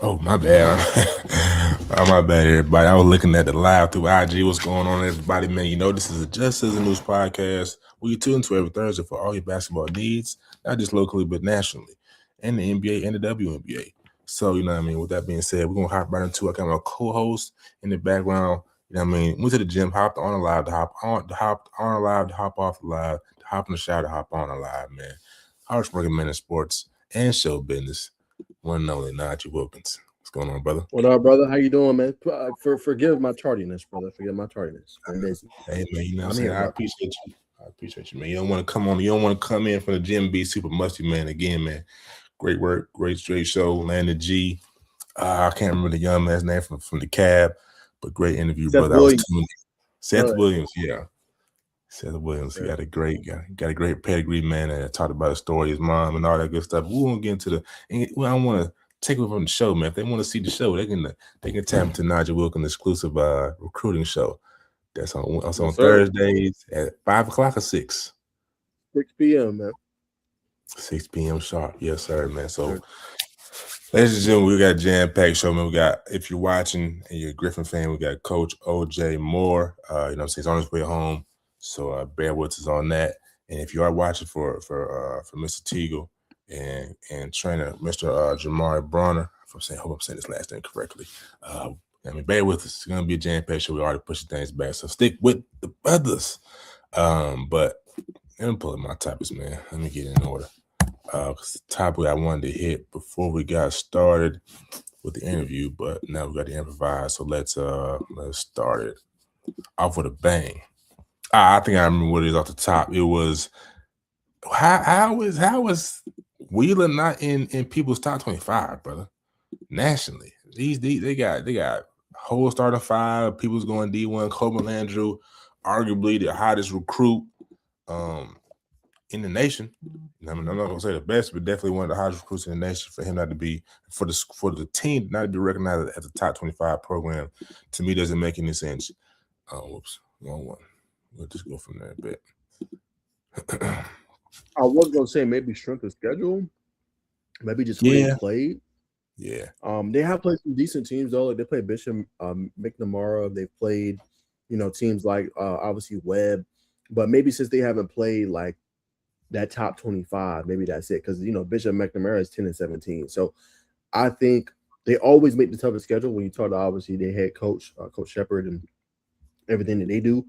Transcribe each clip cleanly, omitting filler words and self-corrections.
Oh, my bad. Oh, my bad, everybody. I was looking at the live through IG. What's going on, everybody? Man, you know, this is a Just As a News podcast. We tune into every Thursday for all your basketball needs, not just locally, but nationally, and the NBA and the WNBA. So, you know what I mean? With that being said, we're going to hop right into it. I got my co-host in the background. You know what I mean? Went to the gym, hopped on a live, to hop on, to hop on a live, to hop off the live, to hop in the shower, to hop on a live, man. Harsh recommended sports and show business. One and only Naj and Wilkins. What's going on, brother? What up, brother? How you doing, man? Forgive my tardiness, brother. Forgive my tardiness. I'm busy. Hey, man, you know what I'm I'm saying? here, I bro. appreciate you. I appreciate you, man. You don't want to come on. You don't want to come in from the gym and be super musty, man. Again, man, great work, great straight show. Landon G. I can't remember the young man's name from the cab, but great interview, Seth brother. I was Williams. tuned in. Seth Williams, yeah. Seth Williams. He Yeah. got a great pedigree, man, and talked about his story, his mom, and all that good stuff. We won't get into the. Well, I don't want to take it from the show, man. If they want to see the show, they can tap into Nigel Wilkins exclusive recruiting show. That's on Yes, sir. Thursdays at 5 o'clock or 6. 6 p.m., man. 6 p.m. sharp. Yes, sir, man. So, Sure. ladies and gentlemen, we got a jam-packed show, man. We got, if you're watching and you're a Griffin fan, we got Coach OJ Moore. You know what I'm saying? He's on his way home. So bear with us on that. And if you are watching for Mr. Teagle and trainer Mr. Jamari Bronner, hope I'm saying this last name correctly. Bear with us. It's gonna be a jam-packed show. We already pushing things back. So stick with the brothers. But let me pull up my topics, man. Let me get in order. Because the topic I wanted to hit before we got started with the interview, but now we got to improvise. So let's start it off with a bang. I think I remember what it is off the top. It was how was Wheeler not in people's top 25, brother? Nationally, these they got whole starting five. People's going D1. Coleman Landrew, arguably the hottest recruit in the nation. I mean, I'm not gonna say the best, but definitely one of the hottest recruits in the nation. For him not to be for the team not to be recognized as a top 25 program, to me doesn't make any sense. Whoops, wrong one. We'll just go from there a bit. I was gonna say maybe strength of schedule, maybe just who they played. Yeah. They have played some decent teams though. Like they played Bishop, McNamara. They've played, teams like obviously Webb, but maybe since they haven't played like that top 25, maybe that's it. Because Bishop McNamara is 10-17. So I think they always make the toughest schedule when you talk to obviously their head coach, Coach Shepard, and everything that they do.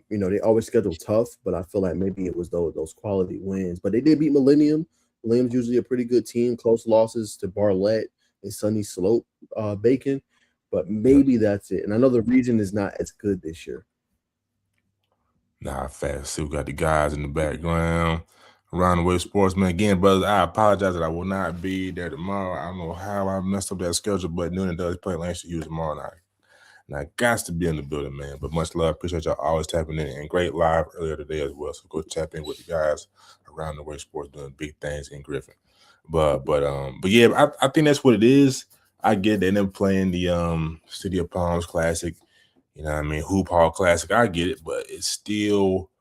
They always schedule tough, but I feel like maybe it was those quality wins. But they did beat Millennium. Millennium's usually a pretty good team. Close losses to Barlett and Sunny Slope, Bacon. But maybe that's it. And I know the region is not as good this year. Nah, fast. Still got the guys in the background. Around the way sportsman. Again, brothers, I apologize that I will not be there tomorrow. I don't know how I messed up that schedule, but Noonan does play Lance to use tomorrow night. And I got to be in the building, man. But much love. Appreciate y'all always tapping in. And great live earlier today as well. So go tap in with the guys around the way sports doing big things in Griffin. But yeah, I think that's what it is. I get they never playing the City of Palms Classic. You know what I mean? Hoop Hall Classic. I get it, but it's still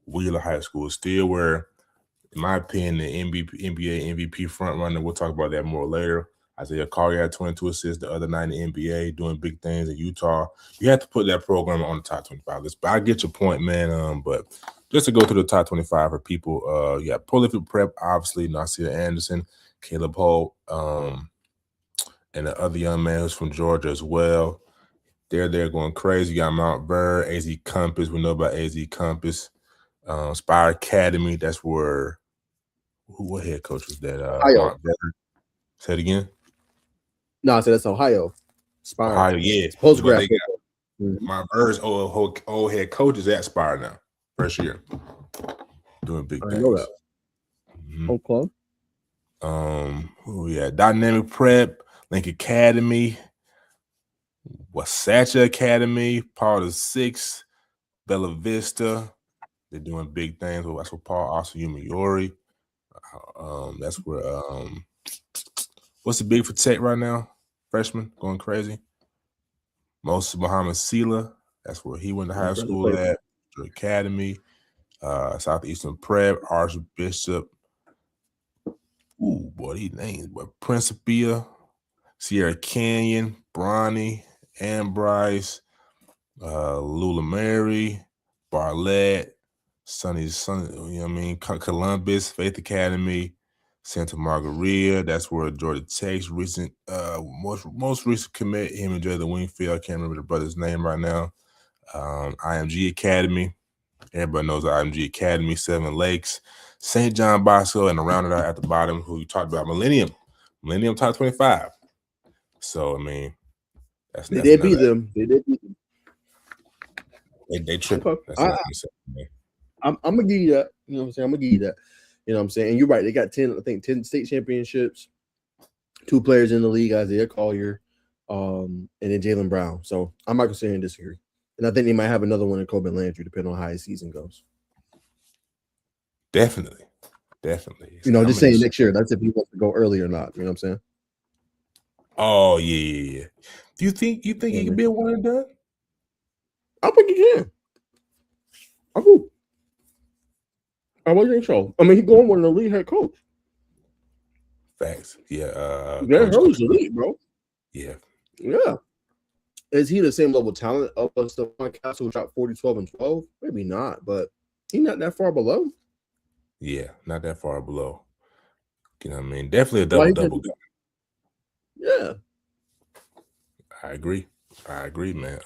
Wheeler High School. It's still where, in my opinion, the NBA MVP front runner. We'll talk about that more later. Isaiah Collier had 22 assists the other night in the NBA, doing big things in Utah. You have to put that program on the top 25 list. But I get your point, man. But just to go through the top 25 for people, you got Prolific Prep, obviously, Nasir Anderson, Caleb Holt, and the other young man who's from Georgia as well. They're going crazy. You got Mount Verre, AZ Compass. We know about AZ Compass. Spire Academy. That's where what head coach was that? Mount Verre. Say it again. No, I said that's Ohio. Spire. Ohio, yeah. Postgrad. Mount Verre's old head coach is at Spire now. First year. Doing big things. I know that. Okay. Who we at? Dynamic Prep, Link Academy, Wasatch Academy, Paul the Sixth, Bella Vista. They're doing big things. That's where Paul also Yumayori. That's where what's the big for Tech right now? Freshman going crazy. Moses Muhammad Sela. That's where he went to high school at. Academy. Southeastern Prep, Archbishop. Ooh, boy, these names. But Principia, Sierra Canyon, Bronny, Ambrice, Lula Mary, Barlett, Sunny, you know what I mean? Columbus, Faith Academy, Santa Margarita. That's where Georgia Tech's recent, most recent commit, him and Jalen Wingfield. I can't remember the brother's name right now. IMG Academy. Everybody knows IMG Academy, Seven Lakes, St. John Bosco, and around it out at the bottom, who you talked about, Millennium top 25. So, I mean, that's They did another. beat them. They did beat them. They tripping. Okay. That's what I'm saying. I'm gonna give you that. You know what I'm saying? I'm gonna give you that. You know what I'm saying? And you're right. They got 10 state championships, 2 players in the league, Isaiah Collier, and then Jalen Brown. So I'm not gonna sit here and disagree. And I think they might have another one in Coben Landry, depending on how his season goes. Definitely. You know, just saying next year. That's if he wants to go early or not. You know what I'm saying? Oh yeah. Do you think he can be a one and done? I think he can. I do. I would think so. I mean, he's going with an elite head coach. Facts. Yeah. Gary Hurley's elite, bro. Yeah. Is he the same level of talent of Stephon Castle, who shot 40, 12, and 12? Maybe not, but he's not that far below. Yeah, not that far below. You know what I mean? Definitely a double guy. Yeah. I agree, man.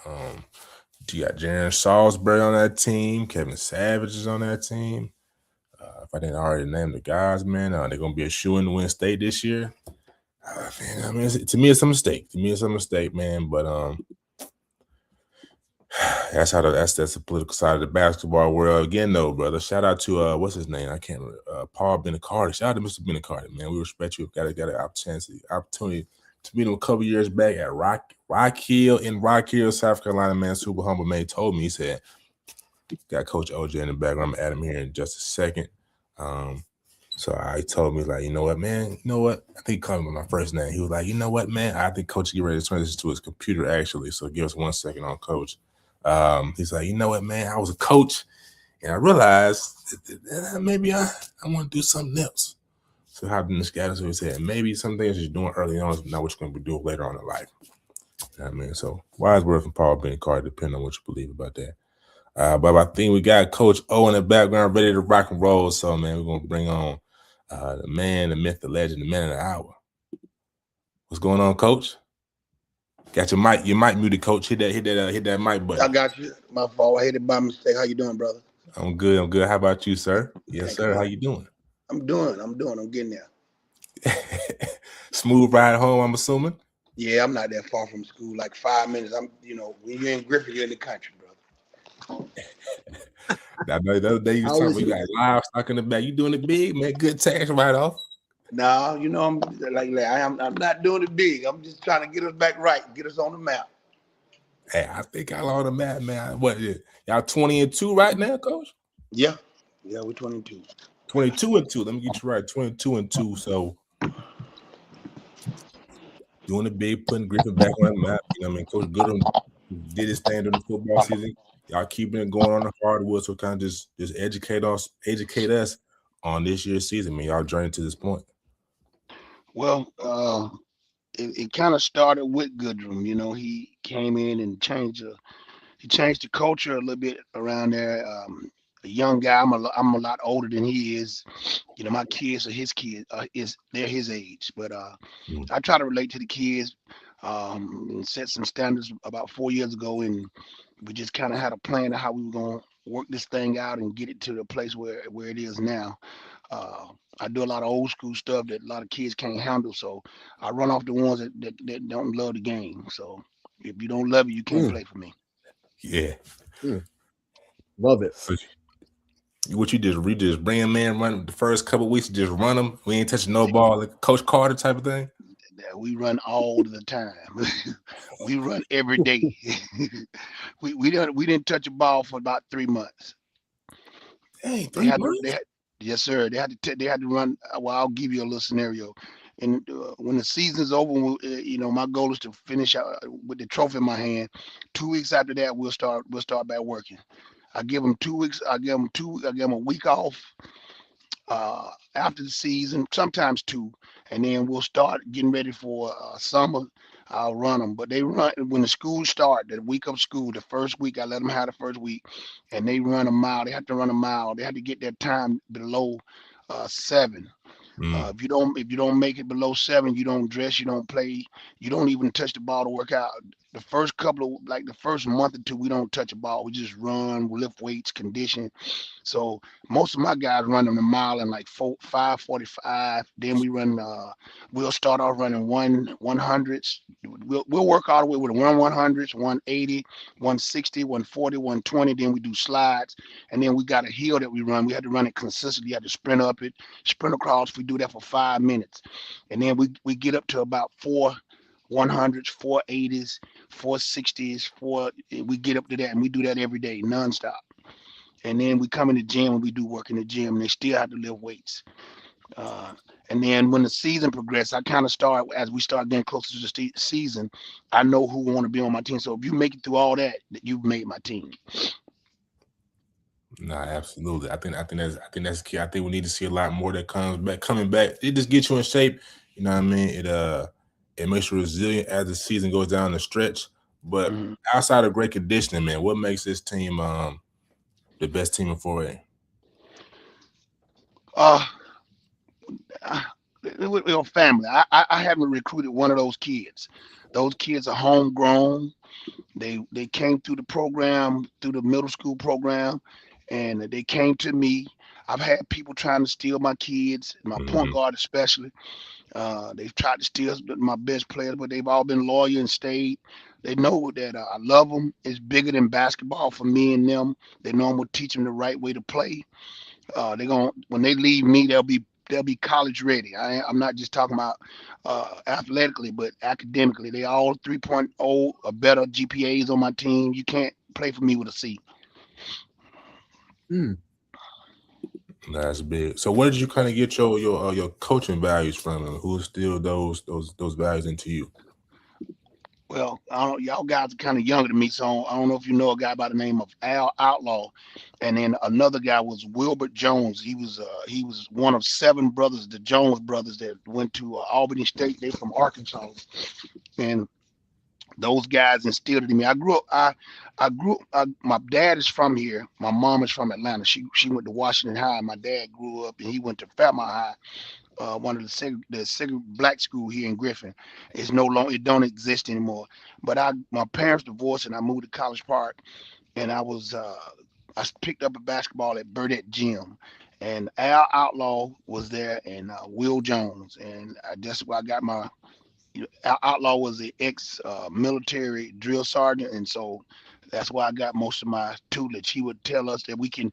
You got Jaron Salisbury on that team. Kevin Savage is on that team. If I didn't already name the guys, man, they're gonna be a shoo-in to win state this year. Man, I mean, to me, it's a mistake, man. But that's the political side of the basketball world again, though, brother. Shout out to what's his name? I can't remember. Paul Benacardi. Shout out to Mr. Benacardi, man. We respect you. Got an opportunity to meet him a couple years back at Rock Hill, South Carolina. Man, super humble man told me, he said, got Coach OJ in the background. I'm gonna add him here in just a second. So I told me, like, you know what, man? You know what? I think he called me by my first name. He was like, you know what, man? I think Coach get ready to turn this to his computer, actually. So give us 1 second on Coach. He's like, you know what, man? I was a coach, and I realized that maybe I want to do something else. So how did this guy? So he said, maybe some things you're doing early on is not what you're going to be doing later on in life. You know what I mean? So wise word from Paul Benacardi, depending on what you believe about that. But I think we got Coach O in the background ready to rock and roll. So, man, we're going to bring on the man, the myth, the legend, the man of the hour. What's going on, Coach? Got your mic muted, Coach. Hit that mic button. I got you. My fault. I hit it by mistake. How you doing, brother? I'm good. How about you, sir? Yes, sir. How you doing? I'm doing. I'm getting there. Smooth ride home, I'm assuming. Yeah, I'm not that far from school. Like 5 minutes. When you're in Griffin, you're in the country, brother. I know the other day you talking, we got livestock in the back. You doing it big, man? Good tax write-off. No, I'm I'm not doing it big. I'm just trying to get us back right, get us on the map. Hey, I think I'm on the map, man. What is it? Y'all 20-2 right now, Coach? Yeah, we're 22. 22-2. Let me get you right. 22-2. So doing it big, putting Griffin back on the map. You know what I mean? Coach Goodham did his thing during the football season. Y'all keeping it going on the hardwood, so kind of just educate us on this year's season. I mean, y'all journey to this point. Well, it kind of started with Goodrum. He came in and changed the culture a little bit around there. A young guy. I'm a lot older than he is. My kids are his kids. They're his age. But I try to relate to the kids and set some standards about 4 years ago, and we just kind of had a plan of how we were going to work this thing out and get it to the place where it is now. I do a lot of old school stuff that a lot of kids can't handle, so I run off the ones that don't love the game. So if you don't love it, you can't play for me. Yeah. Love it. So, what you just bring a man, run the first couple of weeks, just run them. We ain't touching no ball, like Coach Carter type of thing. We run all the time. We run every day. we didn't touch a ball for about 3 months. Hey, 3 months? Yes, sir. They had to run. Well, I'll give you a little scenario. And when the season's over, my goal is to finish out with the trophy in my hand. 2 weeks after that, we'll start back working. I give them 2 weeks. I give them a week off. After the season, sometimes two, and then we'll start getting ready for summer. I'll run them, but they run when the school start. The week of school, the first week, I let them have the first week, and they run a mile. They have to run a mile. They have to get their time below 7. Mm. If you don't make it below 7, you don't dress, you don't play, you don't even touch the ball to work out. The first couple of like the first month or two, we don't touch a ball. We just run, we lift weights, condition. So most of my guys run them a mile in like 5:45. Then we'll start off running 100s. We'll work all the way with 100s, 180, 160, 140, 120. Then we do slides, and then we got a hill that we run. We had to run it consistently. You had to sprint up it, sprint across. We do that for 5 minutes, and then we get up to about 4 100s, 480s, 460s, four. We get up to that, and we do that every day, nonstop. And then we come in the gym and we do work in the gym, and they still have to lift weights. Uh, and then when the season progresses, I kind of start as we start getting closer to the season. I know who want to be on my team. So if you make it through all that, you've made my team. Nah, absolutely. I think that's key. I think we need to see a lot more that comes back coming back. It just gets you in shape. You know what I mean? It makes you resilient as the season goes down the stretch. But Mhm. outside of great conditioning, man, what makes this team the best team in 4A? Uh, with your family. I haven't recruited one of those kids. Those kids are homegrown. They came through the program, through the middle school program, and they came to me. I've had people trying to steal my kids, my point Hmm. guard especially. They've tried to steal my best players, but they've all been loyal and stayed. They know that I love them. It's bigger than basketball for me and them. They know I'm gonna teach them the right way to play. They're gonna when they leave me, they'll be college ready. I'm not just talking about athletically, but academically. They all 3.0 or better GPAs on my team. You can't play for me with a C. Hmm. That's big. So where did you kind of get your coaching values from, and who instilled those values into you? Well, I don't, y'all guys are kind of younger than me, so I don't know if you know a guy by the name of Al Outlaw, and then another guy was Wilbert Jones. He was one of 7 brothers, the Jones brothers that went to Albany State. They from Arkansas, and those guys instilled it in me. I grew up. I grew. My dad is from here. My mom is from Atlanta. She went to Washington High. My dad grew up and he went to Fairmont High, one of the black school here in Griffin. It's no longer. It don't exist anymore. But my parents divorced and I moved to College Park, and I picked up a basketball at Burdette Gym. And Al Outlaw was there, and Will Jones, and that's where I got my Outlaw was an ex-military drill sergeant, and so that's why I got most of my tutelage. He would tell us that we can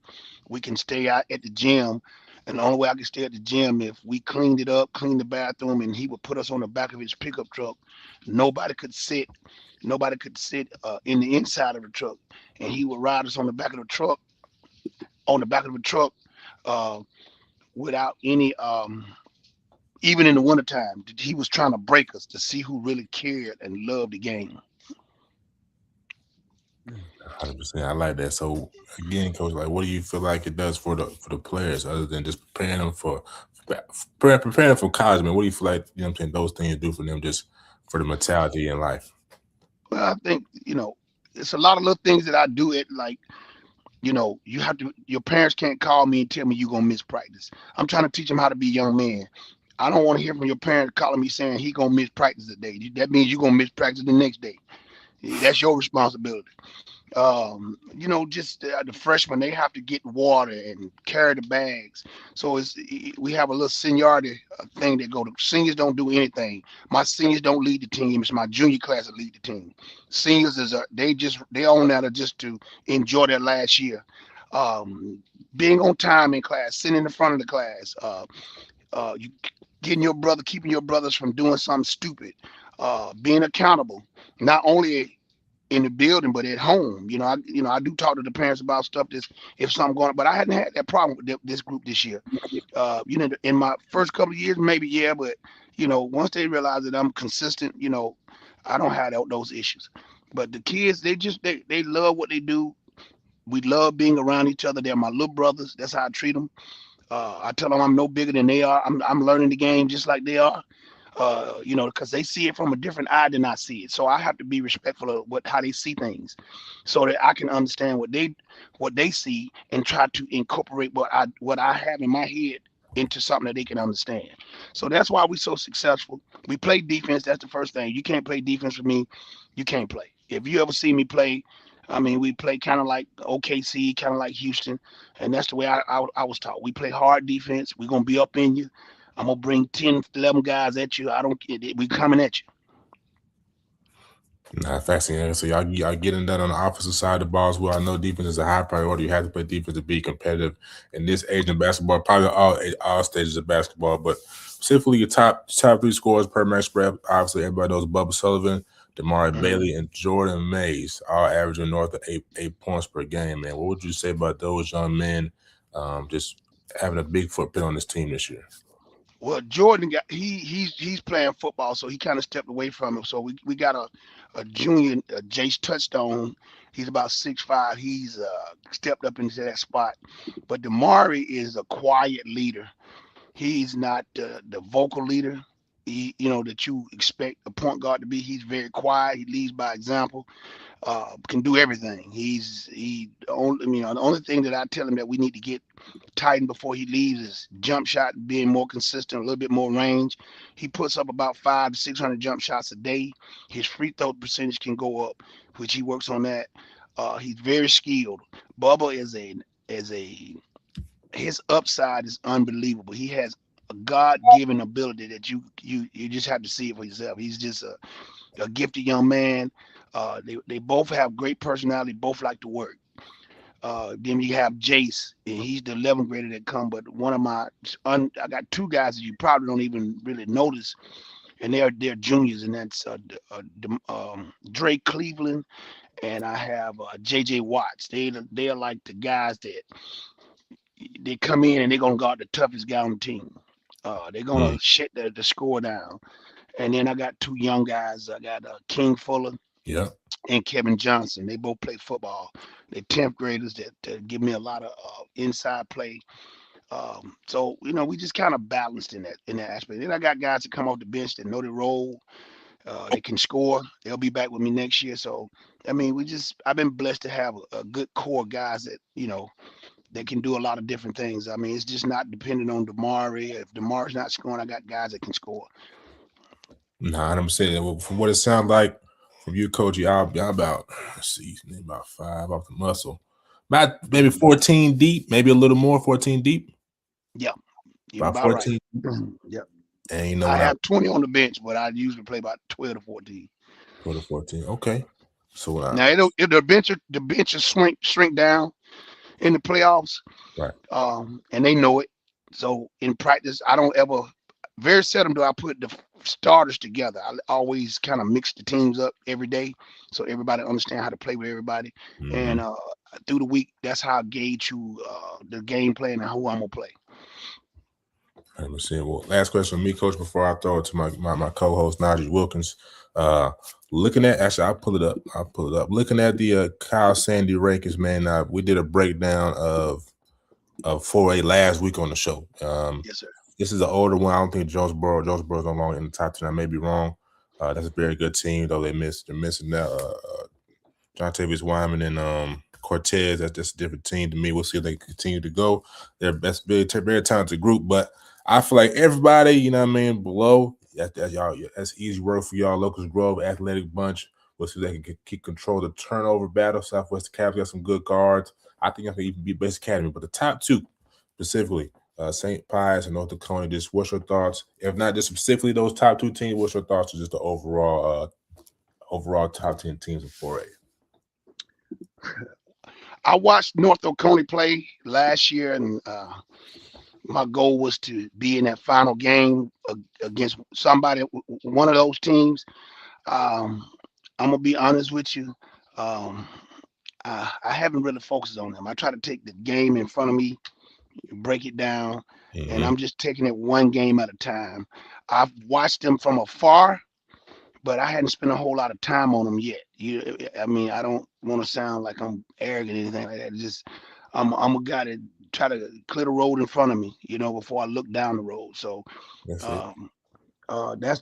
stay out at the gym, and the only way I could stay at the gym if we cleaned it up, cleaned the bathroom, and he would put us on the back of his pickup truck. Nobody could sit. Nobody could sit in the inside of the truck, and he would ride us on the back of the truck, uh, without any even in the wintertime, he was trying to break us to see who really cared and loved the game. 100%. I like that. So again, coach, like, what do you feel like it does for the players, other than just preparing them for college? Man, what do you feel like, you know what I'm saying, those things do for them, just for the mentality in life? Well, I think it's a lot of little things that I do. It like your parents can't call me and tell me you're gonna miss practice. I'm trying to teach them how to be young men. I don't want to hear from your parents calling me saying he gonna miss practice today. That means you're gonna miss practice the next day. That's your responsibility. Just the freshmen, they have to get water and carry the bags. So we have a little seniority thing that go to seniors don't do anything. My seniors don't lead the team. It's my junior class that lead the team. Seniors they own that just to enjoy their last year. Um, Being on time in class, sitting in the front of the class, you keeping your brothers from doing something stupid, being accountable, not only in the building, but at home. I do talk to the parents about stuff. This if something going on, but I hadn't had that problem with this group this year. In my first couple of years, maybe yeah, but once they realize that I'm consistent, I don't have those issues. But the kids, they love what they do. We love being around each other. They're my little brothers. That's how I treat them. I tell them I'm no bigger than they are. I'm learning the game just like they are. Because they see it from a different eye than I see it. So I have to be respectful of how they see things, so that I can understand what they see and try to incorporate what I have in my head into something that they can understand. So that's why we're so successful. We play defense. That's the first thing. You can't play defense with me. You can't play. If you ever see me play, I mean, we play kind of like OKC, kind of like Houston, and that's the way I was taught. We play hard defense. We're gonna be up in you. I'm gonna bring 10, 11 guys at you. I don't. We coming at you. Nah, fascinating. So y'all getting that on the offensive side of the ball as well. I know defense is a high priority. You have to play defense to be competitive in this age in basketball. Probably all stages of basketball, but specifically your top three scores per match spread. Obviously, everybody knows Bubba Sullivan, Damari Mhm. Bailey, and Jordan Mays, all averaging north of eight points per game. Man, what would you say about those young men? Just having a big footprint on this team this year. Well, Jordan got he's playing football, so he kind of stepped away from it. So we got a junior, Jace Touchstone. He's about 6'5". He's stepped up into that spot. But Damari is a quiet leader. He's not the vocal leader. That you expect a point guard to be. He's very quiet. He leads by example. Can do everything. The only thing that I tell him that we need to get tightened before he leaves is jump shot being more consistent, a little bit more range. He puts up about 500 to 600 jump shots a day. His free throw percentage can go up, which he works on that. He's very skilled. Bubba is a his upside is unbelievable. He has a God-given ability that you just have to see it for yourself. He's just a gifted young man. They both have great personality. Both like to work. Then you have Jace, and he's the 11th grader that come. But I got two guys that you probably don't even really notice, and they're juniors, and that's Drake Cleveland, and I have JJ Watts. They are like the guys that they come in and they're gonna guard the toughest guy on the team. They're Mm, gonna shut the score down. And then I got two young guys. I got King Fuller yeah. and Kevin Johnson. They both play football. They're 10th graders that give me a lot of inside play. So we just kind of balanced in that aspect. Then I got guys that come off the bench that know the role. They can score. They'll be back with me next year. So I mean, I've been blessed to have a good core of guys that can do a lot of different things. I mean, it's just not dependent on Damari. If Damari's not scoring, I got guys that can score. Nah, I'm saying well, from what it sounds like from you, coach, y'all about let's see, maybe about 5 off the muscle. About maybe 14 deep, maybe a little more, 14 deep. Yeah, you're About about right. 14. Yep. And you know I what I have 20 on the bench, but I usually play about 12 to 14. put a 14. Okay. So Now if the bench will shrink down in the playoffs, right. and they know it. So in practice, I don't ever, very seldom do I put the starters together. I always kind of mix the teams up every day, so everybody understand how to play with everybody. Mm-hmm. And through the week, that's how I gauge the game plan and who I'm gonna play. Let me see. Well, last question from me, coach, before I throw it to my co-host Naj Wilkins. Uh looking at actually I'll pull it up. Looking at the Kyle Sandy rankings, man. We did a breakdown of 4A last week on the show. Yes, sir. This is an older one. I don't think Jonesboro's no longer in the top 10. I may be wrong. That's a very good team, though they're missing that John Tavius Wyman and Cortez. That's just a different team to me. We'll see if they continue to go. That's very talented group, but I feel like everybody, you know what I mean, below that's y'all. That's easy work for y'all. Locust Grove athletic bunch. We'll see if they can keep control of the turnover battle. Southwest Cavs got some good guards. I think I can even be best academy, but the top two specifically. St. Pius and North Dakota. Just what's your thoughts? If not just specifically those top two teams, what's your thoughts on just the overall top 10 teams in 4A? I watched North Oconee play last year, and my goal was to be in that final game against somebody, one of those teams. Um, I'm gonna be honest with you. Um, I haven't really focused on them. I try to take the game in front of me, break it down, and Mm-hmm. I'm just taking it one game at a time. I've watched them from afar, but I hadn't spent a whole lot of time on them yet. I mean, I don't want to sound like I'm arrogant or anything like that. Just I'm a guy that try to clear the road in front of me, before I look down the road. So That's it. um, that's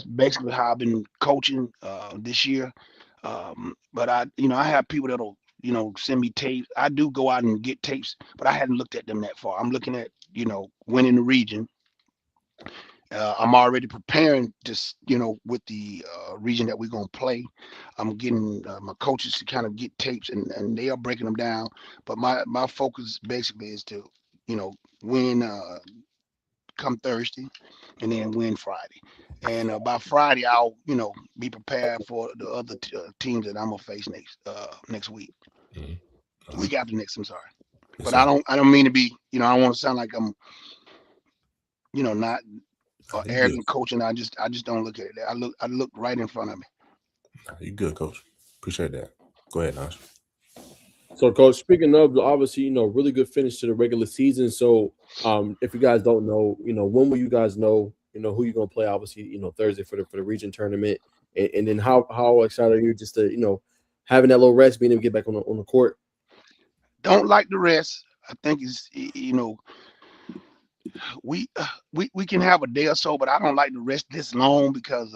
basically how I've been coaching this year. But I have people that'll send me tapes. I do go out and get tapes, but I hadn't looked at them that far. I'm looking at winning the region. I'm already preparing this, with the region that we're gonna play. I'm getting my coaches to kind of get tapes, and they are breaking them down. But my focus basically is to, you know, win come Thursday, and then win Friday. And by Friday, I'll be prepared for the other teams that I'm gonna face next week, Mhm. Uh-huh. week after next. I'm sorry, Yes, but sir. I don't mean to be, I don't want to sound like I'm not You good. arrogant coaching. I just don't look at it. I look right in front of me. You good, coach. Appreciate that. Go ahead, Naj. So, Coach, speaking of, obviously, really good finish to the regular season. So, if you guys don't know, when will you guys know, who you're gonna play? Obviously, Thursday for the region tournament, and then how excited are you just to, having that little rest, being able to get back on the court? Don't like the rest. I think it's we can have a day or so, but I don't like to rest this long because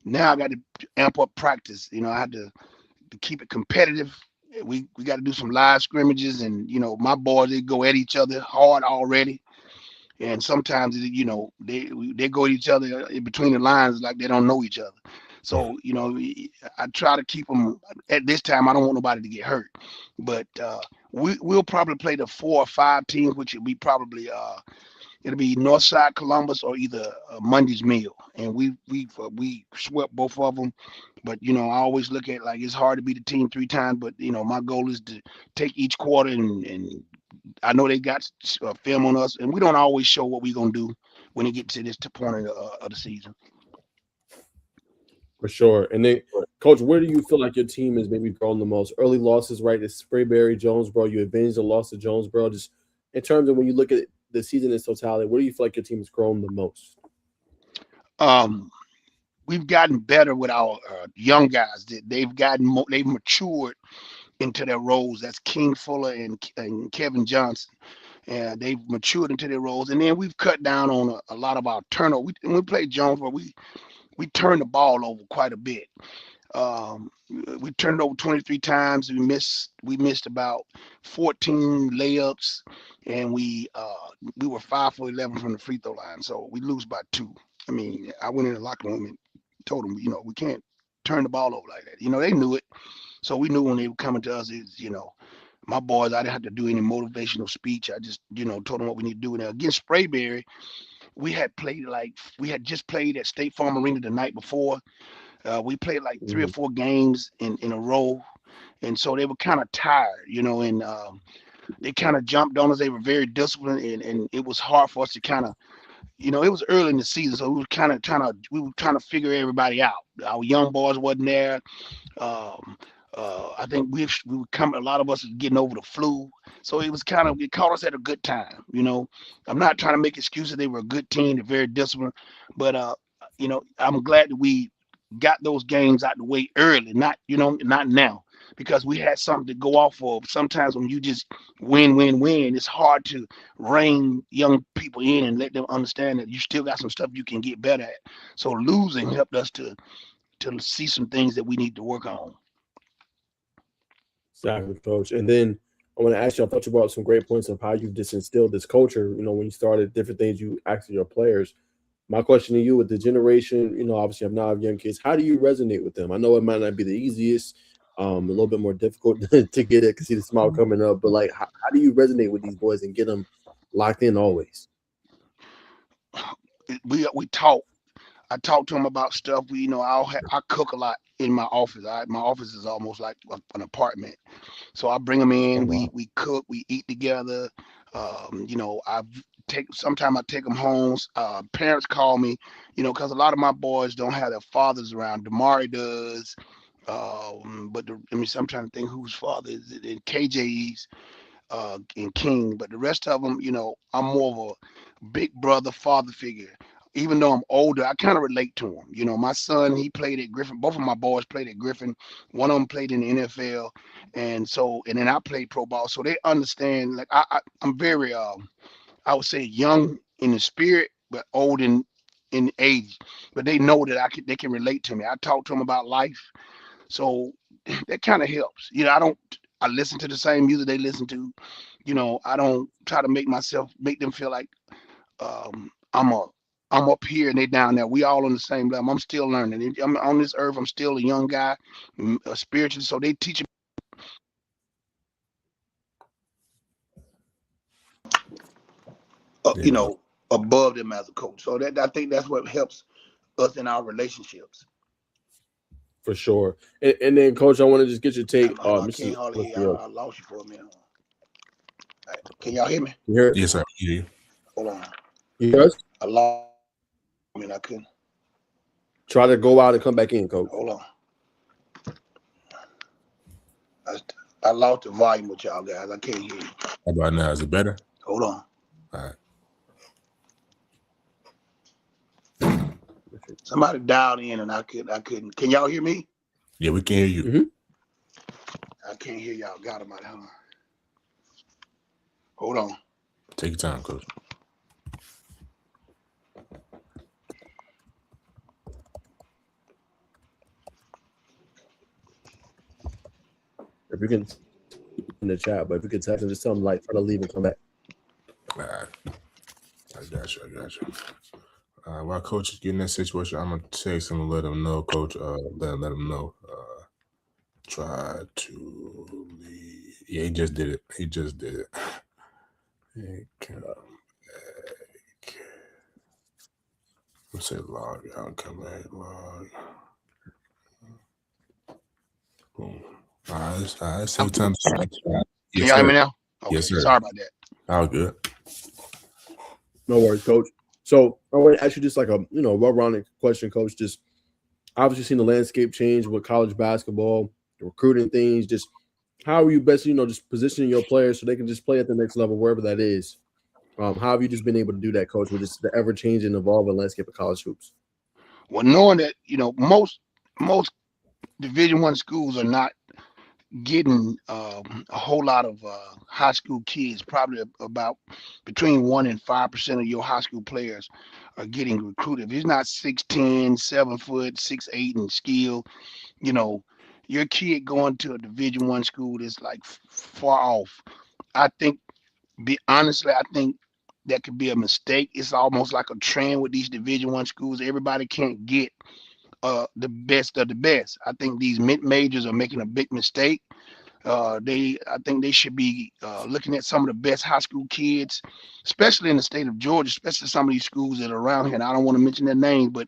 now I got to amp up practice. I had to keep it competitive. We got to do some live scrimmages, and my boys, they go at each other hard already, and sometimes they go at each other in between the lines like they don't know each other. So I try to keep them at this time. I don't want nobody to get hurt, but we'll probably play the 4 or 5 teams, which will be probably it'll be Northside Columbus or either Monday's Mill, and we swept both of them. But I always look at, like, it's hard to beat the team 3 times, but my goal is to take each quarter, and I know they got film on us, and we don't always show what we're gonna do when it gets to this point of the season. For sure. And then, Coach, where do you feel like your team is maybe grown the most? Early losses, right? It's Sprayberry, Jonesboro. You avenged the loss to Jonesboro. Just in terms of when you look at the season in totality, where do you feel like your team has grown the most? Um, we've gotten better with our young guys. They've matured into their roles. That's King Fuller and Kevin Johnson. And they've matured into their roles. And then we've cut down on a lot of our turnover. When we played Jonesboro, we turned the ball over quite a bit. Um, we turned it over 23 times. We missed about 14 layups, and we were 5 for 11 from the free throw line. So we lose by 2. I mean, I went in the locker room and told them, we can't turn the ball over like that. They knew it. So we knew when they were coming to us, my boys, I didn't have to do any motivational speech. I just, told them what we need to do. Now against Sprayberry, we had just played at State Farm Arena the night before. We played like 3 or 4 games in a row, and so they were kind of tired, and they kind of jumped on us. They were very disciplined, and it was hard for us to kind of, it was early in the season, so we were trying to figure everybody out. Our young boys wasn't there. Um, I think we were coming. A lot of us was getting over the flu, so it caught us at a good time. I'm not trying to make excuses. They were a good team. They're very disciplined, but I'm glad that we got those games out the way early, not now, because we had something to go off of. Sometimes when you just win, it's hard to rein young people in and let them understand that you still got some stuff you can get better at. So losing helped us to see some things that we need to work on. Exactly, Coach. And then I want to ask you, I thought you brought up some great points of how you just instilled this culture, when you started different things you asked your players. My question to you, with the generation, obviously I'm now have young kids, how do you resonate with them? I know it might not be the easiest, a little bit more difficult to get it, to see the smile coming up, but like, how do you resonate with these boys and get them locked in always? We talk. I talk to them about stuff. I cook a lot in my office. My office is almost like an apartment. So I bring them Oh, in. We wow. we cook. We eat together. I take sometimes I take them home. Parents call me, because a lot of my boys don't have their fathers around. Damari does. I mean, so I'm trying to think whose father is it. And KJ's and King, but the rest of them, I'm more of a big brother father figure. even though I'm older, I kind of relate to them. You know, my son, he played at Griffin. Both of my boys played at Griffin. One of them played in the NFL, and then I played pro ball, so they understand. Like I'm very, I would say, young in the spirit, but old in age. But they know that they can relate to me. I talk to them about life, so that kind of helps. You know, I listen to the same music they listen to. You know, I don't try to make them feel like I'm a I'm up here and they down there. We all on the same level. I'm still learning. I'm on this earth. I'm still a young guy, spiritually. So they teach Yeah, coach. above them as a coach. So that I think that's what helps us in our relationships. for sure. And then, Coach, I want to just get your take. Hold on, I This is can't hardly let's hear. see, I lost you for a minute. All right. Can y'all hear me? you hear Yes, sir. Yeah. Hold on. you hear us? I lost. I mean, I couldn't. Try to go out and come back in, Coach. Hold on. I, I lost the volume with y'all guys. I can't hear you. How about now? Is it better? Hold on. All right. Somebody dialed in and I couldn't. Can y'all hear me? Yeah, we can hear you. I can't hear y'all. Got them out. Hold on. Take your time, coach. If you can in the chat, but if you could text and just tell them like try to leave and come back. All right. I got you. While coach is getting that situation, I'm gonna text him and let him know, coach. Let him know. Try to leave. Yeah, he just did it. Hey, come back. Let's say log out. Come back. Log. Boom. All right. Save time. Can Yes, y'all hear me sir. now? Okay, Yes, sir. sorry about that. All good. No worries, Coach. So I want to ask you just like a well-rounded question, Coach. Just obviously seen the landscape change with college basketball, the recruiting things. Just how are you best, just positioning your players so they can just play at the next level wherever that is? How have you just been able to do that, Coach, with just the ever-changing, evolving landscape of college hoops? Well, knowing that most Division I schools are not getting a whole lot of high school kids. Probably about between 1% and 5% of your high school players are getting recruited. If it's not 6'10", 7 foot, 6'8", and skill, you know, your kid going to a Division I school is like far off. I think, honestly, I think that could be a mistake. It's almost like a trend with these Division I schools. Everybody can't get the best of the best. I think these mid majors are making a big mistake. I think they should be looking at some of the best high school kids, especially in the state of Georgia, especially some of these schools that are around here. And I don't want to mention their names, but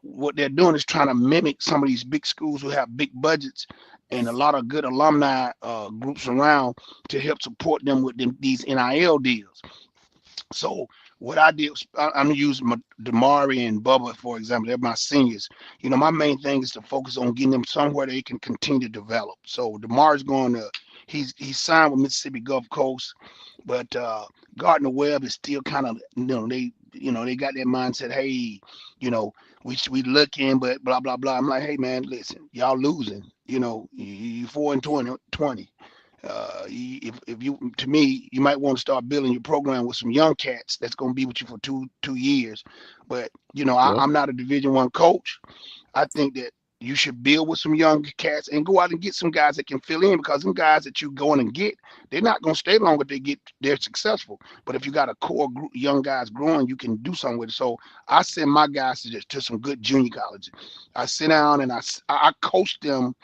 what they're doing is trying to mimic some of these big schools who have big budgets and a lot of good alumni groups around to help support them with these NIL deals. So what I did was I'm gonna use Damari and Bubba for example. They're my seniors. My main thing is to focus on getting them somewhere they can continue to develop. So Damari's going to he's signed with Mississippi Gulf Coast, but Gardner Webb is still kind of they got that mindset. Hey, you know we looking, but blah blah blah. I'm like, hey man, listen, y'all losing. You 4-20. If you to me you might want to start building your program with some young cats that's going to be with you for two years. But Yeah. I'm not a Division I coach. I think that you should build with some young cats and go out and get some guys that can fill in, because some guys that you going and get, they're not going to stay long if they're successful. But if you got a core group young guys growing, you can do something with it. So I send my guys to some good junior colleges. I sit down and I coach them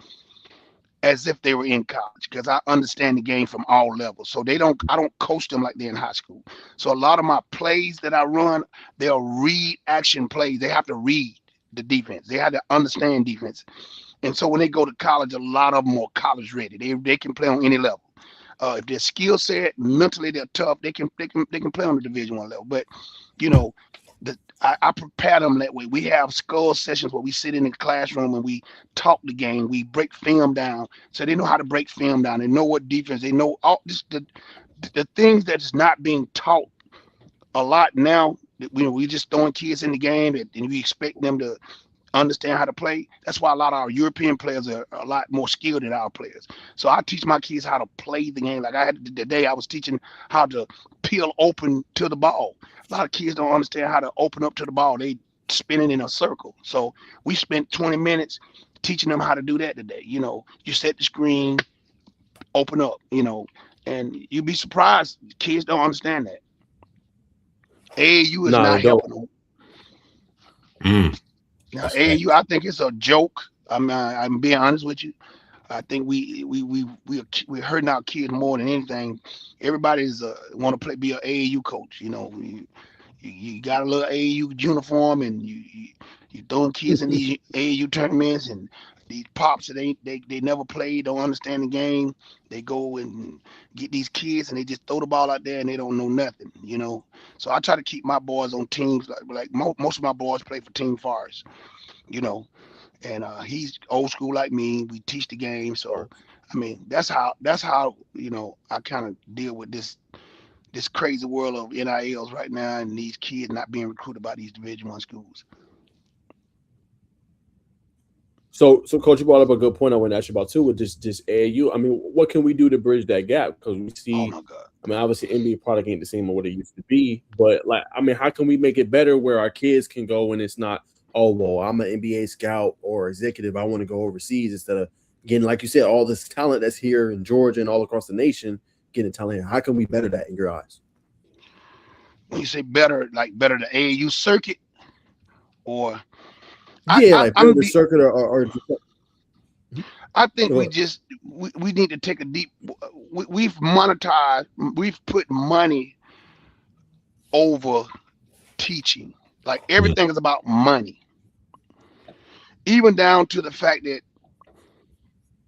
as if they were in college, because I understand the game from all levels. So I don't coach them like they're in high school. So a lot of my plays that I run, they'll read action plays. They have to read the defense. They have to understand defense. And so when they go to college, a lot of them are college ready. They can play on any level. If their skill set, mentally they're tough, they can play on the Division I level. But you know, I prepare them that way. We have skull sessions where we sit in the classroom and we talk the game. We break film down, so they know how to break film down. They know what defense. They know all this, the things that is not being taught a lot now. we just throwing kids in the game, and we expect them to understand how to play. That's why a lot of our European players are a lot more skilled than our players. So I teach my kids how to play the game. Like I had today, I was teaching how to peel open to the ball. A lot of kids don't understand how to open up to the ball. They spinning in a circle. So we spent 20 minutes teaching them how to do that today. You set the screen, open up, and you'd be surprised kids don't understand that. AAU is No, they not don't. helping them. Now, That's fact. AAU, I think it's a joke. I'm being honest with you. I think we're hurting our kids more than anything. Everybody's want to be an AAU coach. You got a little AAU uniform, and you throwing kids in these AAU tournaments, and these pops that they never played, don't understand the game. They go and get these kids, and they just throw the ball out there, and they don't know nothing. So I try to keep my boys on teams like most of my boys play for Team Forest. You know, and he's old school like me. We teach the game, so I mean that's how I kind of deal with this crazy world of NILs right now, and these kids not being recruited by these Division I schools. So, coach, you brought up a good point. I want to ask you about too with this AAU. I mean, what can we do to bridge that gap? Because we Oh see, my God. I mean, obviously NBA product ain't the same as what it used to be, but like, I mean, how can we make it better where our kids can go and it's not, oh well, I'm an NBA scout or executive, I want to go overseas instead of getting, like you said, all this talent that's here in Georgia and all across the nation, getting talent. How can we better that in your eyes? When you say better, like better the AAU circuit, or I, Yeah, I like better I'm the be circuit or I think go we ahead. just we need to take a deep. We've monetized. We've put money over teaching. Like Mm. everything is about money, even down to the fact that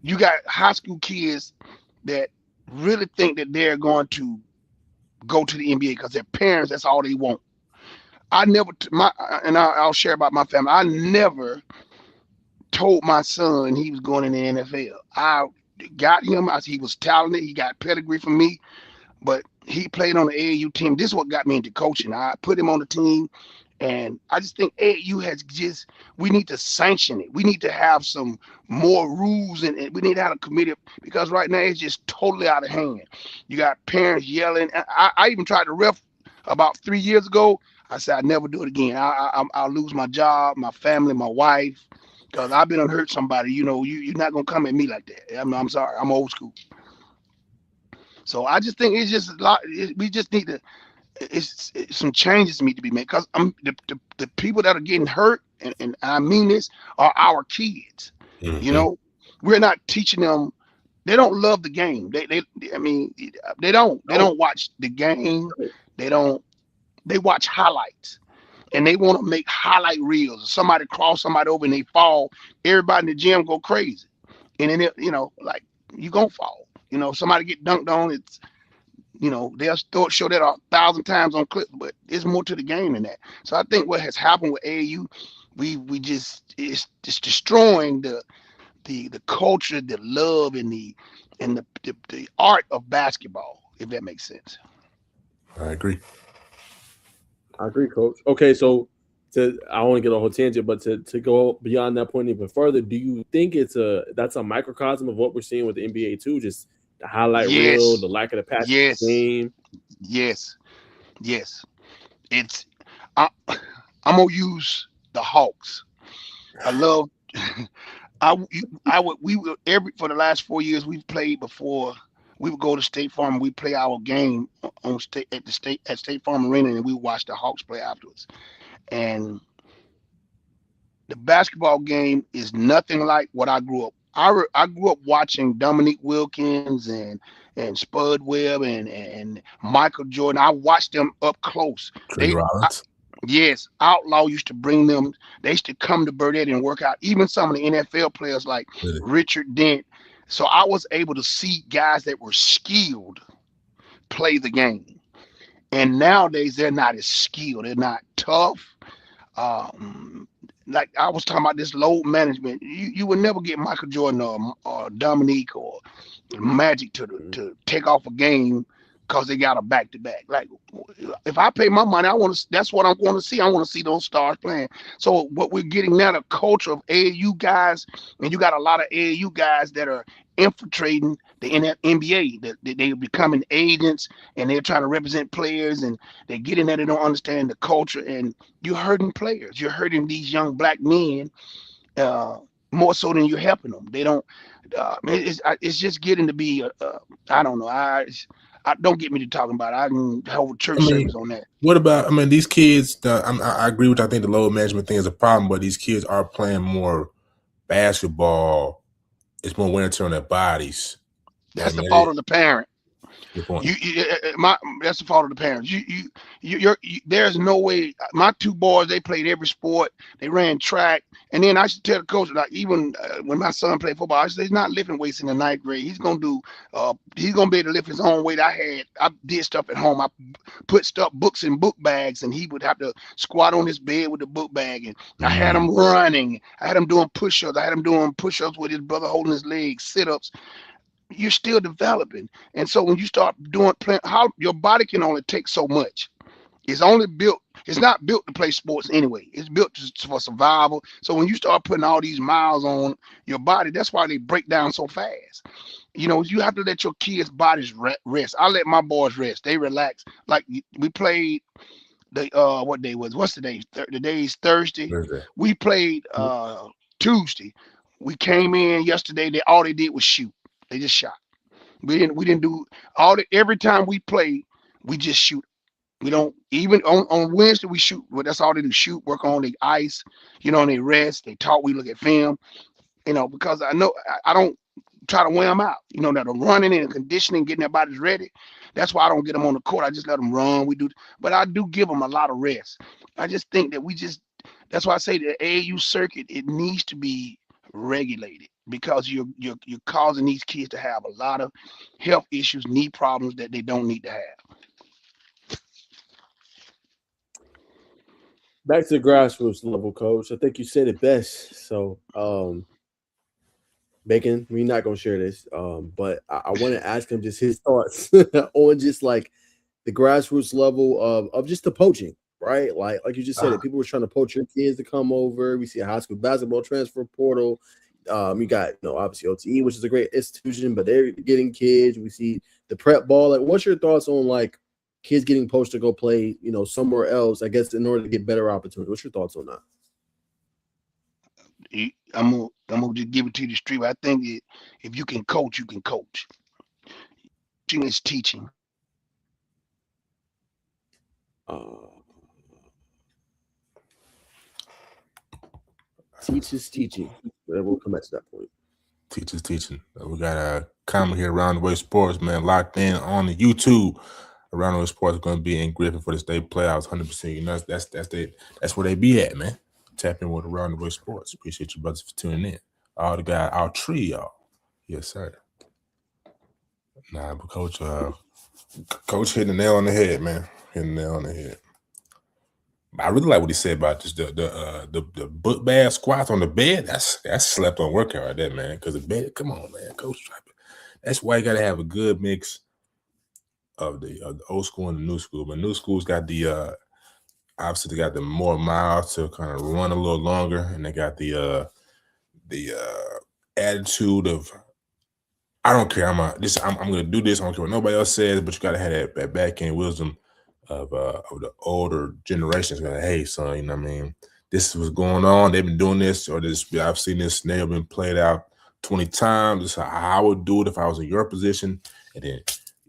you got high school kids that really think that they're going to go to the NBA because their parents, that's all they want. I never, and I'll share about my family. I never told my son he was going in the NFL. I got him. He was talented. He got pedigree from me, but he played on the AAU team. This is what got me into coaching. I put him on the team. And I just think AAU we need to sanction it. We need to have some more rules, and we need to have a committee because right now it's just totally out of hand. You got parents yelling. I even tried to ref about 3 years ago. I said I'd never do it again. I'll lose my job, my family, my wife, because I've been hurt somebody. You're not going to come at me like that. I'm sorry. I'm old school. So I just think it's just a lot. We just need to some changes need to be made because the people that are getting hurt, and I mean this, are our kids. You Mm-hmm. know, we're not teaching them. They don't love the game. I mean, they don't watch the game. They don't. They watch highlights, and they want to make highlight reels. Somebody cross somebody over and they fall. Everybody in the gym go crazy, and then like you gonna fall. Somebody get dunked on. They'll show that 1,000 times on clips, but there's more to the game than that. So I think what has happened with AAU, we just it's just destroying the culture, the love, and the art of basketball, if that makes sense. I agree. I agree, coach. Okay, so I don't want to get a whole tangent, but to go beyond that point even further, do you think that's a microcosm of what we're seing with the NBA too? Just the highlight reel, Yes, the lack of the passing yes, game. yes, yes. It's I, I'm gonna use the Hawks. I love. We would every for the last 4 years we've played before. We would go to State Farm and we play our game on State Farm Arena, and we watch the Hawks play afterwards. And the basketball game is nothing like what I grew up. I grew up watching Dominique Wilkins and Spud Webb and Michael Jordan. I watched them up close. Trey They Rollins. Yes, Outlaw used to bring them. They used to come to Burdett and work out. Even some of the NFL players like Really. Richard Dent. So I was able to see guys that were skilled play the game. And nowadays they're not as skilled. They're not tough. Um, like I was talking about this load management. You would never get Michael Jordan or Dominique or Magic to take off a game because they got a back-to-back. Like, if I pay my money, that's what I want to see. I want to see those stars playing. So what we're getting now, the culture of AAU guys, and you got a lot of AAU guys that are infiltrating the NBA. That they're becoming agents and they're trying to represent players, and they get in there. They don't understand the culture, and you're hurting players. You're hurting these young black men uh, more so than you're helping them. They don't. It's just getting to be. I don't know. I don't get me to talking about it. I can hold church service on that. What about? I mean, these kids. I agree with you. I think the load management thing is a problem, but these kids are playing more basketball. It's more wear and tear on their bodies. That's the fault of the parent. Good point. That's the fault of the parents. There's no way. My two boys, they played every sport. They ran track, and then I should tell the coach, like, even when my son played football, I said he's not lifting weights in the ninth grade. He's gonna do. He's gonna be able to lift his own weight. I did stuff at home. I put books in book bags, and he would have to squat on his bed with the book bag. And I had him running. I had him doing push-ups. I had him doing push-ups with his brother holding his legs, sit-ups. You're still developing, and so when you start how your body can only take so much. It's only built. It's not built to play sports anyway. It's built for survival. So when you start putting all these miles on your body, that's why they break down so fast. You have to let your kids' bodies rest. I let my boys rest. They relax. Like, we played what day was? What's the day? The day's Thursday. We played Tuesday. We came in yesterday. All they did was shoot. They just shot. We didn't do every time we play, we just shoot. We don't even on Wednesday we shoot. Well, that's all they do, shoot, work on the ice, and they rest, they talk, we look at film, because I know I don't try to wear them out. That are running and conditioning, getting their bodies ready. That's why I don't get them on the court. I just let them run. But I do give them a lot of rest. I just think that that's why I say the AAU circuit, it needs to be regulated, because you're causing these kids to have a lot of health issues, knee problems that they don't need to have. Back to the grassroots level, coach. I think you said it best. So, Bacon, we're not gonna share this, but I want to ask him just his thoughts on just like the grassroots level of just the poaching, right? Like you just said, people were trying to poach your kids to come over. We see a high school basketball transfer portal. You got obviously OTE, which is a great institution, but they're getting kids. We see the prep ball. Like, what's your thoughts on like kids getting poached to go play, somewhere else? I guess in order to get better opportunities. What's your thoughts on that? I'm gonna just give it to you the street. I think if you can coach, you can coach. Teaching is teaching. Teach is teaching. We'll come back to that point. Teach is teaching. We got a comment here, Around the Way Sports, man, locked in on the YouTube. Around the Way Sports is going to be in Griffin for the state playoffs, 100%. That's where they be at, man. Tap in with Around the Way Sports. Appreciate you brothers for tuning in. All the guys, our tree, y'all. Yes, sir. Nah, but Coach hitting the nail on the head, man. Hitting the nail on the head. I really like what he said about just the book bag squats on the bed. That's slept on workout right there, man. Because the bed, come on, man, Coach. That's why you got to have a good mix of the old school and the new school. But new school's got the obviously they got the more miles to kind of run a little longer, and they got the attitude of, I don't care. I'm gonna do this. I don't care what nobody else says, but you got to have that back end wisdom of the older generations. Going, hey, son, you know what I mean? This is what's going on. They've been doing this, or this. I've seen this scenario been played out 20 times. This is how I would do it if I was in your position. And then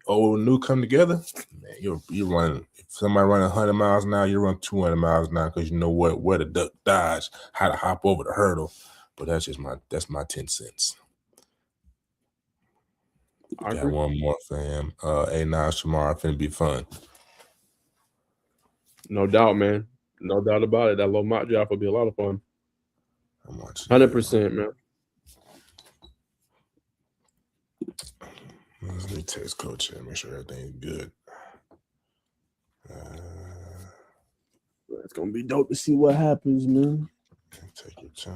old and new come together. Man, you're running. If somebody running 100 miles an hour, you run 200 miles an hour because you know where to duck, dodge, how to hop over the hurdle. But that's my 10 cents. I got one more, fam. Naj tomorrow finna be fun. No doubt, man. No doubt about it. That low mock job will be a lot of fun. I'm watching. 100%, man. Let me text Coach and make sure everything's good. It's gonna be dope to see what happens, man. Take your time.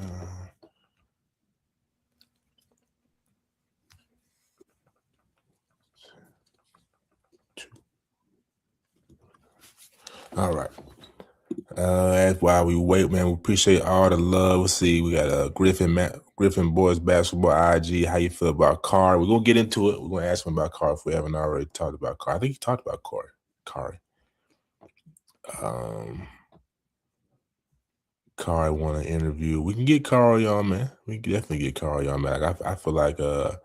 All right. That's why we wait, man. We appreciate all the love. We'll see. We got Griffin Boys Basketball IG. How you feel about Carr? We're gonna get into it. We're gonna ask him about Carr if we haven't already talked about Carr. I think he talked about Carr. Carr want an interview. We can get Carr, y'all, man. We can definitely get Carr, y'all, man. I feel like Griffin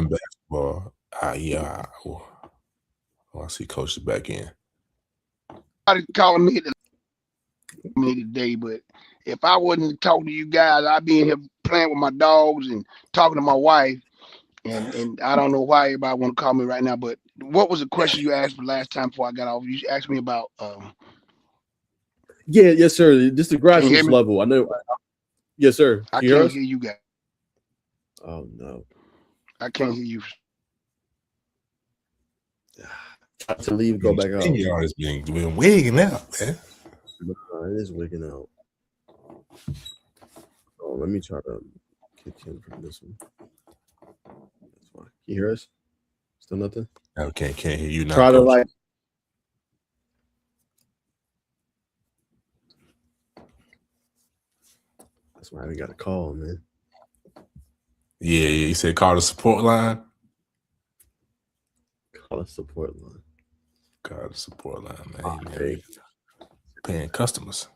basketball. Yeah. I see Coach is back in. Somebody calling me today, but if I wasn't talking to you guys, I'd be in here playing with my dogs and talking to my wife. And I don't know why everybody want to call me right now. But what was the question you asked me last time before I got off? You asked me about. Yeah, yes, sir. This is the Can you hear grassroots me? level. I know. Yes, sir. I Can you hear can't us? hear you guys. Oh no, I can't hear you. try to leave, go back out. Y'all is being wigging out, man. It is wigging out. Oh, let me try to kick in from this one. That's fine. Can you hear us? Still nothing? Okay, can't hear you now. Try to like. That's why I got a call, man. Yeah. You said call the support line. Call the support line. Call the support line, man. Okay. Paying customers.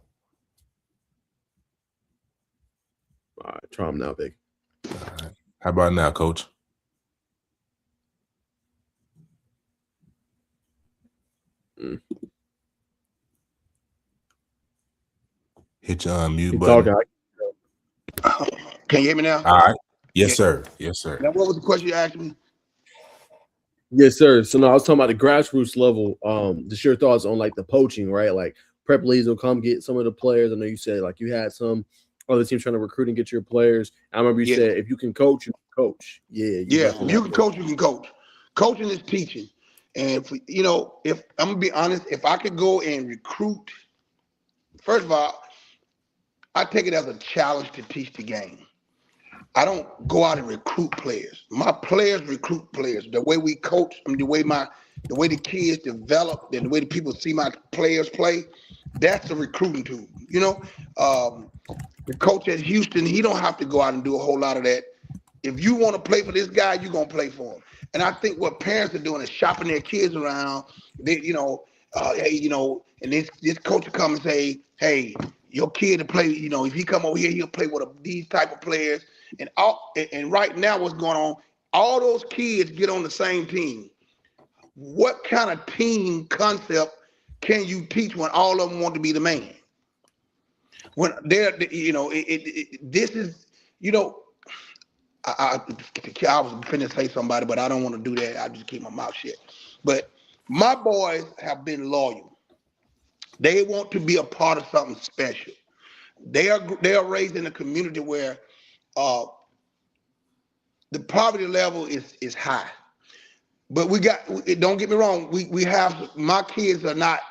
All right, try them now, big. All right. How about now, Coach? Hit your unmute button. Can you hear me now? All right. Yes, sir. Yes, sir. Now, what was the question you asked me? Yes, sir. So now I was talking about the grassroots level. Just your thoughts on like the poaching, right? Like prep leagues will come get some of the players. I know you said like you had some other teams trying to recruit and get your players. I remember you said if you can coach, you can coach. Yeah. If you can coach, you can coach. Coaching is teaching. And if I'm gonna be honest, if I could go and recruit, first of all, I take it as a challenge to teach the game. I don't go out and recruit players. My players recruit players. The way we coach, the way the kids develop, and the way the people see my players play, that's the recruiting tool. The coach at Houston, he don't have to go out and do a whole lot of that. If you want to play for this guy, you're gonna play for him. And I think what parents are doing is shopping their kids around. Hey, and this coach will come and say, hey, your kid to play, if he come over here, he'll play with these type of players. And right now, what's going on? All those kids get on the same team. What kind of team concept can you teach when all of them want to be the man? When they're, this is, I was finna say somebody, but I don't want to do that. I just keep my mouth shut. But my boys have been loyal. They want to be a part of something special. They are raised in a community where the poverty level is high. But don't get me wrong, we have, my kids are not,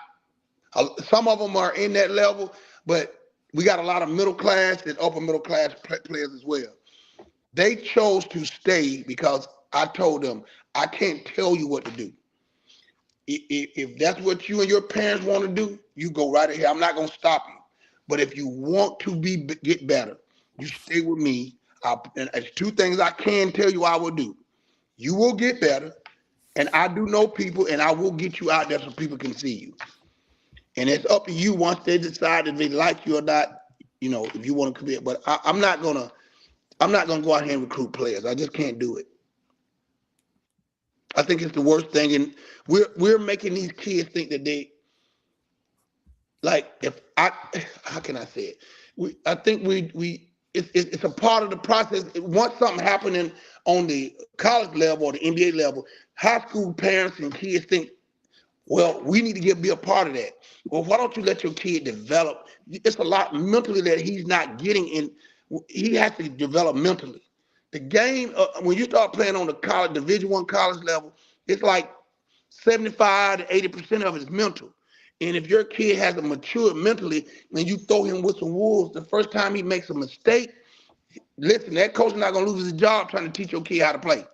some of them are in that level, but we got a lot of middle class and upper middle class players as well. They chose to stay because I told them, I can't tell you what to do. If that's what you and your parents want to do, you go right ahead. I'm not going to stop you. But if you want to get better, you stay with me. And there's two things I can tell you I will do. You will get better, and I do know people, and I will get you out there so people can see you. And it's up to you once they decide if they like you or not, if you want to commit. But I'm not gonna go out here and recruit players. I just can't do it. I think it's the worst thing, and we're making these kids think that they, like, how can I say it? I think it's a part of the process. Once something happening on the college level or the NBA level, high school parents and kids think, well, we need to be a part of that. Well, why don't you let your kid develop? It's a lot mentally that he's not getting in. He has to develop mentally. The game, when you start playing on the college, Division I college level, it's like 75 to 80% of it is mental. And if your kid hasn't matured mentally and you throw him with some wolves, the first time he makes a mistake, listen, that coach is not going to lose his job trying to teach your kid how to play.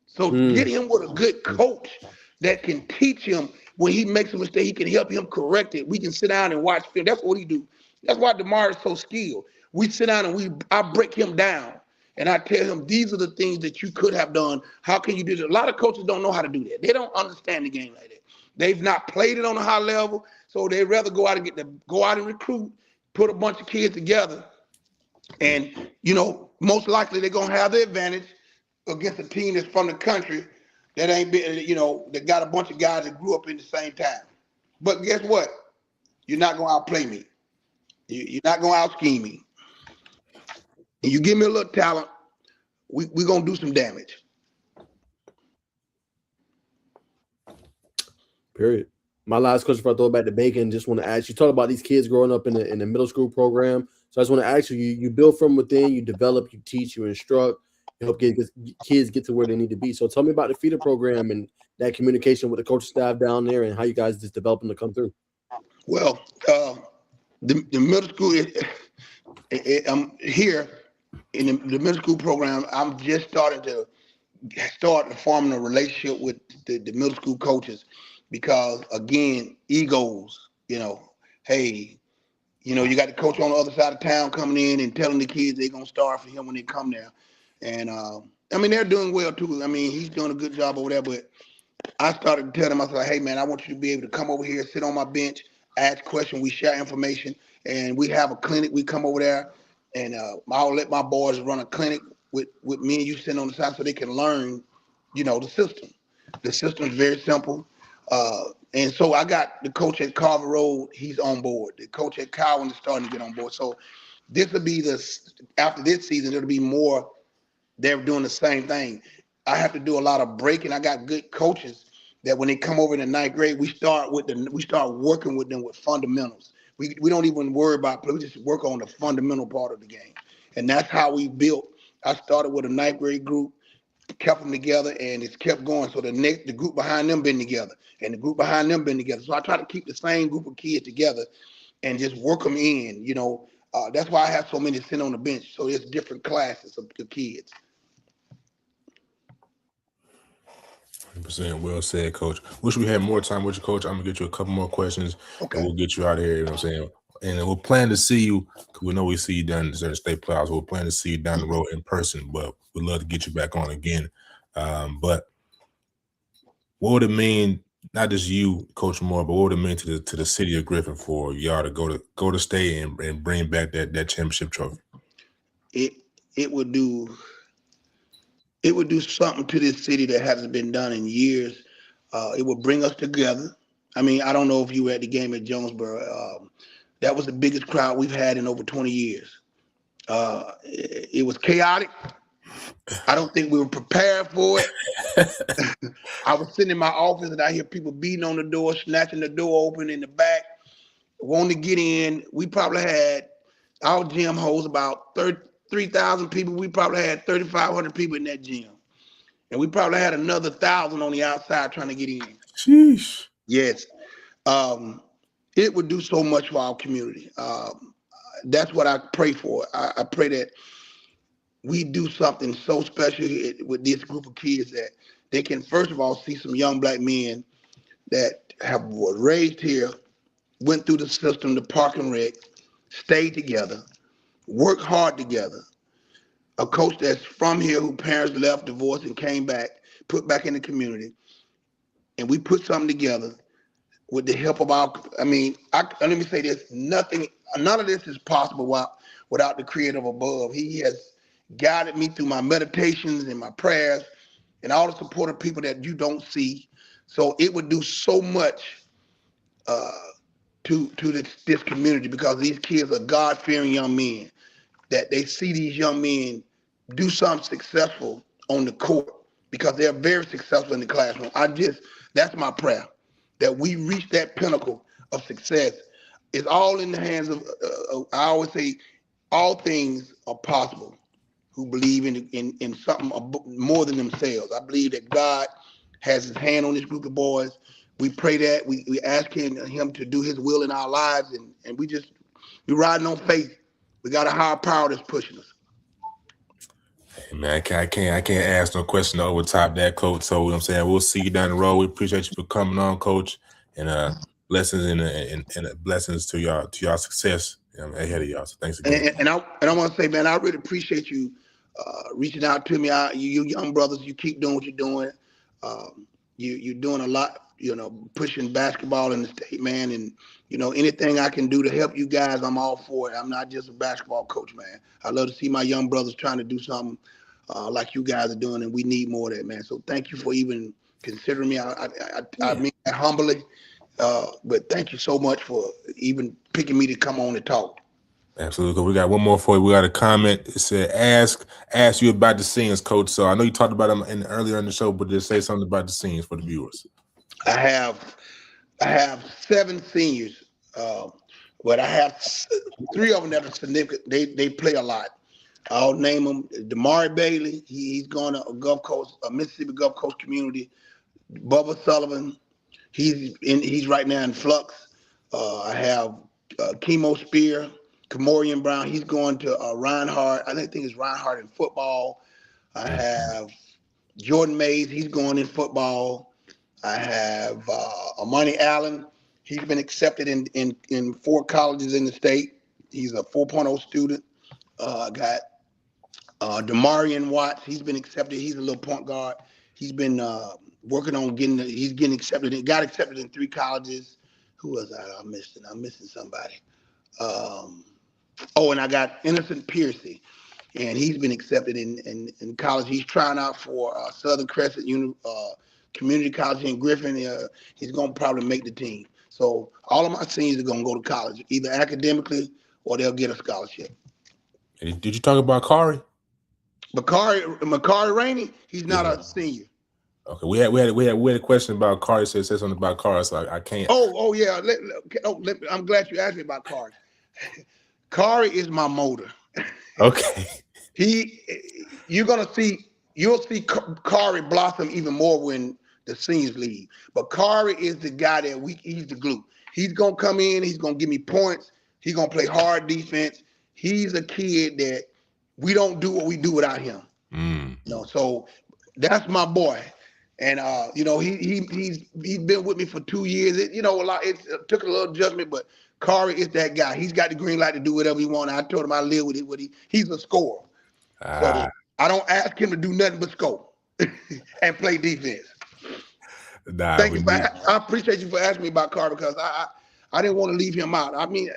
So get him with a good coach that can teach him when he makes a mistake, he can help him correct it. We can sit down and watch film. That's what he do. That's why DeMar is so skilled. We sit down and I break him down. And I tell him, these are the things that you could have done. How can you do that? A lot of coaches don't know how to do that. They don't understand the game like that. They've not played it on a high level, so they'd rather go out and recruit, put a bunch of kids together. And, most likely they're going to have the advantage against a team that's from the country that ain't been, that got a bunch of guys that grew up in the same time. But guess what? You're not going to outplay me. You're not going to out-scheme me. And you give me a little talent, we're going to do some damage. Period. My last question before I throw it back to Bacon, just want to ask you, talk about these kids growing up in the middle school program. So I just want to ask you, you build from within, you develop, you teach, you instruct, you help kids get to where they need to be. So tell me about the feeder program and that communication with the coaching staff down there and how you guys just develop them to come through. Well, the middle school, I'm here in the middle school program. I'm just starting to forming a relationship with the middle school coaches because, again, egos, hey, you got the coach on the other side of town coming in and telling the kids they're going to start for him when they come there. And, they're doing well, too. He's doing a good job over there, but I started to tell them, I said, hey, man, I want you to be able to come over here, sit on my bench, ask questions, we share information, and we have a clinic. We come over there, and I'll let my boys run a clinic with me and you sitting on the side so they can learn, the system. The system is very simple. And so I got the coach at Carver Road, he's on board. The coach at Cowan is starting to get on board. So this will be after this season, it'll be more, they're doing the same thing. I have to do a lot of breaking. I got good coaches that when they come over in the ninth grade, we start working with them with fundamentals. We don't even worry about play. We just work on the fundamental part of the game. And that's how we built. I started with a ninth grade group, kept them together, and it's kept going. So the group behind them been together, and the group behind them been together. So I try to keep the same group of kids together and just work them in. That's why I have so many sitting on the bench. So there's different classes of the kids. 100% well said, Coach. Wish we had more time with you, Coach. I'm gonna get you a couple more questions, Okay. and we'll get you out of here. You know what I'm saying? And we'll plan to see you, because we know we see you down in certain state playoffs. We'll plan to see you down the road in person, but we'd love to get you back on again. But what would it mean, not just you, Coach Moore, but what would it mean to the city of Griffin for y'all to go to state and bring back that championship trophy? It would do something to this city that hasn't been done in years. It would bring us together. I don't know if you were at the game at Jonesboro. That was the biggest crowd we've had in over 20 years. It was chaotic. I don't think we were prepared for it. I was sitting in my office and I hear people beating on the door, snatching the door open in the back, wanting to get in. We probably had, our gym holds about 3,000 people. We probably had 3,500 people in that gym. And we probably had another 1,000 on the outside trying to get in. Sheesh. Yes. It would do so much for our community. That's what I pray for. I pray that we do something so special with this group of kids that they can, first of all, see some young black men that were raised here, went through the system, the park and rec, stayed together, worked hard together. A coach that's from here whose parents left, divorced, and came back, put back in the community, and we put something together with the help of let me say this, none of this is possible without the creator above. He has guided me through my meditations and my prayers and all the support of people that you don't see. So it would do so much to this community, because these kids are God-fearing young men, that they see these young men do something successful on the court, because they're very successful in the classroom. That's my prayer, that we reach that pinnacle of success. It's all in the hands of, I always say, all things are possible who believe in something more than themselves. I believe that God has his hand on this group of boys. We pray that, we ask him to do his will in our lives, and we riding on faith. We got a higher power that's pushing us. Hey man, I can't ask no question to overtop that, Coach. So, you know what I'm saying, we'll see you down the road. We appreciate you for coming on, Coach. and blessings and blessings to y'all success ahead of y'all. So thanks again. And I want to say, man, I really appreciate you reaching out to me. You young brothers, you keep doing what you're doing. You're doing a lot, pushing basketball in the state, man. And anything I can do to help you guys, I'm all for it. I'm not just a basketball coach, man. I love to see my young brothers trying to do something like you guys are doing, and we need more of that, man. So thank you for even considering me. I mean that humbly, but thank you so much for even picking me to come on and talk. Absolutely. We got one more for you. We got a comment. It said, ask you about the scenes, Coach. So I know you talked about them earlier in the show, but just say something about the scenes for the viewers. I have 7 seniors, but I have 3 of them that are significant. They play a lot. I'll name them. Damari Bailey, he's going to Gulf Coast, Mississippi Gulf Coast community. Bubba Sullivan, he's right now in flux. I have Chemo Spear, Kamorian Brown. He's going to Reinhardt. I think it's Reinhardt in football. I have Jordan Mays. He's going in football. I have Amani Allen. He's been accepted in 4 colleges in the state. He's a 4.0 student. I got Demarion Watts. He's been accepted. He's a little point guard. He's been working on getting accepted. He got accepted in 3 colleges. Who was I? I'm missing somebody. And I got Innocent Piercy, and he's been accepted in college. He's trying out for Southern Crescent Community College in Griffin. He's going to probably make the team. So all of my seniors are going to go to college, either academically or they'll get a scholarship. Did you talk about Kari? Makari Rainey, he's not a senior. Okay, we had a question about Kari. Said something about Kari, so I can't. Oh yeah. I'm glad you asked me about Kari. Kari is my motor. Okay. You'll see Kari blossom even more when the seniors leave. But Kari is the guy he's the glue. He's gonna come in. He's gonna give me points. He's gonna play hard defense. He's a kid that we don't do what we do without him. So that's my boy. And he's been with me for 2 years. It took a little adjustment, but Kari is that guy. He's got the green light to do whatever he wants. I told him I live with it. He's a scorer. So I don't ask him to do nothing but score and play defense. Thank you. I appreciate you for asking me about Kari because I didn't want to leave him out. I mean,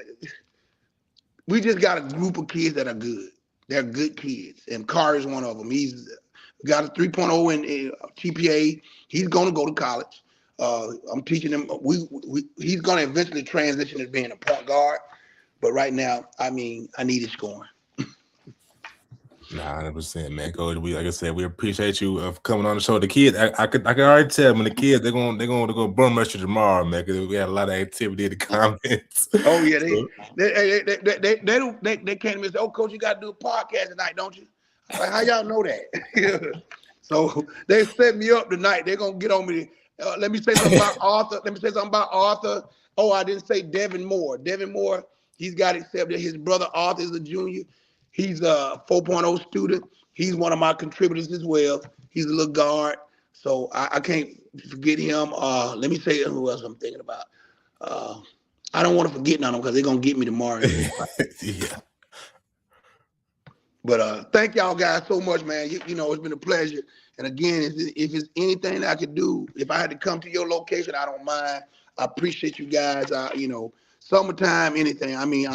we just got a group of kids that are good. They're good kids, and Kari is one of them. He's got a 3.0 in GPA. He's going to go to college. I'm teaching him. He's going to eventually transition to being a point guard, but right now, I need his scoring. 100%, man. Coach, like I said, we appreciate you of coming on the show. The kids, I can already tell when the kids they're gonna bum rush you tomorrow, man. Because we had a lot of activity in the comments. Oh yeah, they can't even say, "Oh, Coach, you got to do a podcast tonight, don't you?" I'm like, how y'all know that? So they set me up tonight. They're gonna get on me. Let me say something about Arthur. Oh, I didn't say Devin Moore. Devin Moore, he's got accepted. His brother Arthur is a junior. He's a 4.0 student. He's one of my contributors as well. He's a little guard. So I can't forget him. Let me say who else I'm thinking about. I don't want to forget none of them because they're going to get me tomorrow. Yeah. But thank y'all guys so much, man. It's been a pleasure. And again, if it's anything that I could do, if I had to come to your location, I don't mind. I appreciate you guys. Summertime, anything. I mean,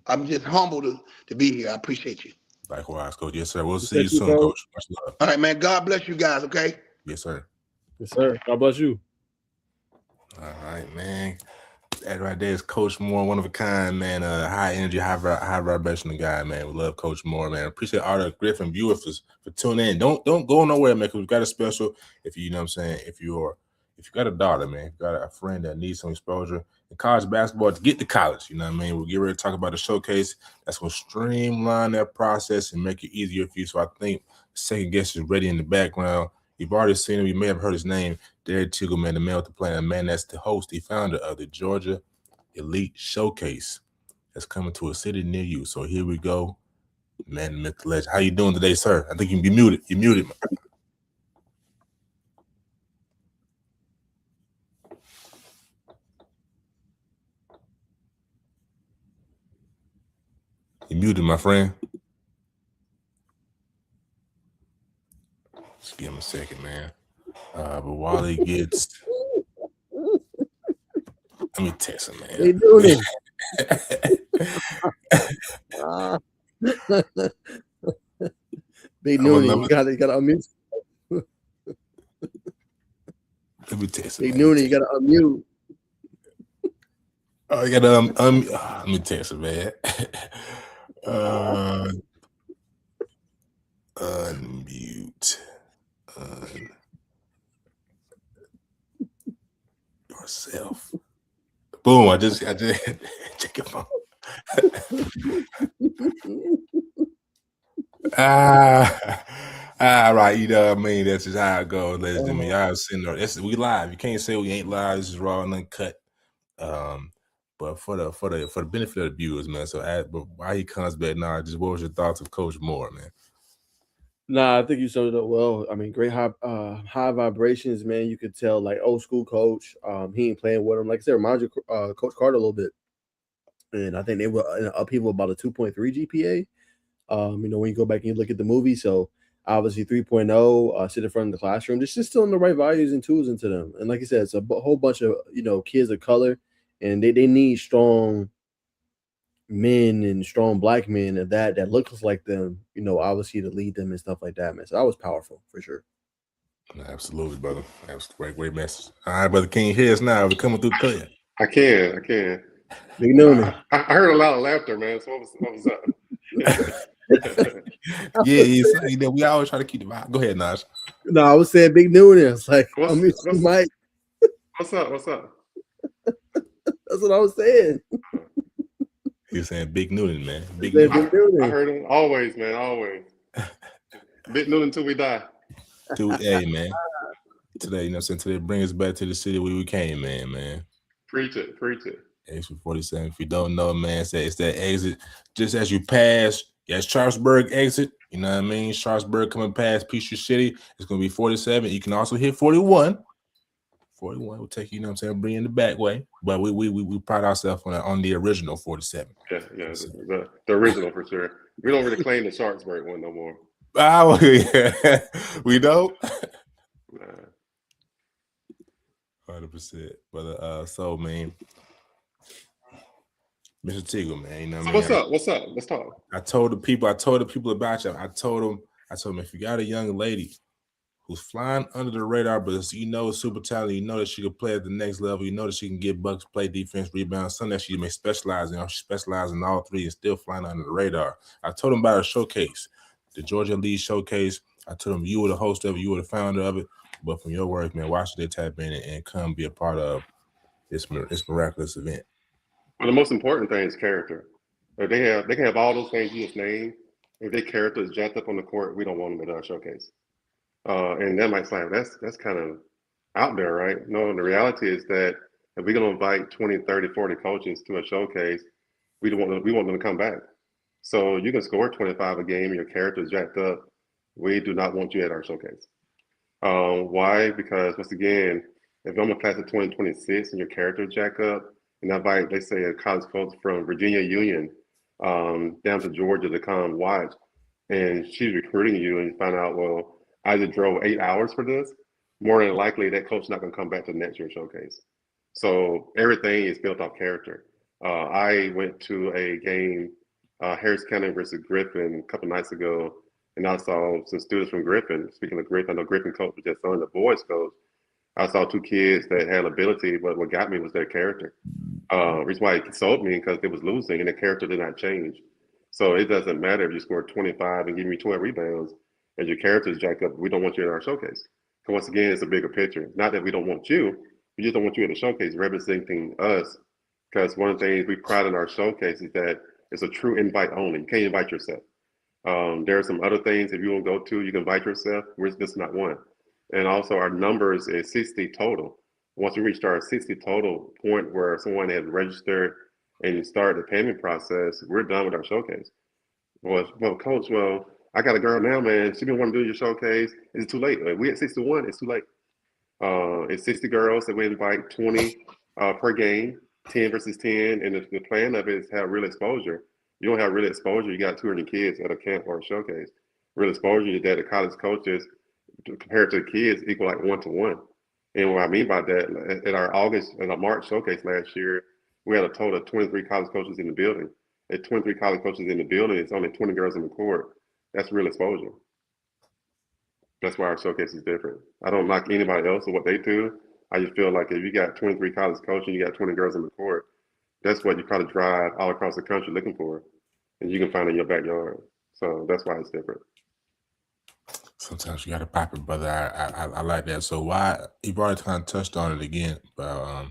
I'm just humbled to be here. I appreciate you. Likewise, Coach. Yes, sir. We'll see you soon, Coach. Much love. All right, man. God bless you guys, okay? Yes, sir. Yes, sir. God bless you. All right, man. That right there is Coach Moore, one of a kind, man. High energy, high vibrational guy, man. We love Coach Moore, man. Appreciate all the Griffin viewers for tuning in. Don't go nowhere, man, because we've got a special. If you know what I'm saying, if you got a daughter, man, if you got a friend that needs some exposure in college basketball to get to college, you know what I mean? We'll get ready to talk about the showcase. That's going to streamline that process and make it easier for you. So I think second guest is ready in the background. You've already seen him. You may have heard his name. Derek Tiggle, man, the male to play, a man that's the host, the founder of the Georgia Elite Showcase that's coming to a city near you. So here we go. Man, myth, legend. How you doing today, sir? I think you can be muted. You're muted. You muted, my friend. Just give him a second, man. But while he gets, let me text him, man. They doing it. Big Noonie, you gotta unmute. Let me text him. Big Noonie, you gotta unmute. Oh, you gotta let me text him, man. Unmute. Yourself. Boom! I just check your phone. Right. You know what I mean? That's just how it goes, ladies and gentlemen. Y'all sitting there. We live. You can't say we ain't live. This is raw and uncut. But for the benefit of the viewers, man. So, but why he comes back now? Just what was your thoughts of Coach Moore, man? Nah, I think you summed it up well. I mean, great high vibrations, man. You could tell, like, old school coach. He ain't playing with him. Like I said, reminds you Coach Carter a little bit. And I think they were in an upheaval about a 2.3 GPA. When you go back and you look at the movie, so obviously 3.0, sit in front of the classroom, just instilling the right values and tools into them. And like you said, it's a whole bunch of kids of color, and they need strong men and strong black men and that looks like them, obviously to lead them and stuff like that, man. So that was powerful for sure. Absolutely, brother. That was a great message. All right, brother, can you hear us now? We're coming through clear. I can. Big Noonie. I heard a lot of laughter, man. So what was up? Yeah, we always try to keep the vibe. Go ahead, Naj. No, I was saying Big Noonie. It's like, Mike. What's up? That's what I was saying. He was saying Big Noonie, man. Big Noonie. I heard him always, man. Always. Big Noonie until we die. Hey, man. Today, today bring us back to the city where we came, man. Preach it. Exit 47. If you don't know, man, it's that exit. Just as you pass, Sharpsburg exit. You know what I mean? Sharpsburg coming past Peachtree City. It's going to be 47. You can also hit 41. 41 will take you, bring in the back way. But we pride ourselves on the original 47. Yeah, the original for sure. We don't really claim the Sharpsburg one no more. Yeah. We don't? 100%. But so, man, Mr. Tiggle, man, What's up? Let's talk. I told the people about you. I told them if you got a young lady who's flying under the radar, but super talented, that she can play at the next level, that she can get bucks, play defense, rebound, something that she may specialize in. She specializes in all three and still flying under the radar. I told them about a showcase, the Georgia League Showcase. I told them you were the host of it, you were the founder of it. But from your work, man, why should they tap in and come be a part of this miraculous event? Well, the most important thing is character. They can have all those things you just named. If their character is jacked up on the court, we don't want them at our showcase. And that might sound that's kind of out there, right? No, the reality is that if we're going to invite 20, 30, 40 coaches to a showcase, we want them to come back. So you can score 25 a game, your character is jacked up. We do not want you at our showcase. Why? Because once again, if I'm a class of 2026 and your character is jacked up, and I invite, let's say, a college coach from Virginia Union down to Georgia to come watch, and she's recruiting you, and you find out, well, I just drove 8 hours for this, more than likely that coach's not going to come back to next year's showcase. So everything is built off character. I went to a game, Harris County versus Griffin, a couple nights ago, and I saw some students from Griffin. Speaking of Griffin, I know Griffin coach was just on the boys coach. I saw two kids that had ability, but what got me was their character. Reason why it sold me because they was losing and the character did not change. So it doesn't matter if you score 25 and give me 12 rebounds and your character is jacked up. We don't want you in our showcase. So once again, it's a bigger picture. Not that we don't want you. We just don't want you in the showcase representing us. Because one of the things we pride in our showcase is that it's a true invite only. You can't invite yourself. There are some other things if you want to go to, you can invite yourself. This is not one. And also our numbers is 60 total. Once we reach our 60 total point where someone has registered and you start the payment process, we're done with our showcase. Well, coach, I got a girl now, man. She been wanting to do your showcase. Is it too late? We at 61, it's too late. It's 60 girls that we invite 20 per game, 10 versus 10. And the plan of it is have real exposure. You don't have real exposure. You got 200 kids at a camp or a showcase. Real exposure is that the college coaches compared to the kids equal like 1-to-1. And what I mean by that, at our March showcase last year, we had a total of 23 college coaches in the building. At 23 college coaches in the building, it's only 20 girls in the court. That's real exposure. That's why our showcase is different. I don't knock anybody else or what they do. I just feel like if you got 23 college coaches and you got 20 girls in the court, that's what you probably drive all across the country looking for, and you can find in your backyard. So that's why it's different. Sometimes you got to pop it, brother. I like that. So why, you've already kind of touched on it again, but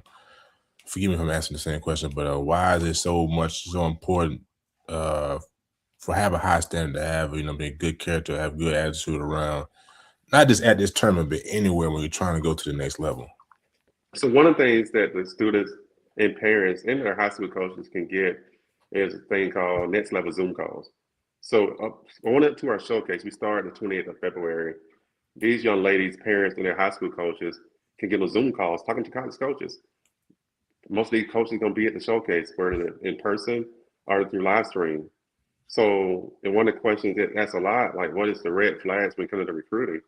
forgive me if I'm asking the same question, but why is it so important for have a high standard to have, be a good character, have good attitude around, not just at this tournament, but anywhere when you're trying to go to the next level? So one of the things that the students and parents and their high school coaches can get is a thing called next level Zoom calls. So on it to our showcase, we start the 28th of February. These young ladies, parents, and their high school coaches can get on Zoom calls talking to college coaches. Most of these coaches are going to be at the showcase, whether in person or through live stream. So, and one of the questions that that's a lot, like what is the red flags when it comes to recruiting?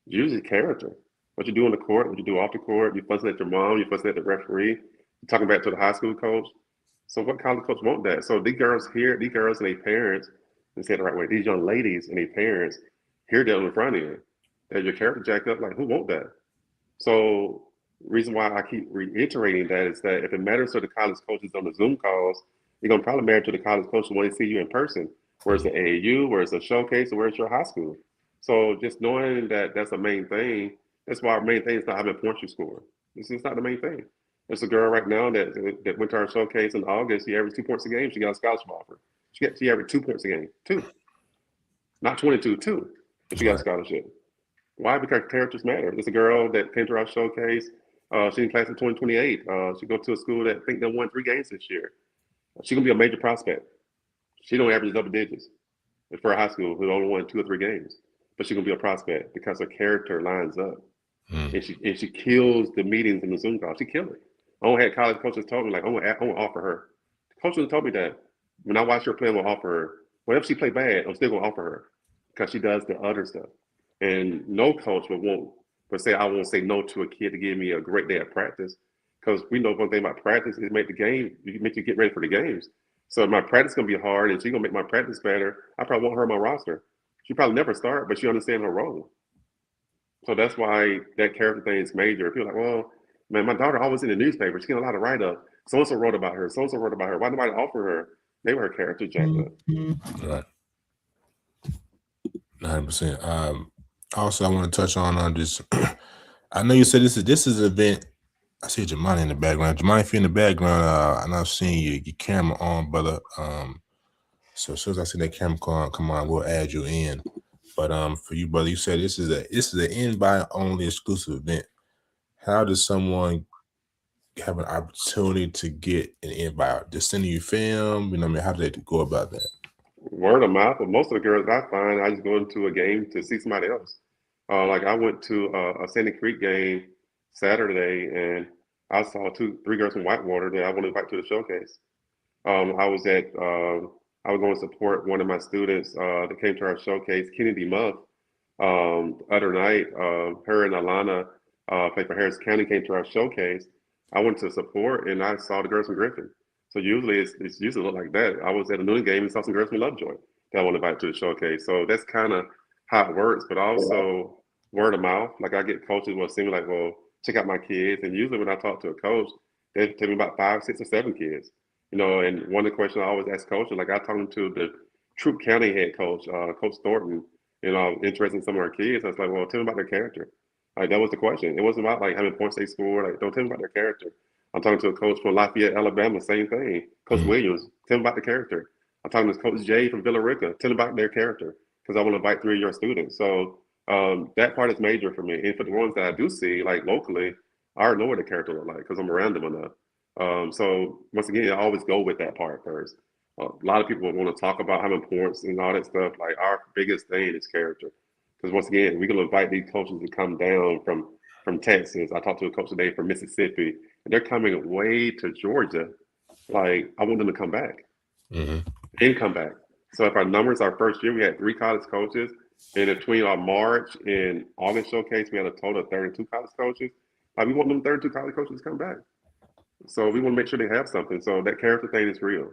Usually character. What you do on the court, what you do off the court, you fussing at your mom, you fussing at the referee, you're talking back to the high school coach. So what college coach want that? So these girls and their parents, and say it the right way, these young ladies and their parents hear that on the front end. That your character jacked up, like who want that? So reason why I keep reiterating that is that if it matters to the college coaches on the Zoom calls, you're gonna probably matter to the college coaches when they see you in person, where it's the AAU, where it's a showcase, or where it's your high school. So just knowing that that's the main thing, that's why our main thing is not how many points you score. This is not the main thing. There's a girl right now that went to our showcase in August. She averaged 2 points a game. She got a scholarship offer. She averaged 2 points a game, 2, not 22, 2. But she got a scholarship. Why? Because characters matter. There's a girl that came to our showcase. She's in class of 2028. She go to a school that I think they won 3 games this year. She's gonna be a major prospect. She don't average double digits for a high school who only won 2 or 3 games, but she's gonna be a prospect because her character lines up, and she kills the meetings in the Zoom call. She killed it. I only had college coaches told me like, I want to offer her. The coaches told me that when I watch her play, I'm gonna offer her. Whatever she play bad, I'm still gonna offer her because she does the other stuff. And no coach would say I won't say no to a kid to give me a great day of practice, because we know one thing about practice is make you get ready for the games. So my practice gonna be hard, and she's gonna make my practice better. I probably want her on my roster. She probably never start, but she understands her role. So that's why that character thing is major. People are like, well, man, my daughter always in the newspaper. She get a lot of write up. So and so wrote about her. So and so wrote about her. Why nobody offer her? They were her character jacked up. Right. 100%. Also, I want to touch on this. I know you said this is an event. I see Jamani in the background. Jamani, if you're in the background, I'm not seeing your camera on, brother. So as soon as I see that camera come on, we'll add you in. But for you, brother, you said this is an invite only exclusive event. How does someone have an opportunity to get an invite? Just sending you film? How do they go about that? Word of mouth. But most of the girls I find, I just go into a game to see somebody else. Like I went to a Sandy Creek game Saturday, and I saw 3 girls from Whitewater that I want to invite to the showcase. I was going to support one of my students that came to our showcase, Kennedy Muff. Other night, her and Alana played for Harris County, came to our showcase. I went to support, and I saw the girls from Griffin. So usually it's usually look like that. I was at a noon game and saw some girls from Lovejoy that I want to invite to the showcase. So that's kind of how it works, but also word of mouth. Like I get coaches will see me like, well, check out my kids. And usually when I talk to a coach, they tell me about 5, 6, or 7 kids. And one of the questions I always ask coaches, like I talked to the Troup County head coach, Coach Thornton, interested in some of our kids. I was like, well, tell me about their character. Like that was the question. It wasn't about like how many points they scored. Like, don't tell me about their character. I'm talking to a coach from Lafayette, Alabama, same thing. Coach Williams, tell me about the character. I'm talking to Coach Jay from Villa Rica, tell me about their character, because I want to invite 3 of your students. So that part is major for me. And for the ones that I do see, like locally, I already know what the character look like because I'm around them enough. So once again, I always go with that part first. A lot of people want to talk about how many points and all that stuff. Like our biggest thing is character. Because once again, we're gonna invite these coaches to come down from Texas. I talked to a coach today from Mississippi, and they're coming way to Georgia. Like I want them to come back. and come back. So if our numbers, our first year, we had 3 college coaches. And between our March and August showcase, we had a total of 32 college coaches. We want them 32 college coaches to come back. So we want to make sure they have something. So that character thing is real.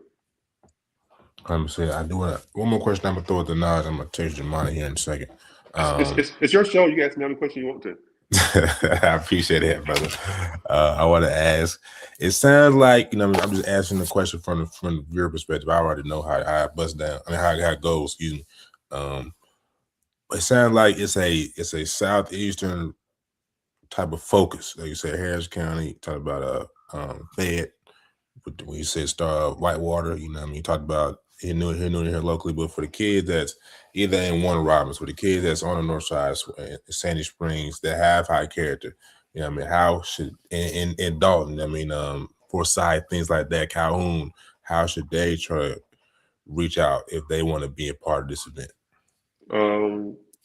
100%. I do want one more question. I'm gonna throw it to Naj. I'm gonna text Jamani here in a second. It's your show. You can ask me any question you want to. I appreciate that, brother. I want to ask. It sounds like I'm just asking the question from the viewer perspective. I already know how it busts down. I mean, how it goes. Excuse me. It sounds like it's a southeastern type of focus. Like you said, Harris County. Talk about Fayette. When you said Star Whitewater, you talked about here locally, but for the kids that's either in Warner Robins, for the kids that's on the north side, Sandy Springs, that have high character, how should in Dalton, Forsyth, things like that, Calhoun, how should they try to reach out if they want to be a part of this event?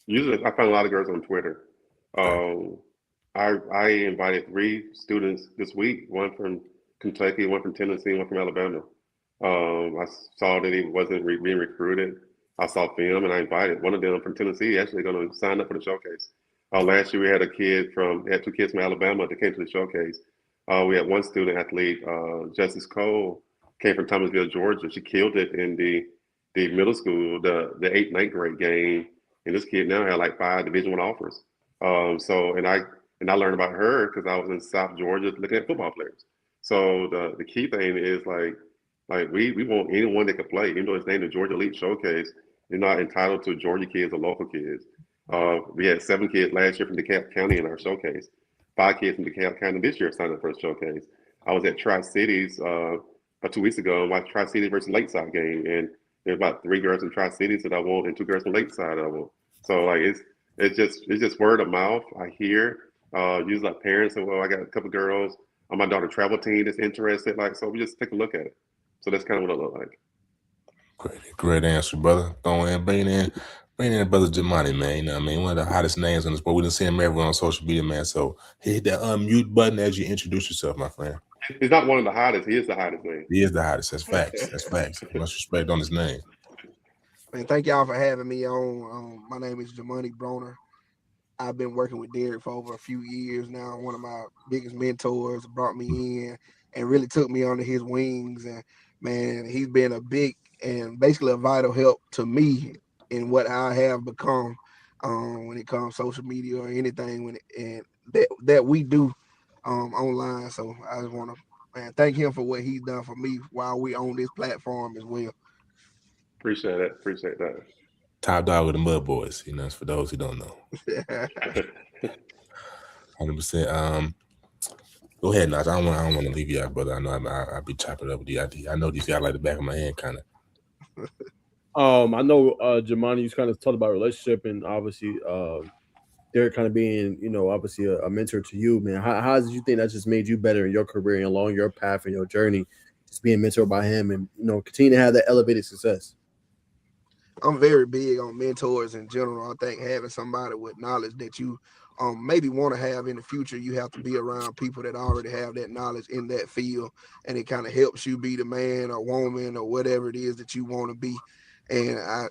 Usually I find a lot of girls on Twitter. I invited 3 students this week, one from Kentucky, one from Tennessee, one from Alabama. I saw that he wasn't being recruited. I saw film and I invited one of them from Tennessee actually going to sign up for the showcase. Last year we had 2 kids from Alabama that came to the showcase. We had one student athlete, Justice Cole, came from Thomasville, Georgia. She killed it in the middle school, the 8th, 9th grade game. And this kid now had like 5 Division I offers. And I learned about her because I was in South Georgia looking at football players. So the key thing is like we want anyone that can play, even though it's named the Georgia Elite Showcase. You're not entitled to Georgia kids or local kids. We had 7 kids last year from DeKalb County in our showcase. 5 kids from DeKalb County this year signed up for the showcase. I was at Tri-Cities about 2 weeks ago and watched Tri-Cities versus Lakeside game, and there's about 3 girls from Tri-Cities that I want and 2 girls from Lakeside that I want. So like it's just word of mouth. I hear usually like parents say, well, I got a couple girls on my daughter travel team that's interested. Like, so we just take a look at it. So that's kind of what it looked like. Great answer, brother. Go ahead and bring in brother Jamani, man. One of the hottest names on the sport. We done see him everywhere on social media, man. So hit that unmute button as you introduce yourself, my friend. He's not one of the hottest. He is the hottest name. He is the hottest. That's facts. That's facts. Much respect on his name. Man, thank y'all for having me on. My name is Jamani Broner. I've been working with Derek for over a few years now. One of my biggest mentors brought me in and really took me under his wings. And man, he's been a big and basically a vital help to me in what I have become when it comes to social media or anything that we do online. So I just want to thank him for what he's done for me while we on this platform as well. Appreciate that. Top dog of the Mud Boys, for those who don't know. 100%. Go ahead, Naj. I don't want to leave you out, brother. I know I'll be chopping up with the idea. I know these guys like the back of my hand, kind of. I know Jamani, you kind of talked about relationship, and obviously Derek kind of being, obviously a mentor to you, man. How did you think that just made you better in your career and along your path and your journey, just being mentored by him and continue to have that elevated success? I'm very big on mentors in general. I think having somebody with knowledge that you maybe want to have in the future, you have to be around people that already have that knowledge in that field, and it kind of helps you be the man or woman or whatever it is that you want to be. And I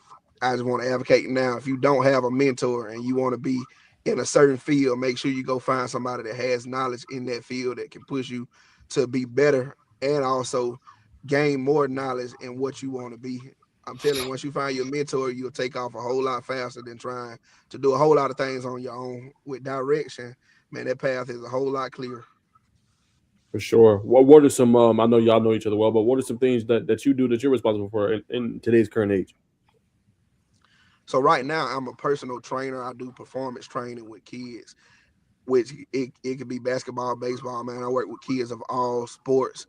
just want to advocate now, if you don't have a mentor and you want to be in a certain field, make sure you go find somebody that has knowledge in that field that can push you to be better and also gain more knowledge in what you want to be. I'm telling you, once you find your mentor, you'll take off a whole lot faster than trying to do a whole lot of things on your own. With direction, man, that path is a whole lot clearer. For sure. What are some, I know y'all know each other well, but what are some things that you do that you're responsible for in today's current age? So right now, I'm a personal trainer. I do performance training with kids, which it could be basketball, baseball, man. I work with kids of all sports,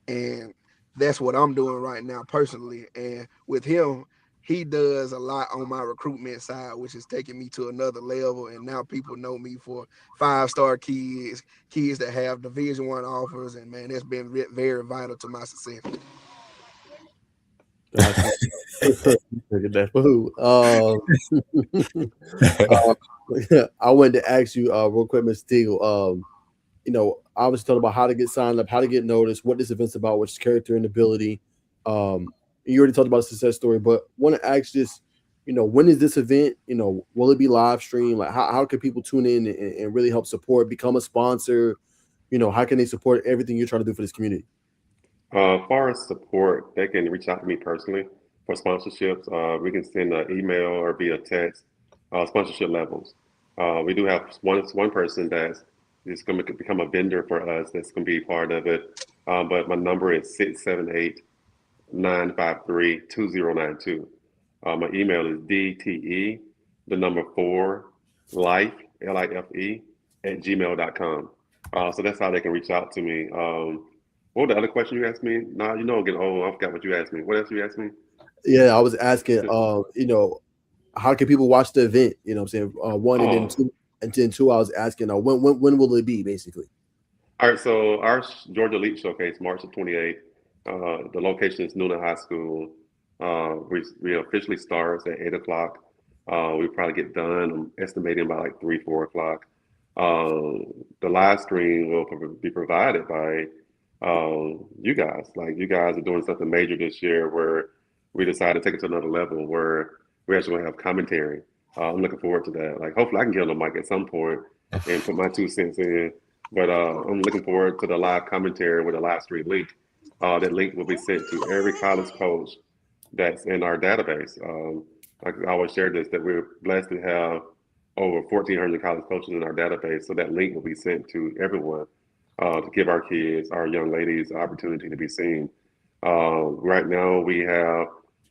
and that's what I'm doing right now personally. And with him, he does a lot on my recruitment side, which is taking me to another level. And now people know me for 5-star kids that have Division I offers. And man, that's been very vital to my success. Look at that food. I wanted to ask you real quick, Mr. Teagle. Obviously talk about how to get signed up, how to get noticed, what this event's about, which is character and ability. You already talked about a success story, but want to ask just, when is this event? Will it be live stream? Like, how can people tune in and really help support, become a sponsor? How can they support everything you're trying to do for this community? As far as support, they can reach out to me personally for sponsorships. We can send an email or via text, sponsorship levels. We do have one person that's is going to become a vendor for us that's going to be part of it. But my number is 678-953-2092. My email is DTE, the number four, life, LIFE, at gmail.com. So that's how they can reach out to me. What was the other question you asked me? Nah, I'm getting old. I forgot what you asked me. What else you asked me? Yeah, I was asking, how can people watch the event? You know what I'm saying? One, and then Oh, two, I was asking, when will it be, basically? all right. So our Georgia Elite Showcase, March the 28th. The location is Newnan High School. We officially starts at 8 o'clock. We probably get done. I'm estimating by like 3, 4 o'clock. The live stream will be provided by you guys. Like you guys are doing something major this year, where we decided to take it to another level, where we actually have commentary. I'm looking forward to that. Like hopefully I can get on the mic at some point and put my 2 cents in. But I'm looking forward to the live commentary with a live stream link. That link will be sent to every college coach that's in our database. I always share this, that we're blessed to have over 1,400 college coaches in our database. So that link will be sent to everyone to give our kids, our young ladies, the opportunity to be seen. Right now, we have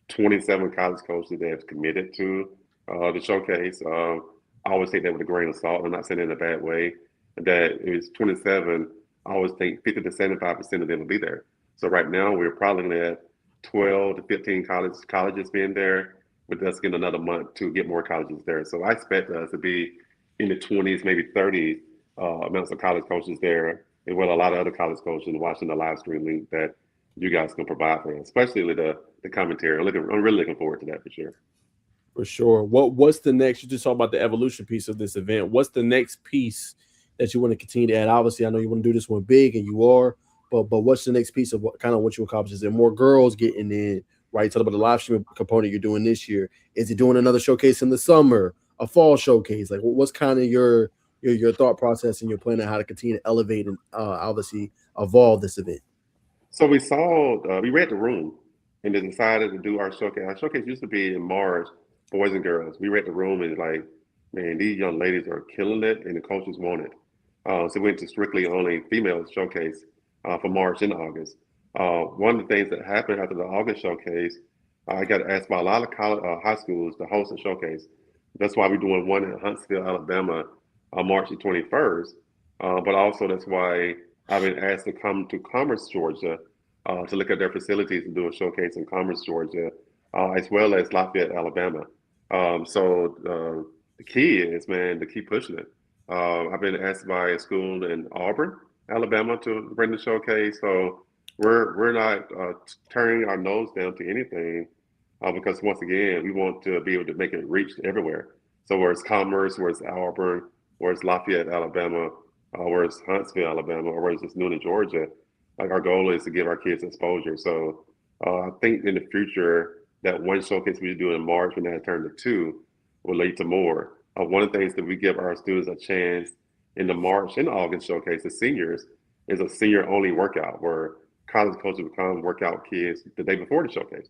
27 college coaches that have committed to the showcase. I always take that with a grain of salt. I'm not saying it in a bad way. That it's 27. I always think 50 to 75% of them will be there. So right now, we're probably at 12 to 15 colleges being there, with us getting another month to get more colleges there. So I expect us to be in the 20s, maybe 30s amounts of college coaches there, and well, a lot of other college coaches watching the live stream link that you guys can provide for us, especially with the commentary. I'm really looking forward to that for sure. For sure. What's the next? You just talk about the evolution piece of this event. What's the next piece that you want to continue to add? Obviously, I know you want to do this one big, and you are. But what's the next piece of what you accomplish? Is there more girls getting in? Right. Talk about the live stream component you're doing this year. Is it doing another showcase in the summer, a fall showcase? Like, what's kind of your thought process and your plan on how to continue to elevate and obviously evolve this event? So we read the room, and then decided to do our showcase. Our showcase used to be in March, boys and girls. We read the room and like, man, these young ladies are killing it, and the coaches want it. So we went to strictly only female showcase for March and August. One of the things that happened after the August showcase, I got asked by a lot of high schools to host a showcase. That's why we're doing one in Huntsville, Alabama, March the 21st. But also that's why I've been asked to come to Commerce, Georgia, to look at their facilities and do a showcase in Commerce, Georgia, as well as Lafayette, Alabama. The key is, man, to keep pushing it. I've been asked by a school in Auburn, Alabama, to bring the showcase. So we're not turning our nose down to anything, because once again, we want to be able to make it reach everywhere. So where it's Commerce, where it's Auburn, where it's Lafayette, Alabama, where it's Huntsville, Alabama, or where it's just Newnan, Georgia. Like our goal is to give our kids exposure. So I think in the future that one showcase we do in March, when that turned to two, will lead to more. One of the things that we give our students a chance in the March and August showcase, the seniors, is a senior only workout where college coaches will come work out kids the day before the showcase.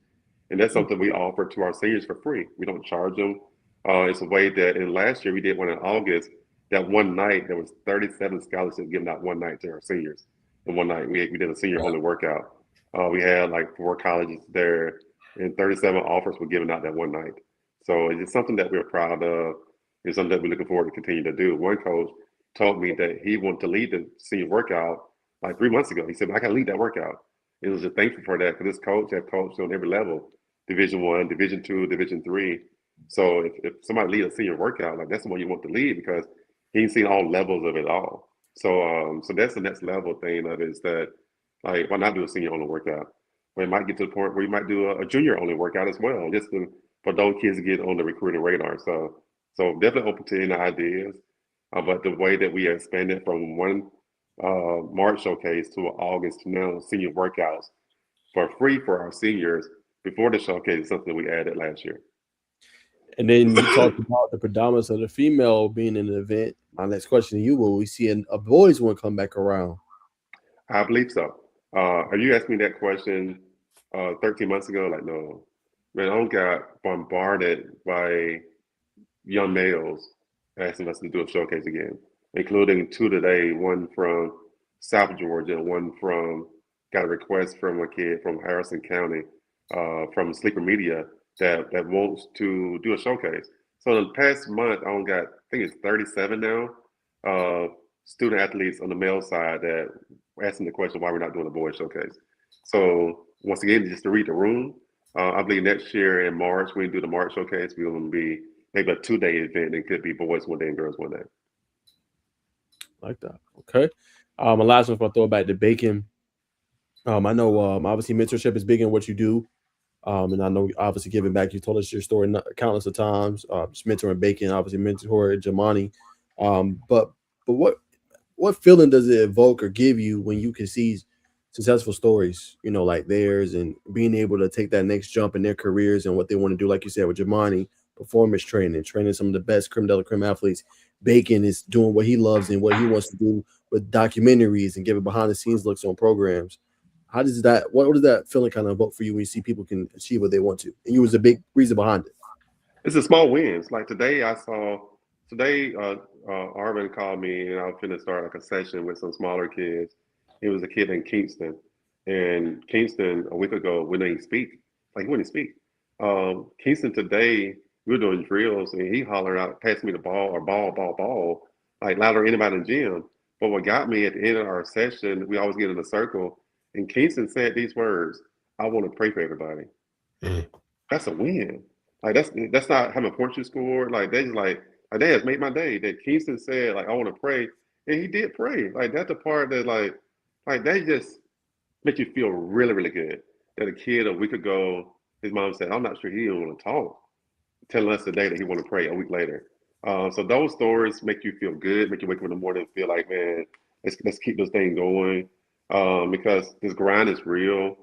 And that's something we offer to our seniors for free. We don't charge them. It's a way that in last year we did one in August. That one night there was 37 scholarships given out one night to our seniors. And one night we did a senior only workout. We had like 4 colleges there, and 37 offers were given out that one night. So it's something that we're proud of. It's something that we're looking forward to continue to do. One coach told me that he wanted to lead the senior workout like 3 months ago. He said, I got to lead that workout. He was just thankful for that, because this coach had coached on every level, Division I, Division II, Division III. So if somebody leads a senior workout, like that's the one you want to lead, because he's seen all levels of it all. So that's the next level thing of it, is that, like, why not do a senior only workout? But it might get to the point where you might do a junior only workout as well, just for those kids to get on the recruiting radar. So definitely open to any ideas. But the way that we expanded from one March showcase to August to now senior workouts for free for our seniors, before the showcase is something we added last year. And then you talked about the predominance of the female being in the event. My next question to you: will we see a boys one come back around? I believe so. You asked me that question 13 months ago. Like, no, man, I got bombarded by young males asking us to do a showcase again, including two today, one from South Georgia, one from, got a request from a kid from Harrison County, from Sleeper Media that wants to do a showcase. So in the past month, I only got, I think it's 37 now, student athletes on the male side that were asking the question why we're not doing a boys showcase. So once again, just to read the room, I believe next year in March, we do the March showcase, we're going to be maybe a 2-day event. It could be boys one day and girls one day. Like that. Okay. My last one, if I throw it back to Bacon. I know obviously mentorship is big in what you do. And I know obviously giving back. You told us your story countless of times. Just mentoring Bacon, obviously mentoring Jamani. But what feeling does it evoke or give you when you can see successful stories, like theirs, and being able to take that next jump in their careers and what they want to do, like you said with Jamani, performance training some of the best creme de la creme athletes. Bacon is doing what he loves and what he wants to do with documentaries and giving behind the scenes looks on programs. How does that? What does that feeling kind of evoke for you when you see people can achieve what they want to? And you was a big reason behind it. It's a small wins. Like today, Arvin called me and I was finna start like a session with some smaller kids. He was a kid in Kingston, and Kingston a week ago wouldn't speak. Like he wouldn't speak. Kingston today we were doing drills and he hollered out, "Pass me the ball," or ball," like louder than anybody in the gym. But what got me at the end of our session, we always get in a circle, and Kingston said these words: "I want to pray for everybody." Mhm. That's a win. Like that's not how many points you scored. Like they just like they has made my day. That Kingston said like I want to pray, and he did pray. Like that's the part that like they just make you feel really really good. That a kid a week ago, his mom said I'm not sure he even want to talk, telling us today that he want to pray a week later. So those stories make you feel good, make you wake up in the morning and feel like, man, let's keep this thing going, because this grind is real.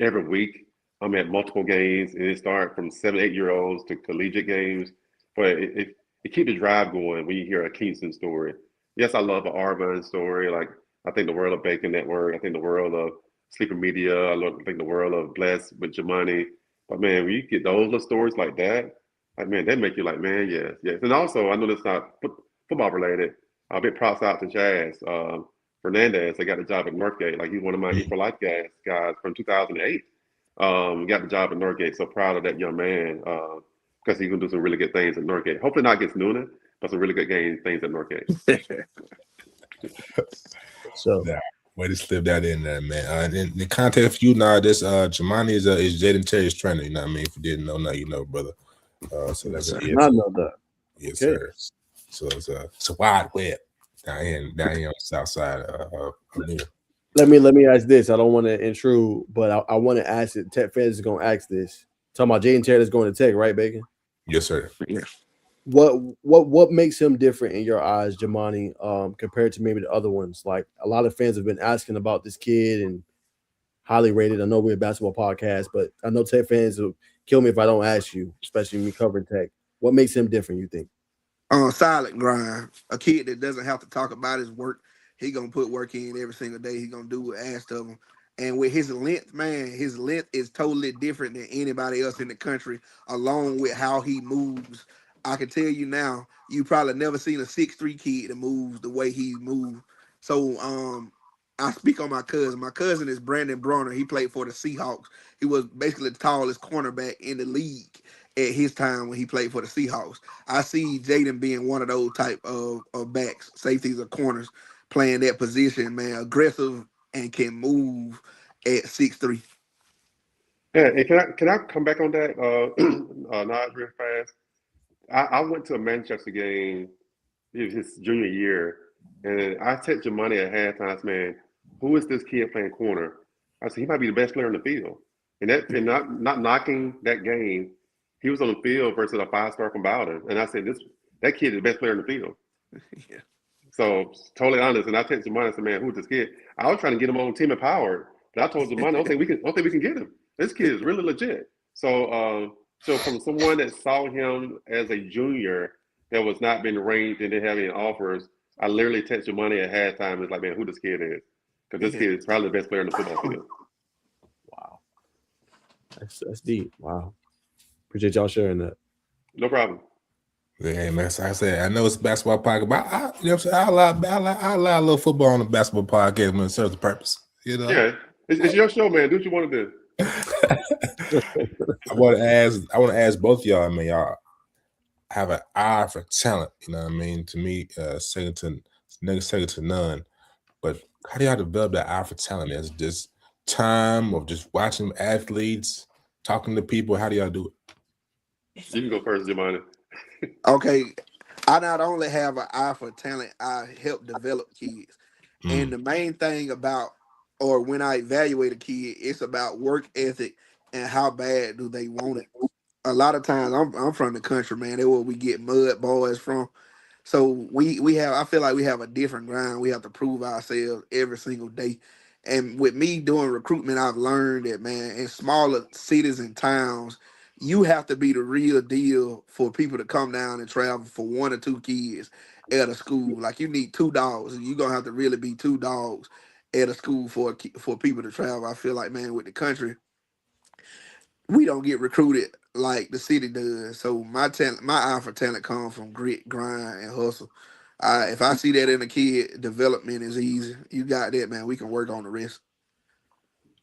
Every week I'm at multiple games, and it starts from 7, 8 year olds to collegiate games. But it keeps the drive going when you hear a Kingston story. Yes, I love an Arbonne story. Like I think the world of Bacon Network. I think the world of Sleeper Media. I think the world of Bless with Jamani. But man, when you get those little stories like that, like man, that make you like, man, yes, yes. And also, I know that's not football related. A big props out to Jazz Fernandez. They got the job at Northgate. Like he's one of my E for Life guys from 2008. Got the job at Northgate. So proud of that young man because he's gonna do some really good things at Northgate. Hopefully not against Noonan, but some really good things at Northgate. So Yeah, way to slip that in there, man. In the context for you now, this Jamani is Jaden Terry's trainer. You know what I mean? If you didn't know, now you know, brother. So that's I it. did not know that. Yes, Okay. sir. So it's a wide web down here on the south side of New York. Let me ask this. I don't want to intrude, but I want to ask it. Tech fans is gonna ask this. Talking about Jaden Taylor's going to Tech, right, Bacon? Yes, sir. What makes him different in your eyes, Jamani, compared to maybe the other ones? Like a lot of fans have been asking about this kid and highly rated. I know we're a basketball podcast, but I know Tech fans will kill me if I don't ask you, especially me covering Tech. What makes him different, you think? Silent grind. A kid that doesn't have to talk about his work. He gonna put work in every single day. He gonna do what asked of him. And with his length, man, his length is totally different than anybody else in the country. Along with how he moves, I can tell you now, you probably never seen a 6'3" kid that moves the way he moves. So I speak on my cousin. My cousin is Brandon Bronner. He played for the Seahawks. He was basically the tallest cornerback in the league at his time when he played for the Seahawks. I see Jaden being one of those type of backs, safeties or corners, playing that position, man, aggressive and can move at 6'3". Yeah, and can I come back on that? Not real fast. I went to a Manchester game. It was his junior year, and I texted Jamani at halftime. I said, man, who is this kid playing corner? I said he might be the best player in the field, and not knocking that game. He was on the field versus a 5-star from Bowden, and I said that kid is the best player in the field. Yeah. So totally honest. And I texted Jamani and said, man, who's this kid? I was trying to get him on Team Empowered, but I told Jamani, I don't think we can get him. This kid is really legit. So, so from someone that saw him as a junior that was not being ranked and didn't have any offers, I literally texted money at halftime. It's like, man, who this kid is? Because this kid is probably the best player in the football field. Wow, that's deep. Wow, appreciate y'all sharing that. No problem. Yeah, man. So I said, I know it's a basketball podcast, but you know what I'm saying? I allow a little football on the basketball podcast when it serves a purpose. You know? Yeah, it's your show, man. Do what you want to do. I want to ask both of y'all, I mean, y'all have an eye for talent, you know what I mean? To me, second to none. But how do y'all develop that eye for talent? Is it just time of just watching athletes, talking to people? How do y'all do it? You can go first, Jemani. Okay, I not only have an eye for talent, I help develop kids. And the main thing about, or when I evaluate a kid, it's about work ethic and how bad do they want it. A lot of times, I'm from the country, man. That's where we get mud boys from. So we have, I feel like we have a different grind. We have to prove ourselves every single day. And with me doing recruitment, I've learned that, man, in smaller cities and towns, you have to be the real deal for people to come down and travel for 1 or 2 kids at a school. Like you need 2 dogs, and you're gonna have to really be 2 dogs at a school for people to travel. I feel like, man, with the country, we don't get recruited like the city does. So my talent, my eye for talent comes from grit, grind, and hustle. If I see that in a kid, development is easy. You got that, man. We can work on the rest.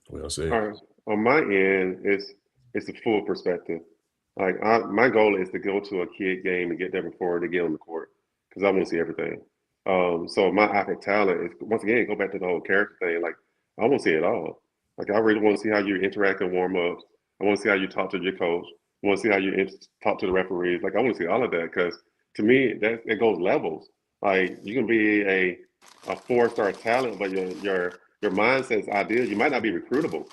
Well said. All right. On my end, it's a full perspective. Like my goal is to go to a kid game and get there before they get on the court because I want to see everything. So my eye for talent is once again go back to the whole character thing. Like I want to see it all. Like I really want to see how you interact in warm ups. I want to see how you talk to your coach. I want to see how you talk to the referees. Like I want to see all of that because to me that it goes levels. Like you can be a 4-star talent, but your mindset's ideal. You might not be recruitable.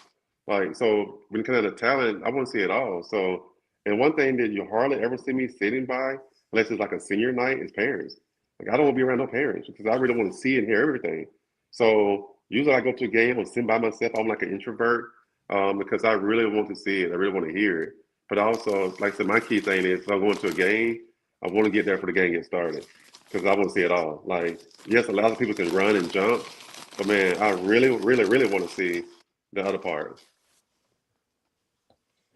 Like so, when it comes to talent, I want to see it all. So, and one thing that you hardly ever see me sitting by, unless it's like a senior night, is parents. Like I don't want to be around no parents because I really want to see and hear everything. So usually I go to a game or sit by myself. I'm like an introvert because I really want to see it. I really want to hear it. But also, like I said, my key thing is if I'm going to a game, I want to get there before the game gets started because I want to see it all. Like yes, a lot of people can run and jump, but man, I really, really, really want to see the other part.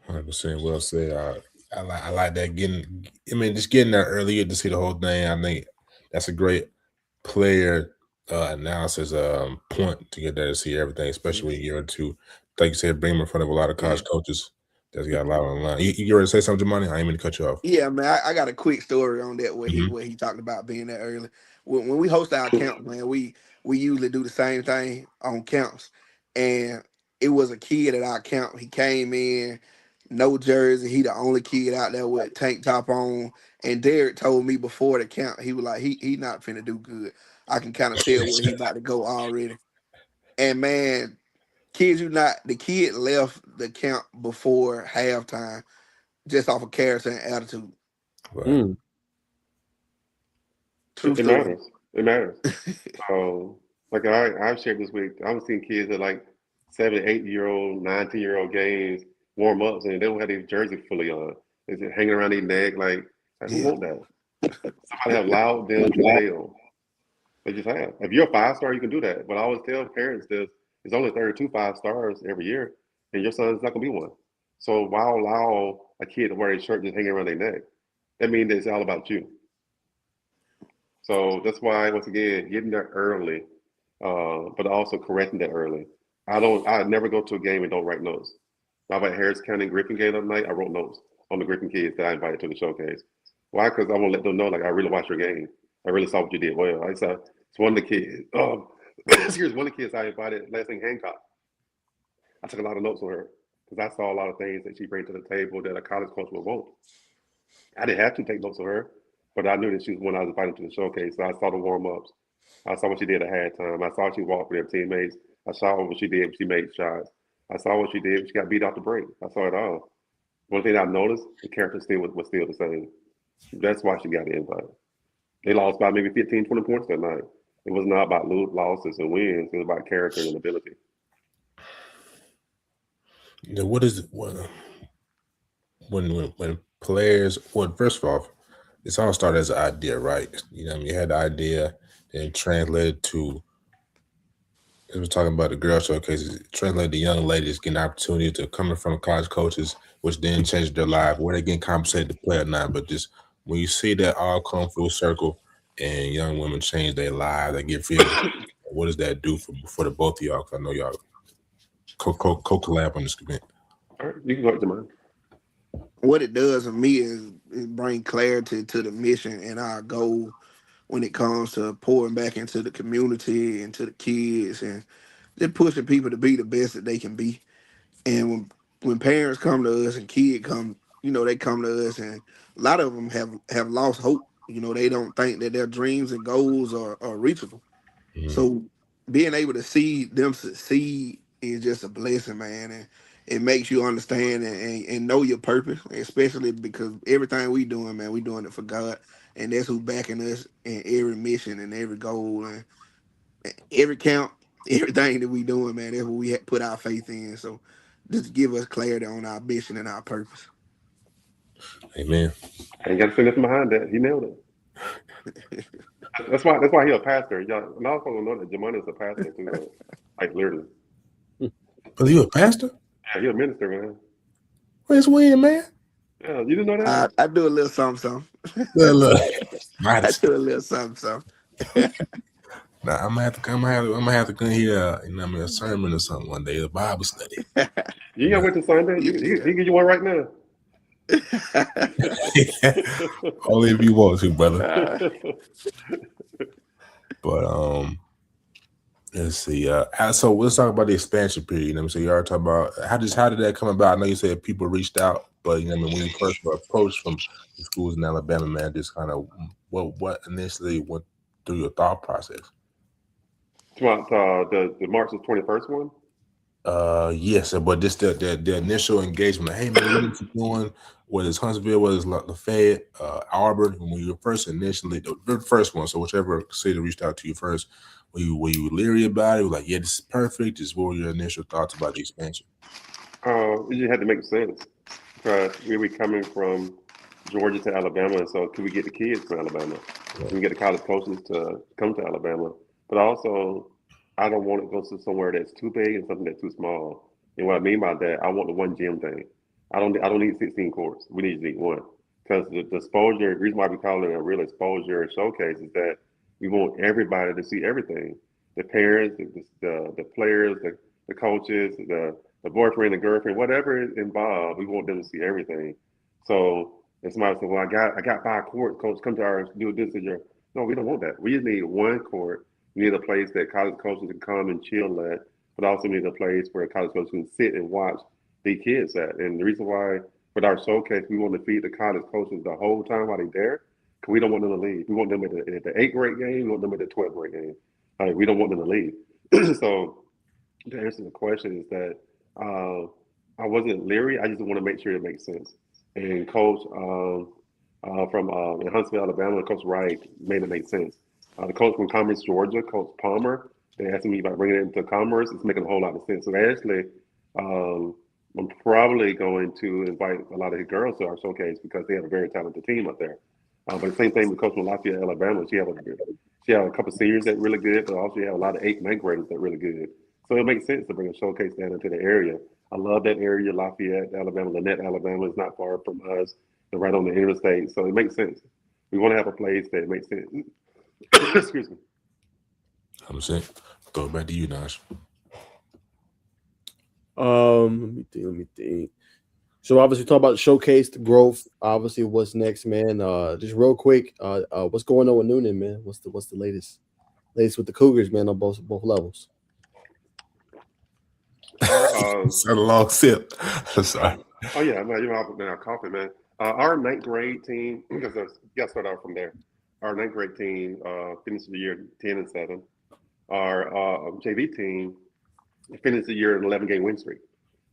100% well said. I like that just getting there earlier to see the whole thing. I think that's a great player analysis point to get there to see everything, especially when you're into, like you said, bring him in front of a lot of college coaches that's got a lot on the line. You ready to say something, Jemani? I ain't mean to cut you off. Yeah, man, I got a quick story on that where he talked about being there early. When we host our camp, man, we usually do the same thing on camps, and it was a kid at our camp. He came in, no jersey. He the only kid out there with tank top on. And Derek told me before the camp, he was like, he not finna do good. I can kind of tell where he about to go already. And man, the kid left the camp before halftime just off of character and attitude. Right. True It story. matters. It matters. Like I've shared this week. I've seen kids at like 7, 8-year-old, 9, 10-year-old games warm ups and they don't have their jersey fully on. Is it hanging around their neck? Like who want that? Somebody have allowed them to fail. They just have. If you're a 5-star, you can do that. But I always tell parents this: there's only 32 5-stars every year, and your son's not gonna be one. So why allow a kid to wear a shirt just hanging around their neck? That means that it's all about you. So that's why, once again, getting there early, but also correcting that early. I never go to a game and don't write notes. I was at Harris County Griffin game that night. I wrote notes on the Griffin kids that I invited to the showcase. Why? Because I want to let them know, like, I really watched your game. I really saw what you did well. I saw it's one of the kids. Here's one of the kids I invited, last name Hancock. I took a lot of notes on her because I saw a lot of things that she brings to the table that a college coach would want. I didn't have to take notes on her, but I knew that she was one I was invited to the showcase. So I saw the warm ups. I saw what she did at halftime. I saw she walked with her teammates. I saw what she did when she made shots. I saw what she did when she got beat off the break. I saw it all. One thing I noticed, the character was still the same. That's why she got the invite. They lost by maybe 15, 20 points that night. It was not about losses and wins. It was about character and ability. What is it? When players, well, first of all, it's all started as an idea, right? You had the idea, then translated to. It was talking about the girl showcases, translated to young ladies getting opportunity to coming from college coaches, which then changed their life, where they getting compensated to play or not. But just when you see that all come full circle and young women change their lives, they get feel. What does that do for the both of y'all? Because I know y'all co-collab on this event. All right, you can go to mine. What it does for me is bring clarity to the mission and our goal when it comes to pouring back into the community and to the kids and just pushing people to be the best that they can be. And when parents come to us and kids come, they come to us, and a lot of them have lost hope. They don't think that their dreams and goals are reachable. Mhm. So being able to see them succeed is just a blessing, man. And it makes you understand and know your purpose, especially because everything we doing, man, we doing it for God. And that's who backing us in every mission and every goal and every count, everything that we doing, man. That's what we put our faith in. So just give us clarity on our mission and our purpose. Amen. I ain't got to say nothing behind that. He nailed it. That's why he a pastor. Y'all, a lot of people know that Jamon is a pastor too, though. Like literally. But you a pastor? Yeah, he a minister, man. Where's Win, man? Yeah, you didn't know I, that? I do a little something, Look. I do a little something. Nah, I'm gonna have to come here, a sermon or something one day, a Bible study. You ain't got to wait till Sunday. He give you one right now. Only if you want to, brother. Uh, But let's see. So let's talk about the expansion period. So you already talked about how did that come about? I know you said people reached out, but when you first were approached from the schools in Alabama, man, just kind of what initially went through your thought process? About the March the 21st one. Yes, but just the initial engagement. Like, hey man, what you doing? Whether it's Huntsville, whether it's Lafayette, Auburn, when you were first initially the first one. So whichever city reached out to you first, were you leery about it? Were like, yeah, this is perfect. Just what were your initial thoughts about the expansion? It just had to make sense because we were coming from Georgia to Alabama, so could we get the kids from Alabama? Can we get the college coaches to come to Alabama? But also, I don't want to go to somewhere that's too big and something that's too small. And what I mean by that, I want the one gym thing. I don't need 16 courts. We need one because the exposure. The reason why we call it a real exposure showcase is that we want everybody to see everything. The parents, the players, the coaches, the boyfriend, the girlfriend, whatever is involved, we want them to see everything. So if somebody said, "Well, I got 5 courts, coach, come to ours, do this and your." No, we don't want that. We just need one court. We need a place that college coaches can come and chill at, but also need a place where college coaches can sit and watch the kids at. And the reason why with our showcase, we want to feed the college coaches the whole time while they're there, because we don't want them to leave. We want them at the 8th grade game. We want them at the 12th grade game. We don't want them to leave. So to answer the question is that uh, I wasn't leery. I just want to make sure it makes sense. And Coach from in Huntsville, Alabama, Coach Wright made it make sense. The coach from Commerce, Georgia, Coach Palmer, they asked me about bringing it into Commerce. It's making a whole lot of sense. So actually, um, I'm probably going to invite a lot of the girls to our showcase because they have a very talented team up there. But the same thing with Coach from Lafayette, Alabama. She have a couple of seniors that really good, but also you have a lot of 8th and 9th graders that really good. So it makes sense to bring a showcase down into the area. I love that area, Lafayette, Alabama, Lynette, Alabama is not far from us. They're right on the interstate, so it makes sense. We want to have a place that makes sense. Excuse me. 100%. Throw it back to you, Naj. Let me think. So obviously talk about the showcase, the growth. Obviously, what's next, man? Just real quick, what's going on with Noonan, man? What's the latest with the Cougars, man, on both levels? Our It's a long sip. Sorry. oh yeah, man, now coughing, man. Our 9th grade team, because you got to start out from there. Our 9th grade team finished the year 10-7. Our JV team finished the year in 11-game win streak.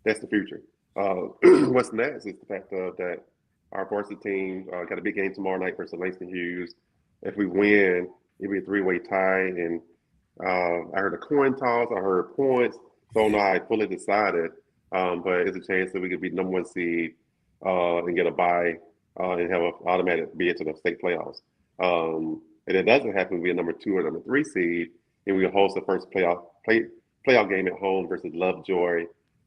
That's the future. What's next is the fact that our varsity team got a big game tomorrow night versus Langston Hughes. If we win, it'll be a 3-way tie. And I heard a coin toss. I heard points. So no, I fully decided but it's a chance that we could be number one seed and get a bye and have an automatic bid to the state playoffs. And it doesn't happen, we're number 2 or number 3 seed, and we host the first playoff game at home versus Lovejoy,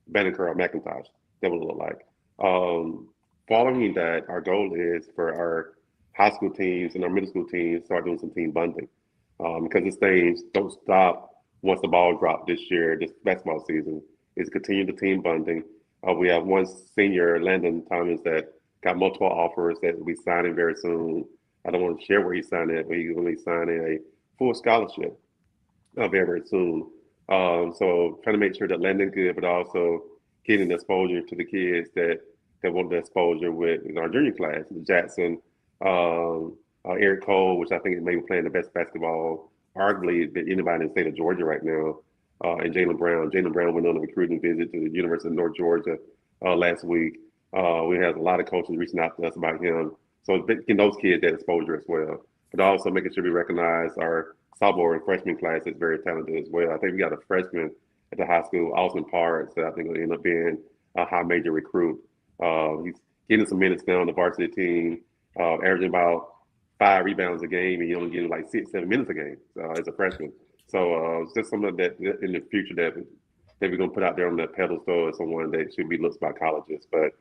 Banneker, or McIntosh. That would look like. Following that, our goal is for our high school teams and our middle school teams start doing some team bonding because this things don't stop once the ball dropped this year, this basketball season. Is continue the team bonding. We have one senior, Landon Thomas, that got multiple offers that will be signing very soon. I don't want to share where he's signing it, but he's going to be signing a full scholarship very, very soon. So trying to make sure that Landon good, but also getting exposure to the kids that want the exposure with our junior class, Jackson, Eric Cole, which I think is maybe playing the best basketball, arguably, that anybody in the state of Georgia right now, and Jalen Brown. Jalen Brown went on a recruiting visit to the University of North Georgia last week. We have a lot of coaches reaching out to us about him. So getting those kids that exposure as well. But also making sure we recognize our sophomore and freshman class is very talented as well. I think we got a freshman at the high school, Austin Parks, that I think will end up being a high major recruit. He's getting some minutes now on the varsity team, averaging about 5 rebounds a game, and he only getting like 6, 7 minutes a game as a freshman. So it's just something that in the future that we're going to put out there on that pedestal as someone that should be looked by colleges. But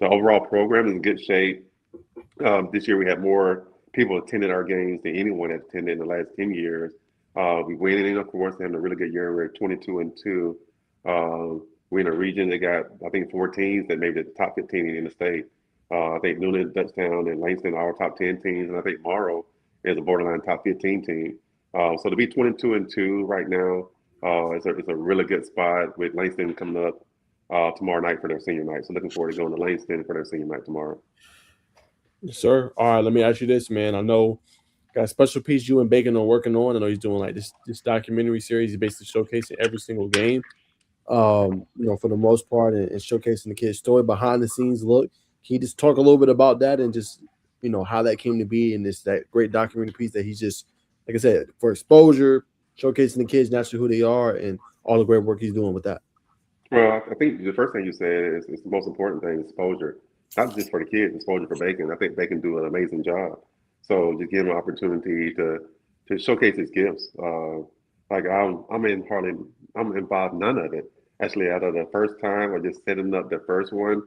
the overall program is in good shape. This year we had more people attending our games than anyone has attended in the last 10 years. We winning, of course, having a really good year. We're 22-2. We're in a region that got, I think, 4 teams that made the top 15 in the state. I think Newnan, Dutchtown, and Langston are our top 10 teams, and I think Morrow is a borderline top 15 team. So to be 22-2 right now, it's a really good spot with Langston coming up tomorrow night for their senior night. So looking forward to going to Langston for their senior night tomorrow. Yes, sir. All right, let me ask you this, man. I know got a special piece you and Bacon are working on. I know he's doing like this documentary series. He's basically showcasing every single game. For the most part, and showcasing the kid's story behind the scenes look. Can you just talk a little bit about that and just how that came to be and that great documentary piece that he's just, like I said, for exposure, showcasing the kids naturally who they are and all the great work he's doing with that. Well, I think the first thing you said is the most important thing, exposure. Not just for the kids, exposure for Bacon. I think Bacon do an amazing job. So just give him an opportunity to showcase his gifts. I'm involved none of it. Actually, out of the first time or just setting up the first one,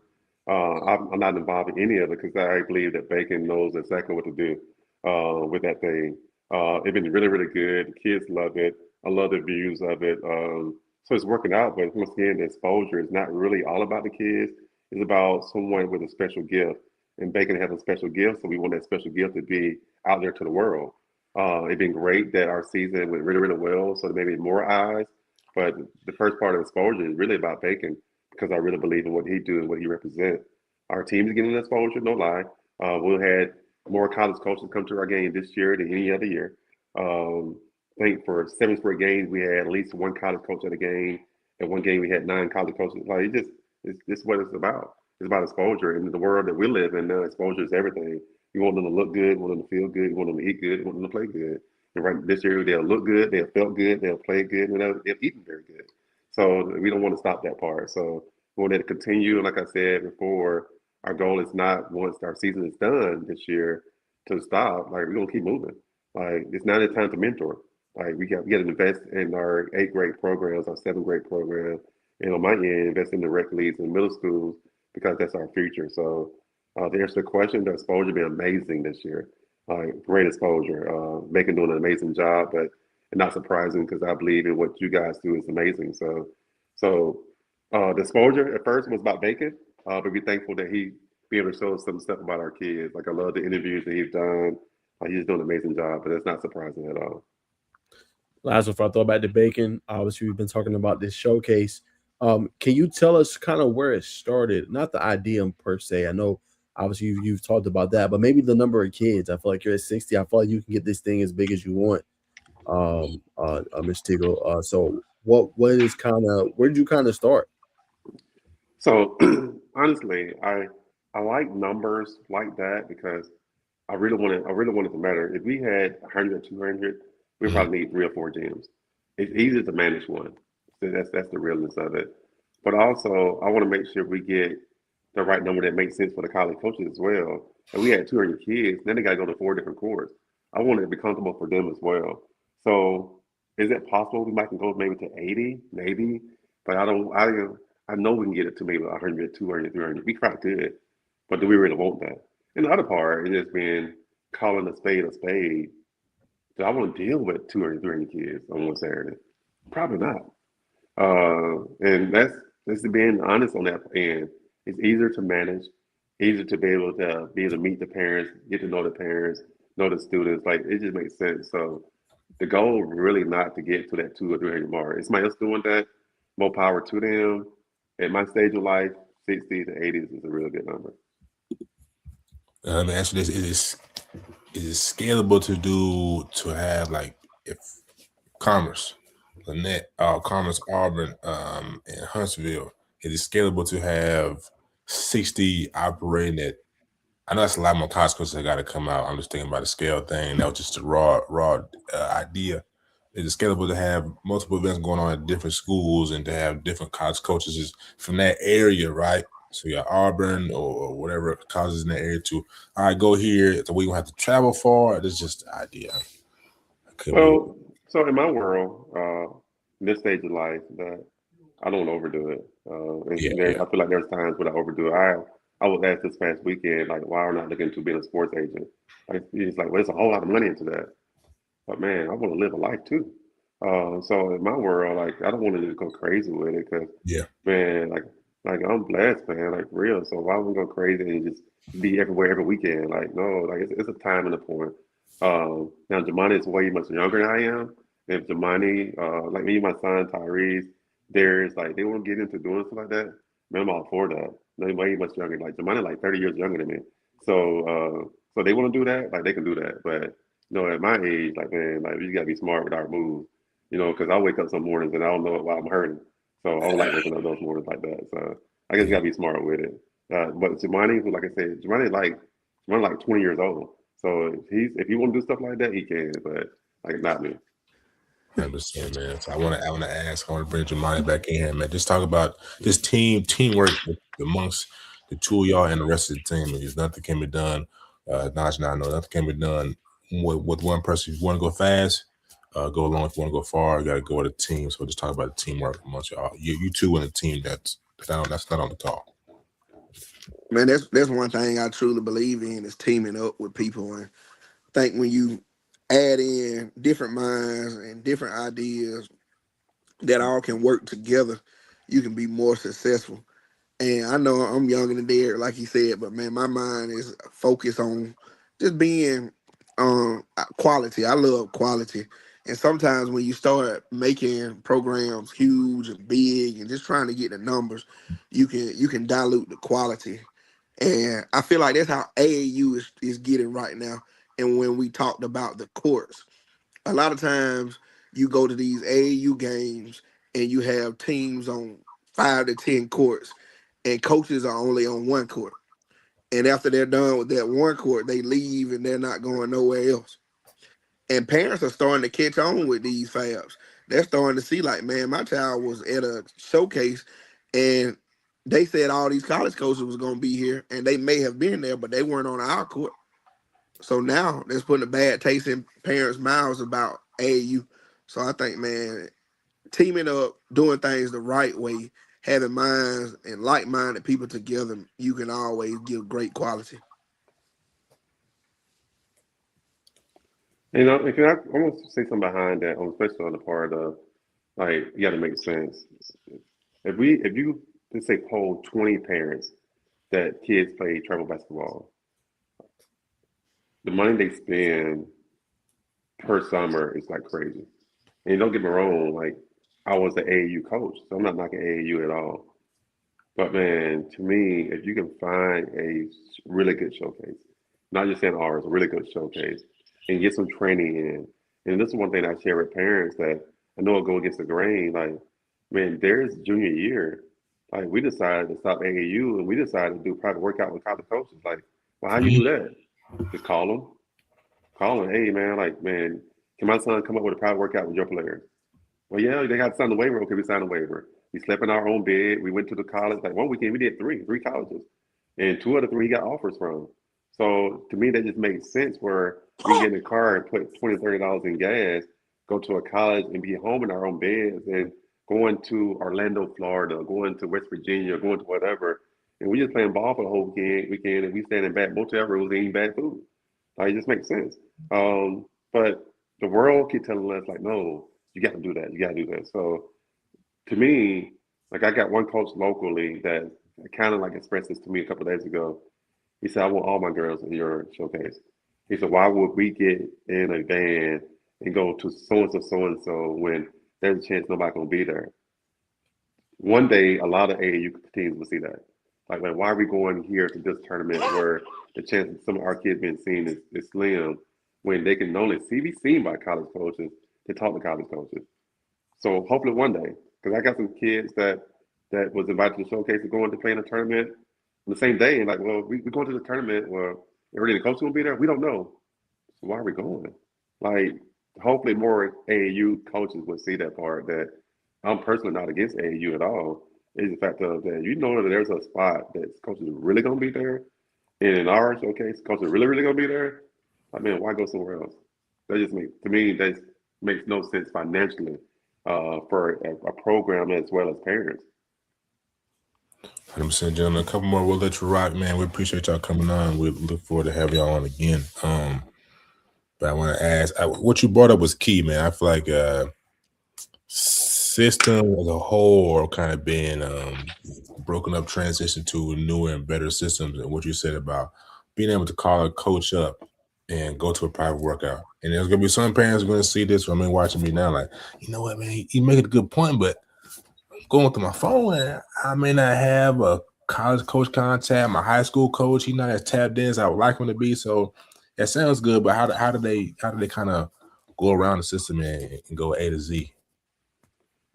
I'm not involved in any of it because I believe that Bacon knows exactly what to do with that thing. It's been really, really good. The kids love it. I love the views of it. So it's working out, but once again, the exposure is not really all about the kids. It's about someone with a special gift. And Bacon has a special gift, so we want that special gift to be out there to the world. It's been great that our season went really, really well, so there may be more eyes. But the first part of exposure is really about Bacon because I really believe in what he do and what he represents. Our team is getting exposure, no lie. We'll had more college coaches come to our game this year than any other year. I think for 7 straight games, we had at least one college coach at a game. At one game, we had 9 college coaches. Like it's what it's about. It's about exposure. In the world that we live in now, exposure is everything. You want them to look good, you want them to feel good, you want them to eat good, you want them to play good. And right this year, they'll look good, they'll felt good, they'll play good, and they'll eaten very good. So we don't want to stop that part. So we want it to continue. Like I said before, our goal is not once our season is done this year to stop. Like we're gonna keep moving. Like it's not a time to mentor. Like we got to invest in our 8th grade programs, our 7th grade program, and on my end, invest in the rec leagues and middle schools because that's our future. So to answer the question, the exposure has been amazing this year. Great exposure. Bacon doing an amazing job, but not surprising because I believe in what you guys do is amazing. So the exposure at first was about Bacon, but we're thankful that he be able to show us some stuff about our kids. Like I love the interviews that he's done. He's doing an amazing job, but it's not surprising at all. Last one, if I throw back to Bacon, obviously we've been talking about this showcase. Can you tell us kind of where it started? Not the idea per se. I know obviously you've talked about that, but maybe the number of kids. I feel like you're at 60. I feel like you can get this thing as big as you want, Ms. Teagle. So what is where did you kind of start? So honestly, I like numbers like that because I really want it to matter. If we had 100 or 200, we probably need 3 or 4 gyms. It's easy to manage one. So that's the realness of it. But also, I want to make sure we get the right number that makes sense for the college coaches as well. And we had 200 kids, then they got to go to 4 different courts. I want it to be comfortable for them as well. So, is it possible we might can go maybe to 80, maybe? But I don't. I know we can get it to maybe 100, 200, 300. We probably could, but do we really want that? And the other part is just being calling a spade a spade. Do I want to deal with 200, 300 kids on one Saturday? Probably not. And that's being honest on that end. It's easier to manage, easier to be able to meet the parents, get to know the parents, know the students. Like it just makes sense. So the goal really not to get to that 200 or 300 mark. If somebody else doing that, more power to them. At my stage of life, 60s and 80s is a really good number. Let me ask you this: is it scalable to have like if Commerce, Lynette, Commerce, Auburn, and Huntsville? Is it scalable to have 60 operating at? I know that's a lot more college coaches that got to come out. I'm just thinking about the scale thing. That was just a raw idea. Is it scalable to have multiple events going on at different schools and to have different college coaches from that area, right? So you got Auburn or whatever colleges in that area to, all right, go here. So we don't have to travel far. It's just an idea. Could be. Well, so in my world, in this stage of life, that I don't overdo it. Yeah, I feel like there's times when I overdo it. I was asked this past weekend, like, why are we not looking to being a sports agent? Like, it's like, well, there's a whole lot of money into that. But man, I want to live a life too. So in my world, like, I don't want to just go crazy with it because, yeah. man, like I'm blessed, man, like for real. So why would we go crazy and just be everywhere every weekend? Like, no, like it's a time and a point. Now Jamani is way much younger than I am. If Jamani, like me, my son Tyrese, Darius, like they want to get into doing stuff like that, man, I'm all for that. They're way much younger. Like Jamani, like 30 years younger than me. So they want to do that, like they can do that. But at my age, like man, like we gotta be smart with our moves. Because I wake up some mornings and I don't know why I'm hurting. So I don't like waking up those mornings like that. So I guess you gotta be smart with it. But Jamani, like I said, Jamani like 20 years old. So if he want to do stuff like that, he can. But like not me. 100%, man. So I want to ask. I want to bring Jamani back in here, man. Just talk about this teamwork amongst the two of y'all and the rest of the team. Because nothing can be done. Naj and I know nothing can be done with one person. If you want to go fast, go along. If you want to go far, you got to go with a team. So just talk about the teamwork amongst y'all. You two and a team that's not on the talk. Man, that's one thing I truly believe in is teaming up with people. And I think when you add in different minds and different ideas that all can work together, you can be more successful. And I know I'm younger than Derek, like he said, but man, my mind is focused on just being quality. I love quality. And sometimes when you start making programs huge and big and just trying to get the numbers, you can dilute the quality. And I feel like that's how AAU is getting right now. And when we talked about the courts, a lot of times you go to these AAU games and you have teams on 5 to 10 courts, and coaches are only on one court. And after they're done with that one court, they leave and they're not going nowhere else. And parents are starting to catch on with these fabs. They're starting to see like, man, my child was at a showcase, and they said all these college coaches was going to be here, and they may have been there, but they weren't on our court. So now that's putting a bad taste in parents' mouths about AAU. So I think, man, teaming up, doing things the right way, having minds and like-minded people together, you can always give great quality. If I want to say something behind that, especially on the part of like you got to make sense. If you let's say poll 20 parents that kids play travel basketball, the money they spend per summer is like crazy. And don't get me wrong, like I was the AAU coach, so I'm not knocking AAU at all. But man, to me, if you can find a really good showcase, not just saying ours, a really good showcase, and get some training in. And this is one thing I share with parents that I know will go against the grain. Like, man, there's junior year. Like, we decided to stop AAU and we decided to do private workout with college coaches. Like, well, how you do that? Just call them. Call them. Hey, man, like, man, can my son come up with a private workout with your players? Well, yeah, they got to sign the waiver. Okay, we signed the waiver. We slept in our own bed. We went to the college. Like one weekend, we did three colleges, and 2 of the 3 he got offers from. So to me, that just makes sense where we can get in the car and put $20, $30 in gas, go to a college and be home in our own beds, and going to Orlando, Florida, going to West Virginia, going to whatever, and we just playing ball for the whole weekend, and we staying in bad motel rooms and eating bad food. Like it just makes sense. But the world keep telling us like, no, you got to do that, you got to do that. So to me, like I got one coach locally that kind of like expressed this to me a couple of days ago. He said, I want all my girls in your showcase. He said, why would we get in a van and go to so and so when there's a chance nobody's gonna be there? One day, a lot of AAU teams will see that. Like, why are we going here to this tournament where the chance of some of our kids being seen is slim when they can only be seen by college coaches to talk to college coaches? So hopefully one day, because I got some kids that was invited to the showcase to go in to play in a tournament on the same day, and like, well, we're going to the tournament. Well, already the coach gonna be there. We don't know. So why are we going? Like, hopefully more AAU coaches would see that part. That I'm personally not against AAU at all. It's the fact of that you know that there's a spot that coaches are really gonna be there, and in our showcase, coaches are really gonna be there. I mean, why go somewhere else? That just makes no sense financially for a program as well as parents. 100%, gentlemen. A couple more. We'll let you rock, man. We appreciate y'all coming on. We look forward to having y'all on again. But I want to ask, what you brought up was key, man. I feel like system as a whole are kind of being broken up, transition to newer and better systems. And what you said about being able to call a coach up and go to a private workout. And there's going to be some parents going to see this. I mean, watching me now, like, you know what, man, he made a good point, but going through my phone, and I may not have a college coach contact, my high school coach. He's not as tapped in as I would like him to be. So that sounds good, but how do they kind of go around the system and go A to Z?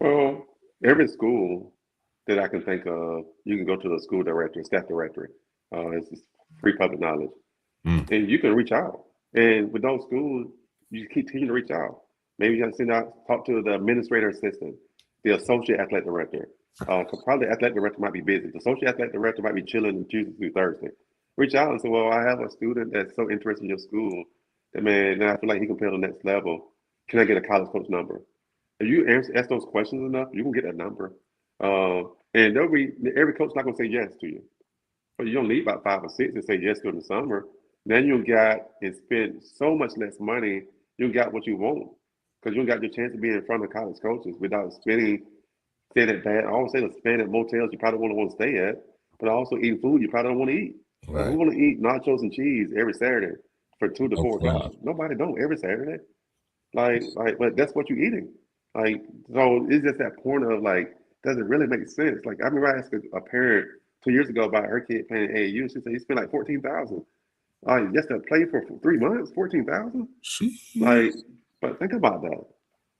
Well, every school that I can think of, you can go to the school director, staff directory. It's free public knowledge, and you can reach out. And with those schools, you continue to reach out. Maybe you have to send out, talk to the administrator assistant, the associate athletic director. Probably the athletic director might be busy. The associate athletic director might be chilling Tuesday through Thursday. Reach out and say, well, I have a student that's so interested in your school that, man, I feel like he can play on the next level. Can I get a college coach number? If you ask those questions enough, you can get that number. And every coach not going to say yes to you. But you don't need about 5 or 6 to say yes during the summer. Then you got and spend so much less money, you got what you want. Because you got your chance to be in front of college coaches without staying at bad. I always say staying at motels you probably won't want to stay at, but also eating food you probably don't want to eat. Right. Like, who want to eat nachos and cheese every Saturday for 2 to 4 o'clock? Nobody don't every Saturday. Like, but that's what you're eating. Like, so it's just that point of like, does it really make sense? Like, I remember I asked a parent 2 years ago about her kid playing AAU. She said he spent like $14,000. Just to play for 3 months, $14,000. Like, but think about that.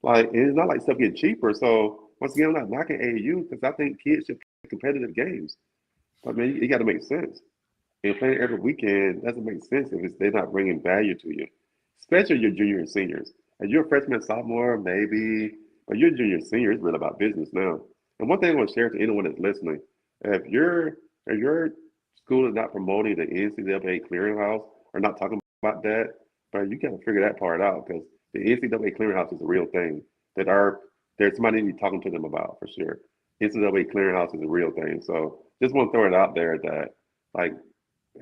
Like, it's not like stuff getting cheaper. So once again, I'm not knocking AAU because I think kids should play competitive games. But man, it got to make sense. And playing every weekend doesn't make sense if they're not bringing value to you, especially your junior and seniors. If you're a freshman, sophomore, maybe, but you're a junior and senior, it's really about business now. And one thing I want to share to anyone that's listening, if your school is not promoting the NCAA clearinghouse or not talking about that, but you got to figure that part out because the NCAA clearinghouse is a real thing that there's somebody to be talking to them about for sure. NCAA clearinghouse is a real thing. So just want to throw it out there that like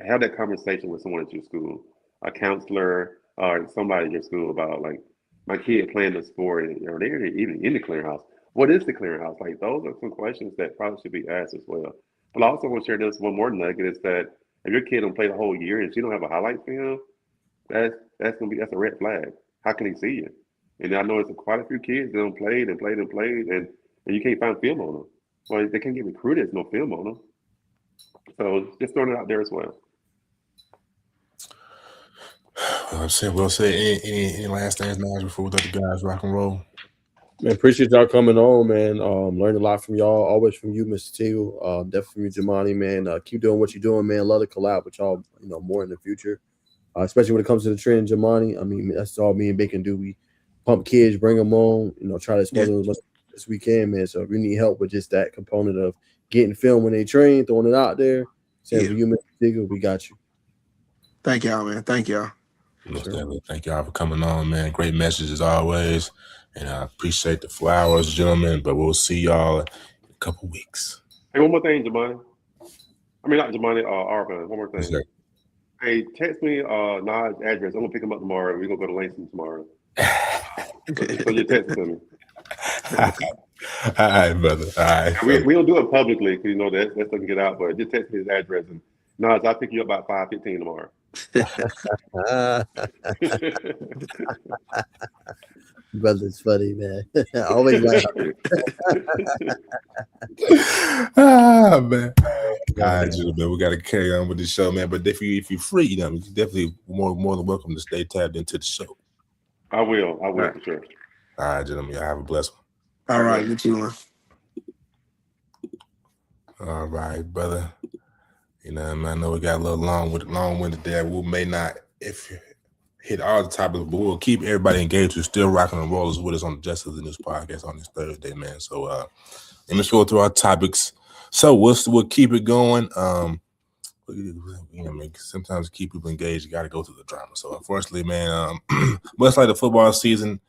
have that conversation with someone at your school, a counselor or somebody at your school about like my kid playing the sport or they're even in the clearinghouse. What is the clearinghouse? Like those are some questions that probably should be asked as well. But I also want to share this one more nugget is that if your kid don't play the whole year and she don't have a highlight film, that's a red flag. How can he see you? And I know it's quite a few kids that don't played and you can't find film on them. Well, they can't get recruited. There's no film on them. So just throwing it out there as well. We'll say any last things, Naj, before we let the guys rock and roll. Man, appreciate y'all coming on, man. Learned a lot from y'all, always from you, Mr. Teal. Definitely from you, Jamani, man. Keep doing what you're doing, man. Love to collab with y'all, more in the future. Especially when it comes to the trend, Jamani. I mean, that's all me and Bacon do. We pump kids, bring them on, try to expose them as much as as we can, man. So if you need help with just that component of getting film when they train, throwing it out there, saying for you, Mr. Digger, we got you. Thank y'all, man. Thank y'all. Most definitely. Thank y'all for coming on, man. Great message as always. And I appreciate the flowers, gentlemen. But we'll see y'all in a couple weeks. Hey, one more thing, Jamani. I mean, not Jamani, Arvin. One more thing. Yes, sir. Hey, text me Naj's address. I'm gonna pick him up tomorrow. We're gonna go to Langston tomorrow. So you text it to me. All right, brother. All right. We don't do it publicly because you know that doesn't get out. But just text me his address, and Naj, I'll pick you up about 5:15 tomorrow. Brother's funny, man. Always laugh. Man. All right, gentlemen, we got to carry on with the show, man. But if you're free, you know, you're definitely more than welcome to stay tapped into the show. I will for sure. All right, gentlemen, y'all have a blessed one. All right, you too, man. All right, brother. You know, man, I know we got a little long-winded there. We may not hit all the topics, but we'll keep everybody engaged. We're still rocking and rollers with us on the Justice of the News podcast on this Thursday, man. So let me go through our topics. So we'll keep it going. You know, man, sometimes to keep people engaged, you got to go through the drama. So unfortunately, man, much like the football season,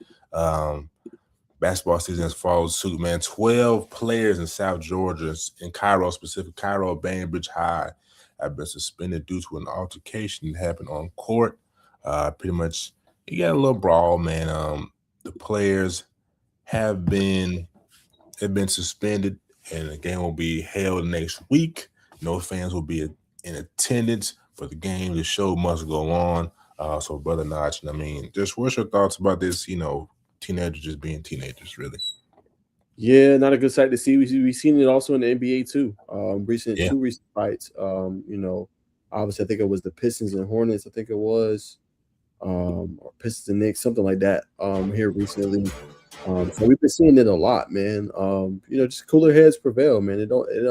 basketball season has followed suit, man. 12 players in South Georgia, in Cairo Bainbridge High, have been suspended due to an altercation that happened on court. Pretty much, you got a little brawl, man. The players have been suspended, and the game will be held next week. No fans will be in attendance for the game. The show must go on. So, Brother Naj, I mean, just what's your thoughts about this? You know, teenagers just being teenagers, really. Yeah, not a good sight to see. We've seen it also in the NBA too. Two recent fights. You know, obviously I think it was the Pistons and Hornets. I think it was, or Pistons and Knicks, something like that. Here recently. So we've been seeing it a lot, man. You know, just cooler heads prevail, man.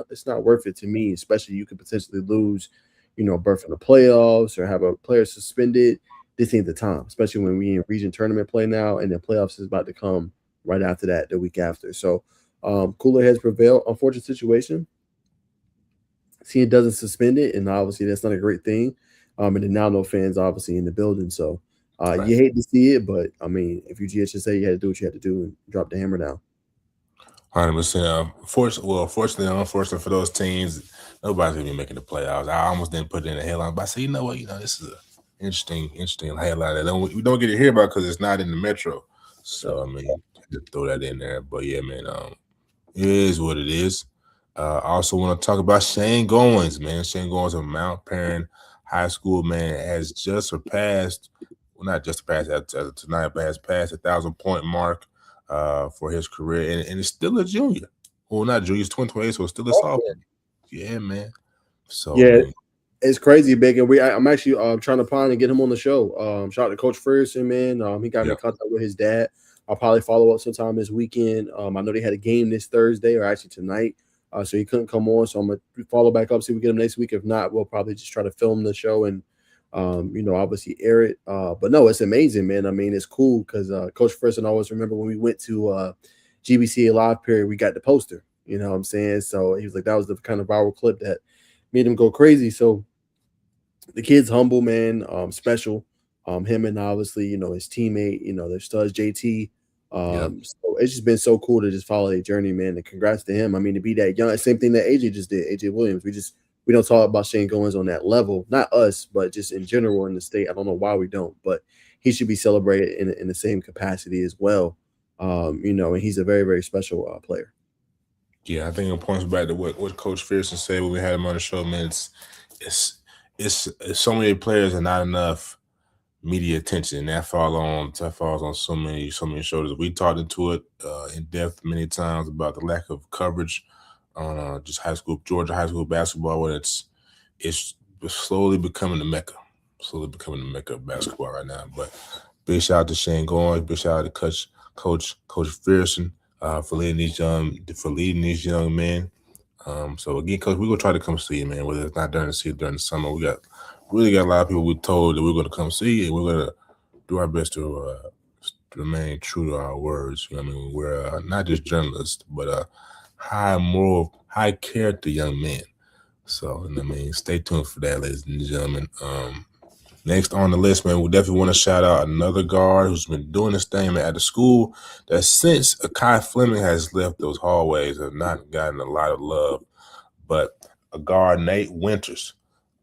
It's not worth it to me, especially you could potentially lose, you know, a berth in the playoffs or have a player suspended. This ain't the time, especially when we in region tournament play now, and the playoffs is about to come right after that, the week after. So cooler heads prevail. Unfortunate situation. Seeing it doesn't suspend it, and obviously that's not a great thing. And then now no fans obviously in the building. So right. You hate to see it, but I mean, if you GHSA, you had to do what you had to do and drop the hammer down. 100%. Fortunately, unfortunately for those teams, nobody's gonna be making the playoffs. I almost didn't put it in the headline, but I said, you know what, this is an interesting headline that we don't get to hear about because it's not in the metro. So I mean, just throw that in there. But yeah, man, it is what it is. I also want to talk about Shane Goins, man. Shane Goins of Mount Perrin High School, man, has just surpassed. Well, not just surpassed tonight, but has passed 1,000-point mark for his career, and it's still a junior. Well, not junior, it's 2028, so it's still a sophomore. Yeah, man. So yeah, man. It's crazy, Bacon. I'm actually trying to find and get him on the show. Shout out to Coach Ferguson, man. He got me in contact with his dad. I'll probably follow up sometime this weekend. I know they had a game this Thursday or actually tonight, so he couldn't come on. So I'm gonna follow back up, see if we get him next week. If not, we'll probably just try to film the show and obviously air it. But no, it's amazing, man. I mean, it's cool because Coach Ferguson always remember when we went to GBCA Live period, we got the poster. You know what I'm saying? So he was like, that was the kind of viral clip that made him go crazy. So the kid's humble, man, special. Him and obviously, his teammate, their studs, JT. So it's just been so cool to just follow their journey, man. And congrats to him. I mean, to be that young, same thing that AJ just did, AJ Williams. We don't talk about Shane Goins on that level, not us, but just in general in the state. I don't know why we don't, but he should be celebrated in the same capacity as well. And he's a very, very special player. Yeah, I think it points back to what Coach Ferguson said when we had him on the show, man. It's so many players and not enough media attention, and that falls on so many shoulders. We talked into it in depth many times about the lack of coverage on just Georgia high school basketball, where it's slowly becoming the mecca of basketball right now. But big shout out to Shane Goins, big shout out to Coach Ferguson for leading these young men. So again, Coach, we're gonna try to come see you, man. Whether it's not during the season, during the summer, we really got a lot of people we told that we're gonna come see, and we're gonna do our best to remain true to our words. You know what I mean? We're not just journalists, but high moral, high character young men. So, you know what I mean? Stay tuned for that, ladies and gentlemen. Next on the list, man, we definitely want to shout out another guard who's been doing this thing, man, at the school that since Akai Fleming has left those hallways have not gotten a lot of love. But a guard, Nate Winters,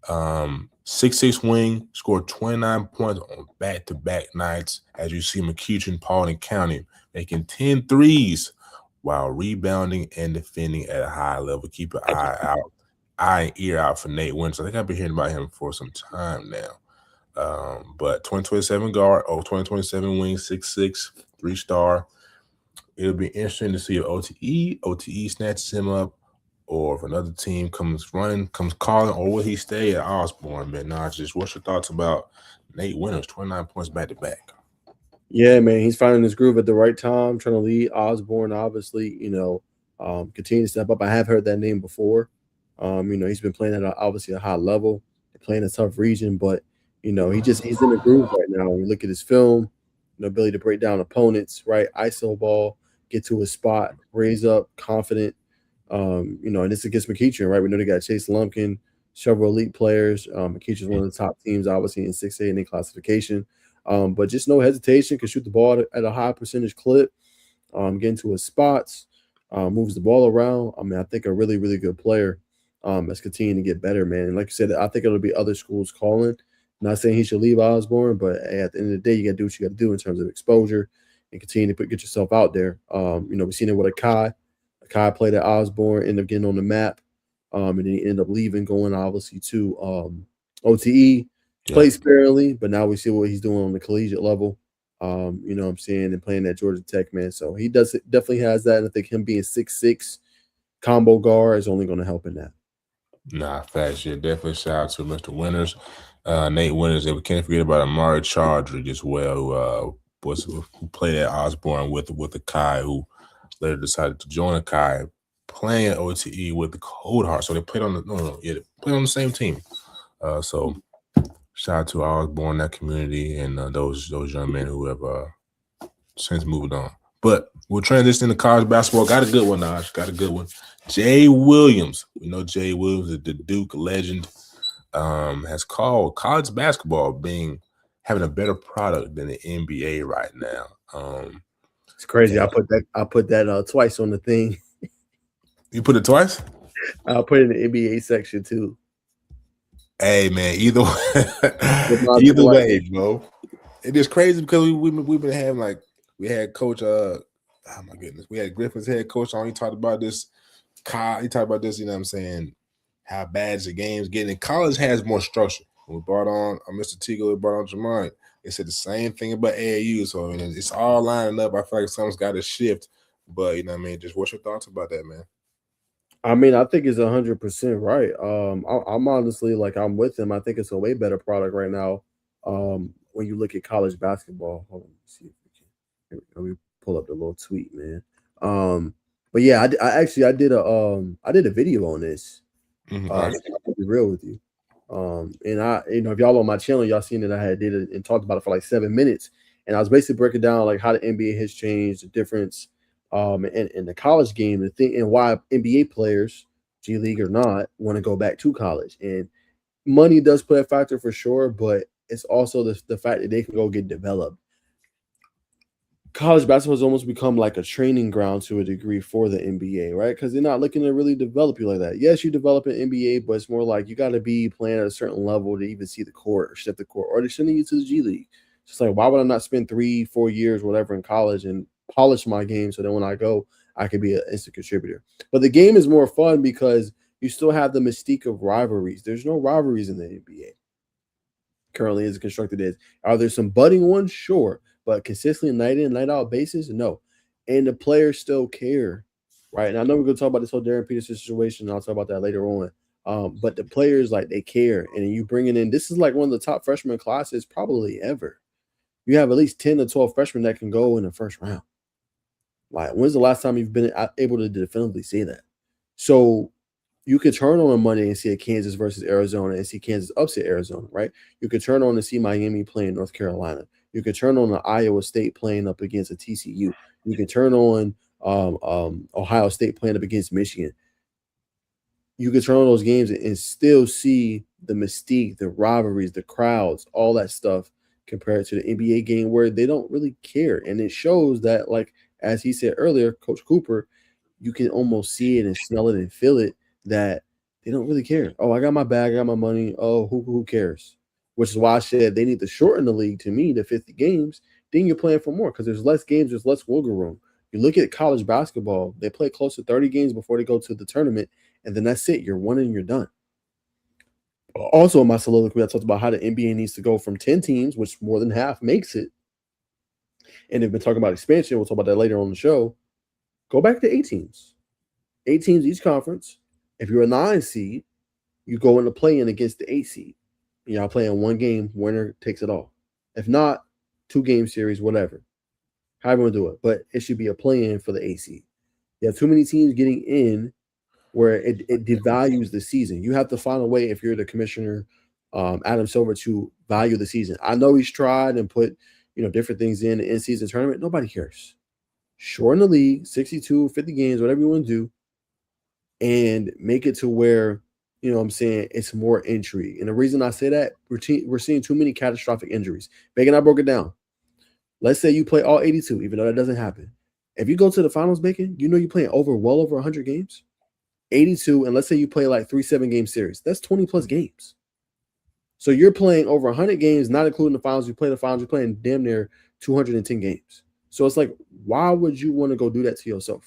6'6" wing, scored 29 points on back-to-back nights. As you see McEachern, Paulding County making 10 threes while rebounding and defending at a high level. Keep an eye and ear out for Nate Winters. I think I've been hearing about him for some time now. But 2027 guard, 2027 wing, 6'6", 3-star. It'll be interesting to see if OTE snatches him up, or if another team comes calling, or will he stay at Osborne, man? Naj, what's your thoughts about Nate Winters, 29 points back-to-back? Yeah, man, he's finding his groove at the right time, trying to lead Osborne, obviously, continue to step up. I have heard that name before. He's been playing at obviously a high level, playing a tough region, but he's in the groove right now. When you look at his film, ability to break down opponents, right? ISO ball, get to his spot, raise up, confident. And it's against McEachern, right? We know they got Chase Lumpkin, several elite players. McEachern's one of the top teams, obviously, in 6A in the classification. But just no hesitation, can shoot the ball at a high percentage clip, get into his spots, moves the ball around. I mean, I think a really, really good player that's continuing to get better, man. And like you said, I think it'll be other schools calling. Not saying he should leave Osborne, but at the end of the day, you got to do what you got to do in terms of exposure and continue to get yourself out there. We've seen it with Akai. Akai played at Osborne, ended up getting on the map, and then he ended up leaving, going obviously to OTE. Played sparingly, but now we see what he's doing on the collegiate level. You know what I'm saying, and playing at Georgia Tech, man. So he definitely has that. And I think him being 6'6" combo guard is only going to help in that. Nah, facts. Yeah, definitely shout out to Mr. Winters, Nate Winters, and we can't forget about Amari Chaudhry as well, who played at Osborne with Akai, who later decided to join Akai, playing at OTE with the Cold Heart. So they played on they played on the same team. So shout out to Osborne, that community, and those young men who have since moved on. But we'll transition to college basketball. Got a good one, Naj. Got a good one. Jay Williams. We know Jay Williams, the Duke legend, has called college basketball having a better product than the NBA right now. It's crazy. I put that twice on the thing. You put it twice? I'll put it in the NBA section too. Hey man, either way, bro. It is crazy because we've been having we had Coach oh my goodness, we had Griffin's head coach on. He talked about this. He talked about this. You know what I'm saying? How bad the game's getting. And college has more structure. When we brought on Mr. Teagle, we brought on Jamon. They said the same thing about AAU. So I mean, it's all lining up. I feel like something's got to shift. But you know what I mean? Just what's your thoughts about that, man? I mean, I think it's 100% right. I'm honestly I'm with him. I think it's a way better product right now. When you look at college basketball, hold on, let's see if we can. Let me pull up the little tweet, man. But yeah, I did a video on this. I'll be real with you. And if y'all on my channel, y'all seen that I did it and talked about it for 7 minutes, and I was basically breaking down how the NBA has changed, the difference. In the college game, the thing, and why NBA players, G League or not, want to go back to college. And money does play a factor for sure, but it's also the fact that they can go get developed. College basketball has almost become like a training ground to a degree for the NBA, right? Because they're not looking to really develop you like that. Yes, you develop an NBA, but it's more like you got to be playing at a certain level to even see the court or step the court, or they're sending you to the G League. It's just why would I not spend 3-4 years, whatever, in college and polish my game so that when I go, I can be an instant contributor. But the game is more fun because you still have the mystique of rivalries. There's no rivalries in the NBA currently as constructed is. Are there some budding ones? Sure. But consistently night in, night out basis? No. And the players still care, right? And I know we're going to talk about this whole Darren Peterson situation, and I'll talk about that later on. But the players, they care. And you bringing in, this is one of the top freshman classes probably ever. You have at least 10 to 12 freshmen that can go in the first round. When's the last time you've been able to definitively say that? So you could turn on a Monday and see a Kansas versus Arizona and see Kansas upset Arizona, right? You could turn on and see Miami playing North Carolina. You can turn on an Iowa State playing up against a TCU. You can turn on Ohio State playing up against Michigan. You can turn on those games and still see the mystique, the rivalries, the crowds, all that stuff compared to the NBA game where they don't really care. And it shows that, like, as he said earlier, Coach Cooper, you can almost see it and smell it and feel it that they don't really care. Oh, I got my bag, I got my money. Oh, who cares? Which is why I said they need to shorten the league to me to 50 games. Then you're playing for more because there's less games, there's less wiggle room. You look at college basketball, they play close to 30 games before they go to the tournament, and then that's it. You're one and you're done. Also, in my soliloquy, I talked about how the NBA needs to go from 10 teams, which more than half makes it. And they've been talking about expansion. We'll talk about that later on the show. Go back to 8 teams. 8 teams each conference. If you're a 9 seed, you go in the play-in against the 8 seed. Y'all playing one game, winner takes it all. If not, 2-game series, whatever. However you want to do it. But it should be a play-in for the 8 seed. You have too many teams getting in where it devalues the season. You have to find a way, if you're the commissioner, Adam Silver, to value the season. I know he's tried and put different things in the in-season tournament. Nobody cares. Shorten the league, 62, 50 games, whatever you want to do, and make it to where, what I'm saying, it's more intrigue. And the reason I say that, we're seeing too many catastrophic injuries. Bacon, I broke it down. Let's say you play all 82, even though that doesn't happen. If you go to the finals, Bacon, you're playing well over 100 games. 82, and let's say you play like 3 7-game series. That's 20 plus games. So you're playing over 100 games, not including the finals. You play the finals, you're playing damn near 210 games. So it's like, why would you want to go do that to yourself?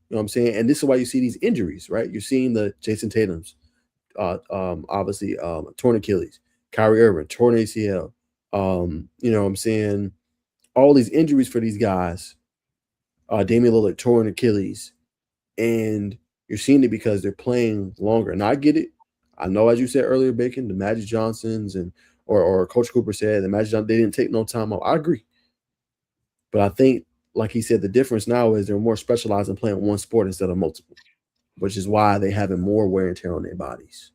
You know what I'm saying? And this is why you see these injuries, right? You're seeing the Jason Tatum's, obviously, torn Achilles, Kyrie Irving, torn ACL. You know what I'm saying? All these injuries for these guys. Damian Lillard, torn Achilles. And you're seeing it because they're playing longer. And I get it. I know, as you said earlier, Bacon, the Magic Johnsons or Coach Cooper said the Magic Johnson, they didn't take no time off. I agree. But I think, like he said, the difference now is they're more specialized in playing one sport instead of multiple, which is why they're having more wear and tear on their bodies.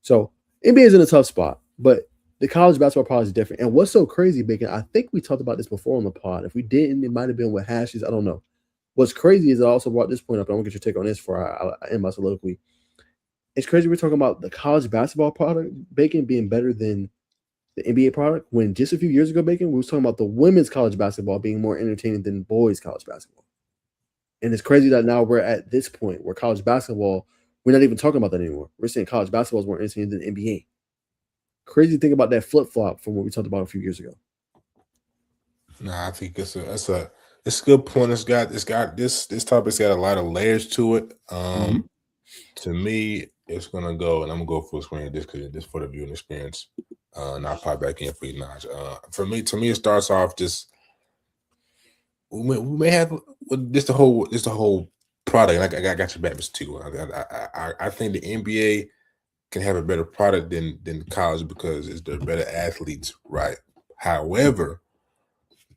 So NBA is in a tough spot, but the college basketball product is different. And what's so crazy, Bacon, I think we talked about this before on the pod. If we didn't, it might have been with hashes. I don't know. What's crazy is I also brought this point up. I'm going to get your take on this before I end my soliloquy. It's crazy we're talking about the college basketball product, Bacon, being better than the NBA product, when just a few years ago, Bacon, we were talking about the women's college basketball being more entertaining than boys' college basketball. And it's crazy that now we're at this point where college basketball, we're not even talking about that anymore. We're saying college basketball is more entertaining than the NBA. Crazy to think about that flip-flop from what we talked about a few years ago. Nah, I think it's a good point. This topic's got a lot of layers to it. To me, it's gonna go, and I'm gonna go full screen this because this for the viewing experience. And I'll pop back in for you, Naj. To me, it starts off just we may have just the whole product. And I got your back, Mr. T. I think the NBA can have a better product than college because they're better athletes, right? However,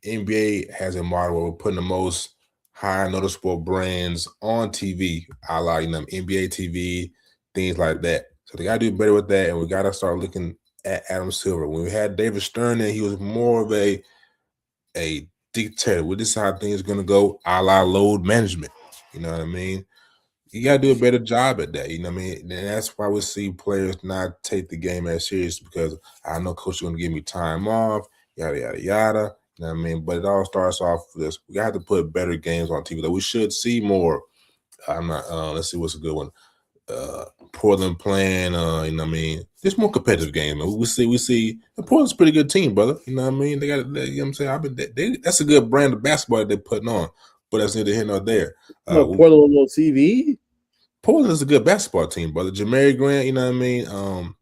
NBA has a model where we're putting the most high noticeable brands on TV, a la NBA TV, things like that. So they gotta do better with that, and we gotta start looking at Adam Silver. When we had David Stern in, he was more of a dictator. Well, this is how things are gonna go, a la load management. You know what I mean? You gotta do a better job at that. You know what I mean? And that's why we see players not take the game as serious because I know coach is gonna give me time off, yada yada yada. You know what I mean? But it all starts off with this. We got to put better games on TV. That we should see more. Let's see what's a good one. Portland playing, you know what I mean? Just more competitive game. We see Portland's a pretty good team, brother. You know what I mean? They got, you know what I'm saying? That's a good brand of basketball that they're putting on, but that's neither here nor there. Portland on TV? Portland is a good basketball team, brother. Jamari Grant, you know what I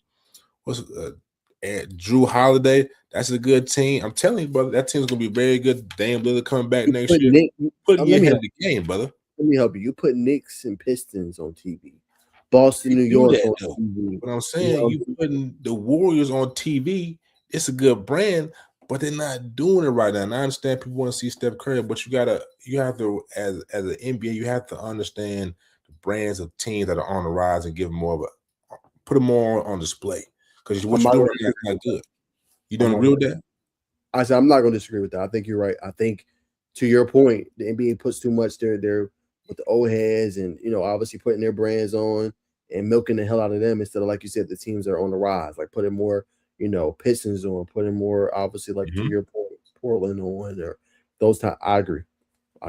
mean? Drew Holiday, that's a good team. I'm telling you, brother, that team's gonna be very good. Dame Lillard coming back next year. Putting you ahead of the game, brother. Let me help you. You put Knicks and Pistons on TV. Boston, New York on TV. But I'm saying you putting the Warriors on TV, it's a good brand, but they're not doing it right now. And I understand people want to see Steph Curry, but you have to, as an NBA, you have to understand the brands of teams that are on the rise and give them put them more on display. Because what you're doing right now is not good. You don't agree with that? I said I'm not going to disagree with that. I think you're right. I think to your point, the NBA puts too much there with the old heads, and obviously putting their brands on and milking the hell out of them instead of, like you said, the teams that are on the rise, like putting more Pistons on, putting more, obviously, like to your point, Portland on, or those type. I agree.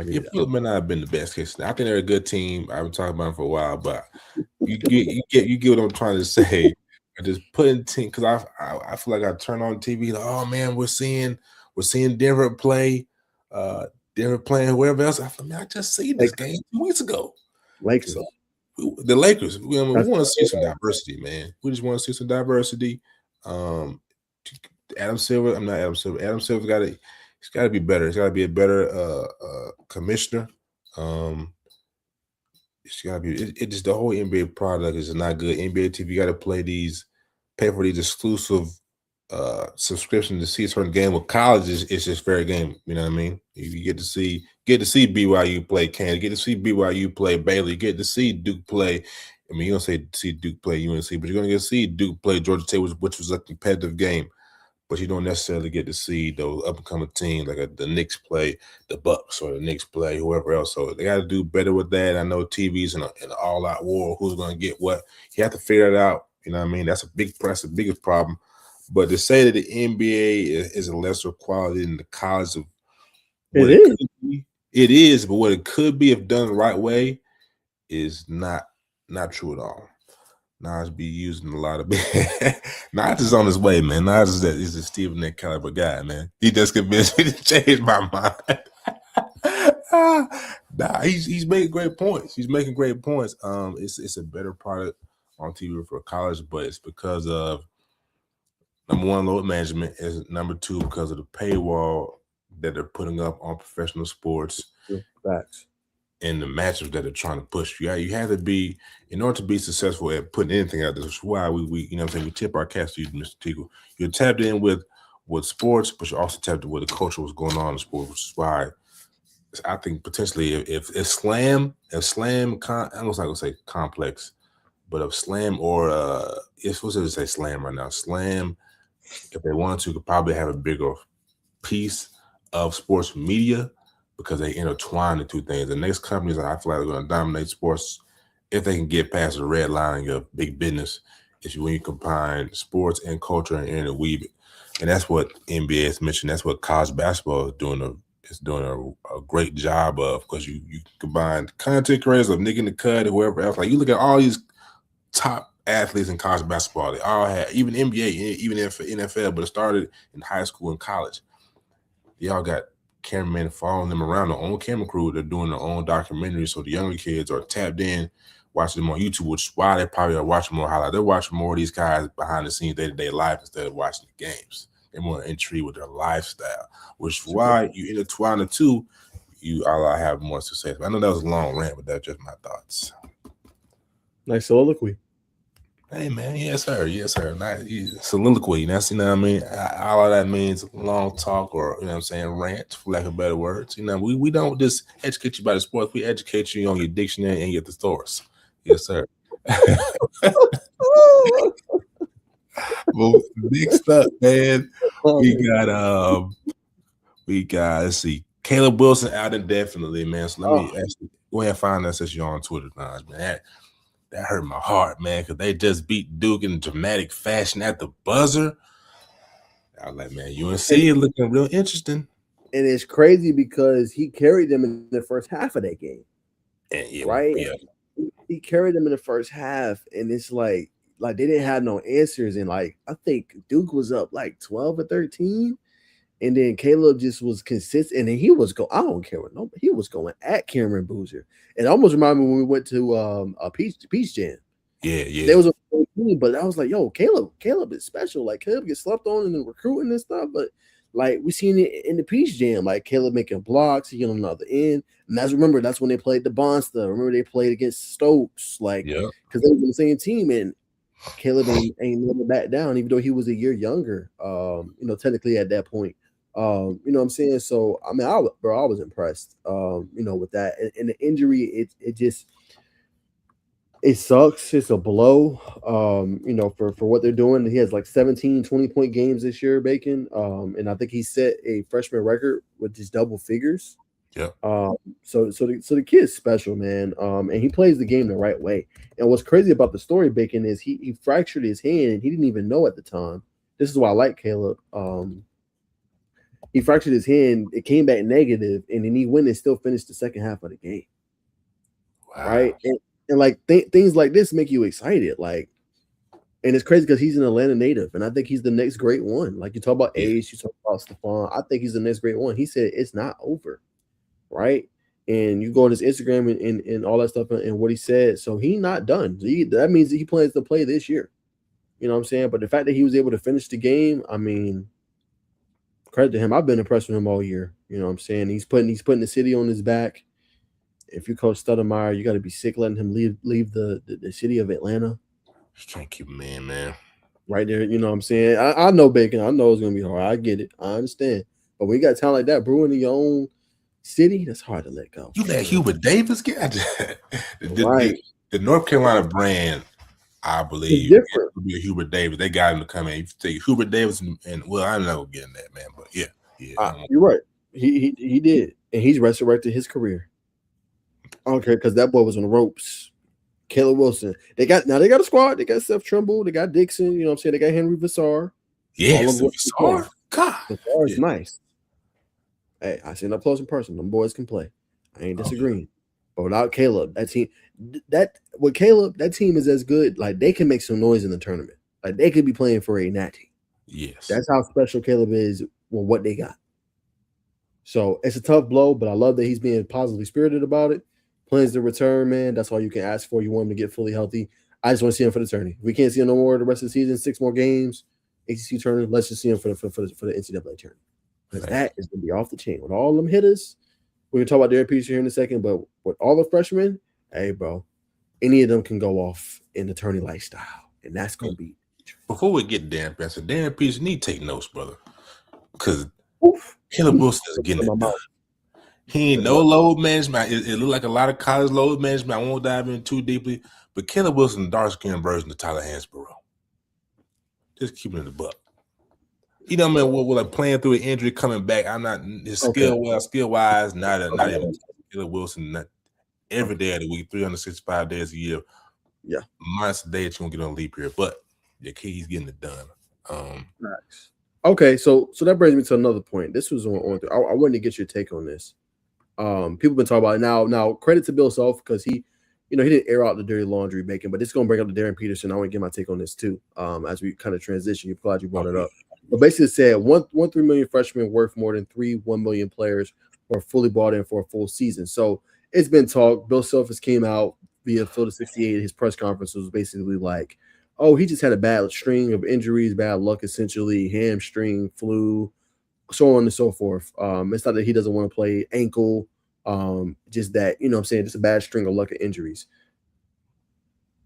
Yeah, Portland may not have been the best case. I think they're a good team. I've been talking about them for a while, but you get what I'm trying to say. I just putting team because I feel like I turn on TV like, oh man, we're seeing Denver play, Denver playing whoever else. I thought, man, I just seen this game 2 weeks ago. Lakers. So the Lakers. We want to see some diversity, man. We just want to see some diversity. Adam Silver. I'm not Adam Silver. Adam Silver's got to. He's got to be better. He's got to be a better commissioner. It's got to be. It just the whole NBA product is not good. NBA TV got to pay for these exclusive subscription to see a certain game. With colleges, it's just fair game. You know what I mean? You get to see BYU play Kansas. Get to see BYU play Baylor. You get to see Duke play. I mean, you don't say see Duke play UNC, but you're going to get to see Duke play Georgia State, which was a competitive game. But you don't necessarily get to see those up-and-coming teams like the Knicks play the Bucks or the Knicks play whoever else. So they got to do better with that. I know TV's in an all-out war. Who's going to get what? You have to figure it out. You know what I mean? That's the biggest problem. But to say that the NBA is a lesser quality than the college of what it is, but what it could be if done the right way is not true at all. Naj be using a lot of Naj is on his way, man. Naj is a Stephen A. caliber guy, man. He just convinced me to change my mind. Nah, he's making great points. He's making great points. It's a better product on TV for college, but it's because of number one, load management, is number two, because of the paywall that they're putting up on professional sports. Facts. And the matchups that they're trying to push. You have to be, in order to be successful at putting anything out there, which is why we we tip our cats to you, Mr. Teagle. You're tapped in with sports, but you're also tapped in with the culture, what's going on in sports, which is why I think potentially if Slam, I'm not gonna say complex, but if Slam or it's supposed to say Slam right now. Slam, if they wanted to, could probably have a bigger piece of sports media, because they intertwine the two things. The next companies I feel like are going to dominate sports, if they can get past the red line of big business, is when you combine sports and culture and interweave it. And that's what NBA has mentioned. That's what college basketball is doing a great job of, because you combine content creators of Nick in the Cut, whoever else. Like you look at all these top athletes in college basketball, they all had, even NBA, even NFL, but it started in high school and college. They all got cameramen following them around, their own camera crew. They're doing their own documentaries, so the younger kids are tapped in, watching them on YouTube, which is why they probably are watching more highlights. They're watching more of these guys behind the scenes, day-to-day life, instead of watching the games. They're more intrigued with their lifestyle, which is why you intertwine the two, you all have more success. I know that was a long rant, but that's just my thoughts. Nice soliloquy. Hey man, yes sir. Soliloquy. That's, you know what I mean. All of that means long talk, or rant, for lack of better words. We don't just educate you about the sports. We educate you on your dictionary and your thesaurus. Yes sir. Well, next up, man, we got let's see, Caleb Wilson out indefinitely, man. So let me actually go ahead and find that since you're on Twitter, man. That hurt my heart, man, because they just beat Duke in dramatic fashion at the buzzer. I was like, man, UNC is looking real interesting. And it's crazy because he carried them in the first half of that game. Right? Yeah. He carried them in the first half, and it's like they didn't have no answers. And I think Duke was up like 12 or 13. And then Caleb just was consistent, and then he was I don't care what nobody. He was going at Cameron Boozer. It almost reminded me when we went to a Peach Jam. Yeah. There was a team, but I was like, yo, Caleb is special. Like Caleb gets slept on in the recruiting and stuff, but like we seen it in the Peach Jam, like Caleb making blocks, he get on the other end. And that's when they played the Bonsta. Remember they played against Stokes, because they were the same team, and Caleb ain't never back down, even though he was a year younger. Technically at that point. You know what I'm saying? So I mean, I was impressed, with that. And the injury, it just It sucks. It's a blow. For what they're doing. He has like 17, 20-point games this year, Bacon. And I think he set a freshman record with just double figures. Yeah. So the kid's special, man. And he plays the game the right way. And what's crazy about the story, Bacon, is he fractured his hand and he didn't even know at the time. This is why I like Caleb. He fractured his hand. It came back negative, and then he went and still finished the second half of the game. Wow. Right. And like things like this make you excited. Like, and it's crazy because he's an Atlanta native, and I think he's the next great one. Like you talk about Ace, you talk about Stephon. I think he's the next great one. He said it's not over, right? And you go on his Instagram and all that stuff and what he said. So he's not done. That means he plans to play this year. You know what I'm saying? But the fact that he was able to finish the game, I mean, credit to him. I've been impressed with him all year. You know what I'm saying? He's putting the city on his back. If you coach Stoudemire, you got to be sick letting him leave the city of Atlanta. You can't keep him in, man. Right there, you know what I'm saying? I know, Bacon. I know it's going to be hard. I get it. I understand. But when you got talent like that brewing in your own city, that's hard to let go. You let Hubert Davis get right. The North Carolina brand, I believe, different. Would be a Hubert Davis. They got him to come in. You take Hubert Davis and well, I'm not getting that, man. But yeah. You're right. He did, and he's resurrected his career. I don't care because that boy was on the ropes. Caleb Wilson. They got a squad. They got Seth Trimble. They got Dixon. You know what I'm saying? They got Henry Vassar. Yes, Vassar. God. Vassar is nice. Hey, I seen up close in person. Them boys can play. I ain't disagreeing. But without Caleb, that team is as good. Like they can make some noise in the tournament. Like they could be playing for a natty. Yes. That's how special Caleb is with what they got. So it's a tough blow, but I love that he's being positively spirited about it. Plans to return, man. That's all you can ask for. You want him to get fully healthy. I just want to see him for the tourney. We can't see him no more the rest of the season. 6 more games, ACC tournament. Let's just see him for the NCAA tournament. Because that is going to be off the chain. With all them hitters, we're going to talk about Derek Peterson here in a second, but with all the freshmen, hey, bro, any of them can go off in the tourney lifestyle. And that's going to be. Before we get Darren Peterson, Darren Peterson need to take notes, brother. Because Caleb Wilson is getting it done. He ain't no load management. It looked like a lot of college load management. I won't dive in too deeply. But Caleb Wilson, the dark-skinned version of Tyler Hansborough. Just keeping it in the buck. You know, man, we're like playing through an injury, coming back. I'm not his skill-wise, not even Caleb Wilson. Not every day of the week, 365 days a year. Yeah, minus the day that you're gonna get on leap year, but the kid, he's getting it done. Nice. Okay, so that brings me to another point. This was on. I wanted to get your take on this. People been talking about it now. Credit to Bill Self because he didn't air out the dirty laundry, Bacon, but it's gonna bring up the Darren Peterson. I want to get my take on this too. As we kind of transition, you're glad you brought it up. But basically, it said one 3 million freshmen worth more than 1 million players who are fully bought in for a full season. So it's been talked. Bill Self has came out via Field 68. His press conference was basically like, "Oh, he just had a bad string of injuries, bad luck, essentially, hamstring, flu, so on and so forth. It's not that he doesn't want to play, ankle, just that, you know what I'm saying, just a bad string of luck of injuries."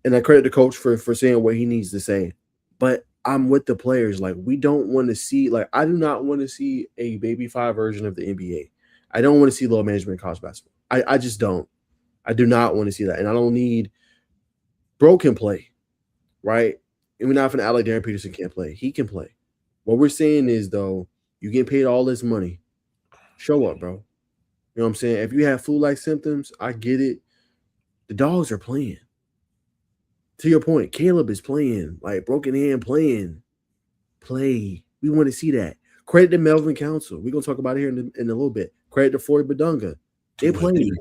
And I credit the coach for saying what he needs to say. But I'm with the players. Like, we don't want to see, like, I do not want to see a baby 5 version of the NBA. I don't want to see low management in college basketball. I just don't. I do not want to see that. And I don't need Bro can play, right? And we're not going to act like Darren Peterson can't play. He can play. What we're saying is, though, you get paid all this money. Show up, bro. You know what I'm saying? If you have flu-like symptoms, I get it. The dogs are playing. To your point, Caleb is playing, like broken hand playing. Play. We want to see that. Credit to Melvin Council. We're going to talk about it here in a little bit. Credit to Floyd Badunga. They played,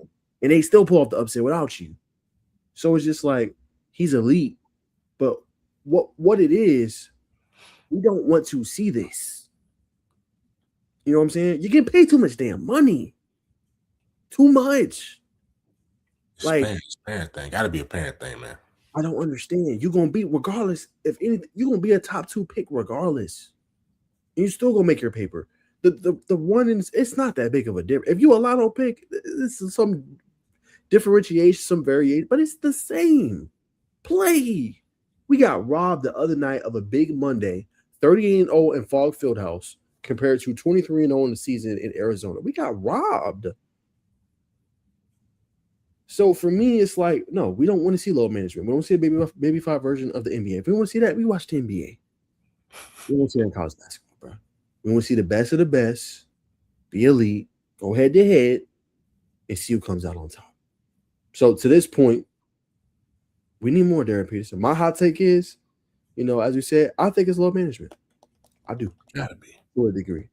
and they still pull off the upset without you. So it's just like, he's elite. But what it is, we don't want to see this. You know what I'm saying? You get paid too much damn money. Too much. Like, parent thing. Got to be a parent thing, man. I don't understand. You're gonna be, regardless, if anything, you're gonna be a top 2 pick regardless. And you're still gonna make your paper. The one it's not that big of a difference. If you a lotto pick, this is some differentiation, some variation, but it's the same. Play. We got robbed the other night of a big Monday, 38-0 in Fog Fieldhouse, compared to 23-0 in the season in Arizona. We got robbed. So for me, it's like, no, we don't want to see load management. We don't see a baby five version of the NBA. If we want to see that, we watch the NBA. We want to see that in college basketball, bro. We want to see the best of the best, the elite, go head to head, and see who comes out on top. So to this point, we need more Darren Peterson. My hot take is, as we said, I think it's load management. I do. Gotta be. To a degree.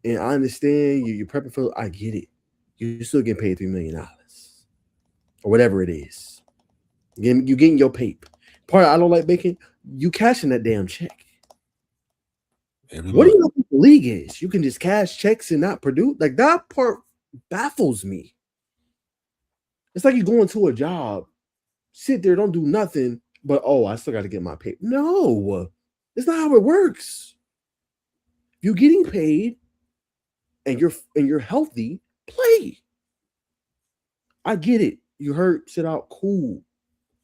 And I understand you're prepping for, I get it. You're still getting paid $3 million or whatever it is. You're getting your paper. Part I don't like Bacon, you cashing that damn check. What do you know what the league is? You can just cash checks and not produce? Like, that part baffles me. It's like you go into a job, sit there, don't do nothing, but I still got to get my pay. No, it's not how it works. You're getting paid and you're healthy, play. I get it. You hurt, sit out, cool.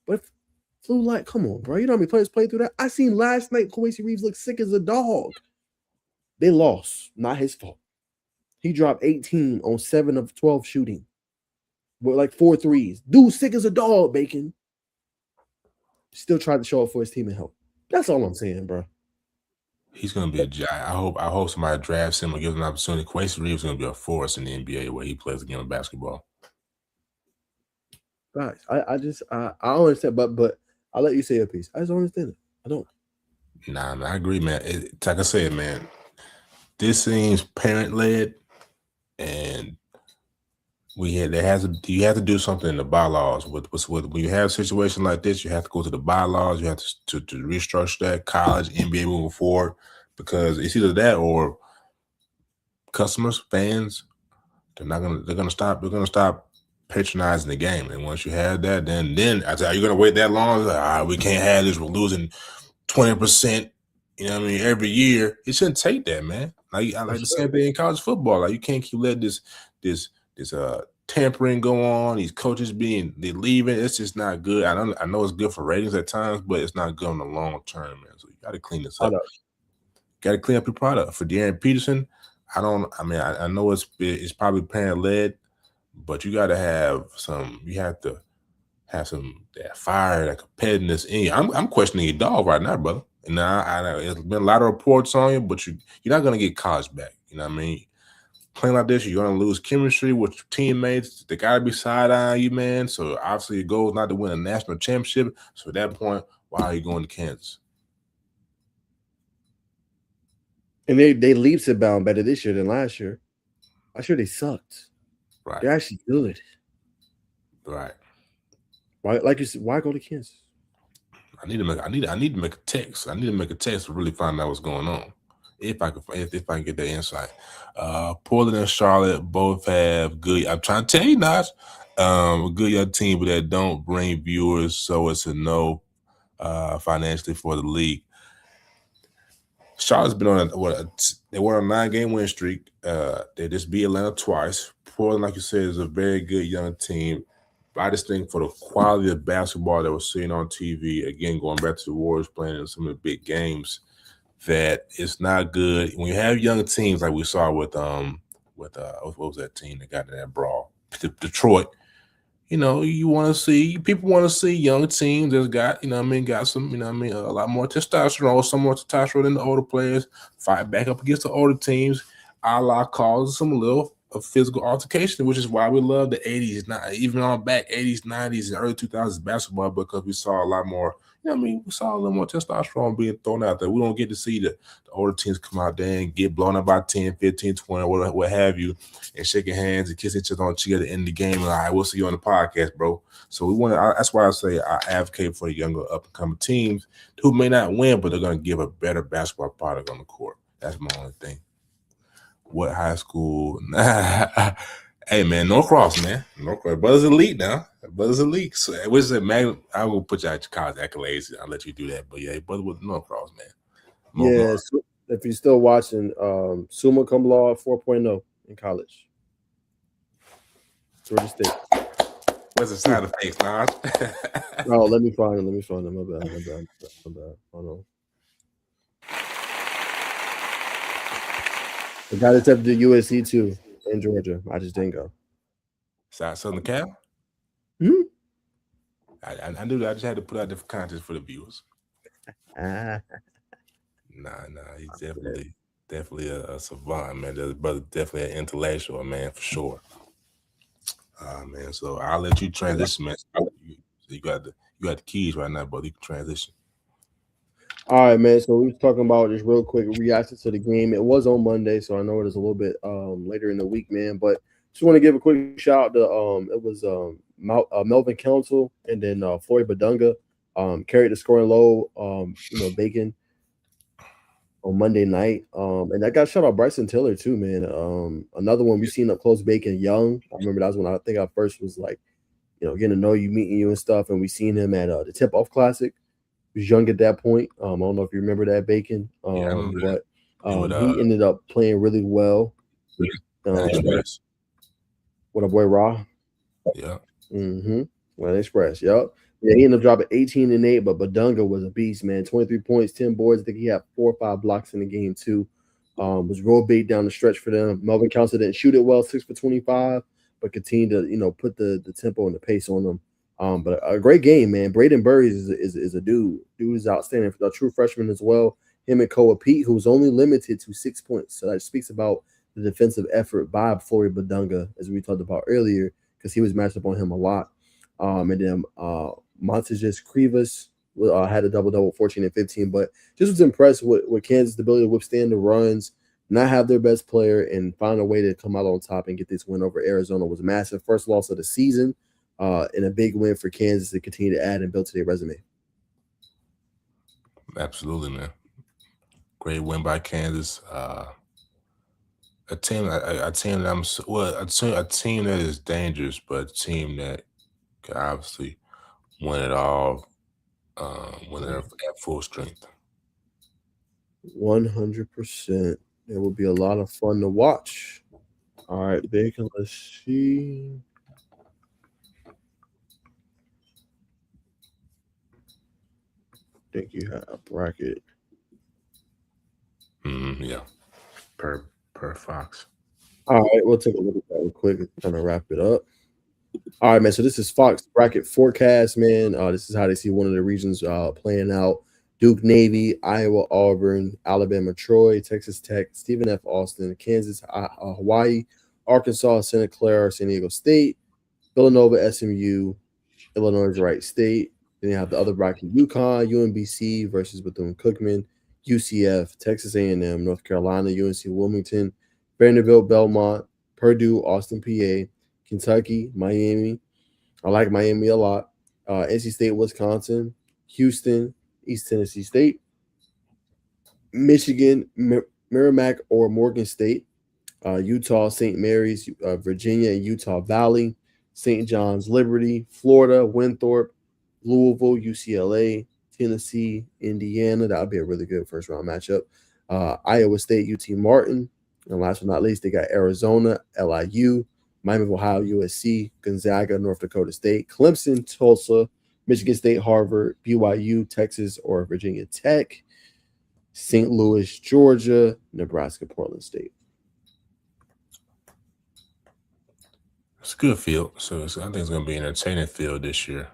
But flu like, come on, bro. You know how many players played through that? I seen last night Kwesi Reeves look sick as a dog. They lost. Not his fault. He dropped 18 on 7 of 12 shooting. With like 4 threes. Dude sick as a dog, Bacon. Still tried to show up for his team and help. That's all I'm saying, bro. He's gonna be a giant. I hope somebody drafts him or gives him an opportunity. Kwesi Reeves is gonna be a force in the NBA where he plays the game of basketball. Guys, I don't understand, but I'll let you say your piece. I just don't understand it. I don't. Nah, man, I agree, man. It's like I said, man, this seems parent led, and you have to do something in the bylaws with when you have a situation like this. You have to go to the bylaws. You have to restructure that college, NBA moving forward, because it's either that or customers, fans, they're gonna stop patronizing the game. And once you have that, then I tell you, you're gonna wait that long. Like, we can't have this. We're losing 20%. You know what I mean? Every year, it shouldn't take that, man. Like I like the same thing in college football. Like you can't keep letting this tampering go on. These coaches they leaving. It's just not good. I know it's good for ratings at times, but it's not good in the long term, man. So you got to clean this up. Got to clean up your product. For Darren Peterson, I know it's probably parent led, but you got to have some. You have to have some that fire, that competitiveness in you. I'm questioning your dog right now, brother. And I know there's been a lot of reports on you, but you're not gonna get college back. You know what I mean? Playing like this, you're gonna lose chemistry with your teammates. They gotta be side-eyeing you, man. So obviously your goal is not to win a national championship. So at that point, why are you going to Kansas? And they leaps and bound better this year than last year. Last year they sucked. Right. They're actually good. Right. Why, like you said, why go to Kansas? I need to make a text. I need to make a text to really find out what's going on. If I can get that insight. Portland and Charlotte both have good. I'm trying to tell you, Naj, a good young team, but that don't bring viewers, so it's a no financially for the league. Charlotte's been on they were on a 9-game win streak. They just beat Atlanta twice. Portland, like you said, is a very good young team. I just think for the quality of basketball that we're seeing on TV, again, going back to the Warriors playing in some of the big games, that it's not good. When you have young teams like we saw with what was that team that got in that brawl? Detroit. You want to see people want to see young teams that's got, got some, a lot more testosterone, some more testosterone than the older players, fight back up against the older teams, a la cause some little of physical altercation, which is why we love the 80s, not even on back 80s, 90s, and early 2000s basketball, because we saw a lot more, we saw a little more testosterone being thrown out there. We don't get to see the older teams come out there and get blown up by 10, 15, 20, what have you, and shaking hands and kissing each other on the cheek at the end of the game. And all right, we'll see you on the podcast, bro. So that's why I say I advocate for the younger up-and-coming teams who may not win, but they're going to give a better basketball product on the court. That's my only thing. What high school? Hey, man, Norcross, man. Norcross. Brothers elite now. Brothers elite. So, which is man, I will put you out your college accolades. I'll let you do that. But, yeah, brother with Norcross, man. Yeah, so if you're still watching, summa cum laude 4.0 in college. Georgia State. What's the side effects, Naj? Oh, let me find them. My bad. Hold on. The guy that's up to USC too in Georgia. I just didn't go. Southern Cal? Hmm? I knew that. I just had to put out different content for the viewers. Ah, Nah, he's definitely a savant, man. The brother definitely an intellectual, man, for sure. Man. So I'll let you transition, man. You got the keys right now, brother. You can transition. all right, man. So we was talking about just real quick reaction to the game. It was on Monday, so I know it is a little bit later in the week, man. But just want to give a quick shout out to it was Melvin Council and then Floyd Badunga carried the scoring low. Bacon on Monday night. And that got shot out Bryson Tiller too, man. Another one we seen up close, Bacon Young. I remember that was when I think I first was like, getting to know you, meeting you and stuff. And we seen him at the Tip Off Classic. He was young at that point. I don't know if you remember that, Bacon. Yeah, I remember But Would, he ended up playing really well. Express. With a boy Raw. Yeah. Mm-hmm. Well, Express. Yep. Yeah, he ended up dropping 18 and 8, but Badunga was a beast, man. 23 points, 10 boards. I think he had 4 or 5 blocks in the game, too. Was real big down the stretch for them. Melvin Council didn't shoot it well, 6 for 25, but continued to, put the tempo and the pace on them. But a great game, man. Braden Burries is a dude. Dude is outstanding. A true freshman as well. Him and Koa Pete, who was only limited to 6 points. So that speaks about the defensive effort by Flory Badunga, as we talked about earlier, because he was matched up on him a lot. And then Montages Krivas had a double-double, 14 and 15, but just was impressed with Kansas' ability to withstand the runs, not have their best player, and find a way to come out on top and get this win over Arizona. Was a massive first loss of the season and a big win for Kansas to continue to add and build to their resume. Absolutely, man. Great win by Kansas. A team that is dangerous, but a team that can obviously win it all when they're at full strength. 100%. It will be a lot of fun to watch. All right, Bacon, let's see. I think you have a bracket. Yeah. Per Fox. All right, we'll take a look at that real quick and kind of wrap it up. All right, man. So this is Fox bracket forecast, man. This is how they see one of the regions playing out. Duke Navy, Iowa Auburn, Alabama Troy, Texas Tech, Stephen F. Austin, Kansas Hawaii, Arkansas Santa Clara, San Diego State, Villanova SMU, Illinois Wright State. Then you have the other bracket: UConn, UMBC versus Bethune-Cookman, UCF, Texas A&M, North Carolina, UNC Wilmington, Vanderbilt, Belmont, Purdue, Austin, PA, Kentucky, Miami. I like Miami a lot. NC State, Wisconsin, Houston, East Tennessee State, Michigan, Merrimack or Morgan State, Utah, St. Mary's, Virginia, and Utah Valley, St. John's, Liberty, Florida, Winthrop, Louisville, UCLA, Tennessee, Indiana. That would be a really good first round matchup. Iowa State, UT Martin. And last but not least, they got Arizona, LIU, Miami of Ohio, USC, Gonzaga, North Dakota State, Clemson, Tulsa, Michigan State, Harvard, BYU, Texas, or Virginia Tech, St. Louis, Georgia, Nebraska, Portland State. It's a good field. So I think it's going to be an entertaining field this year.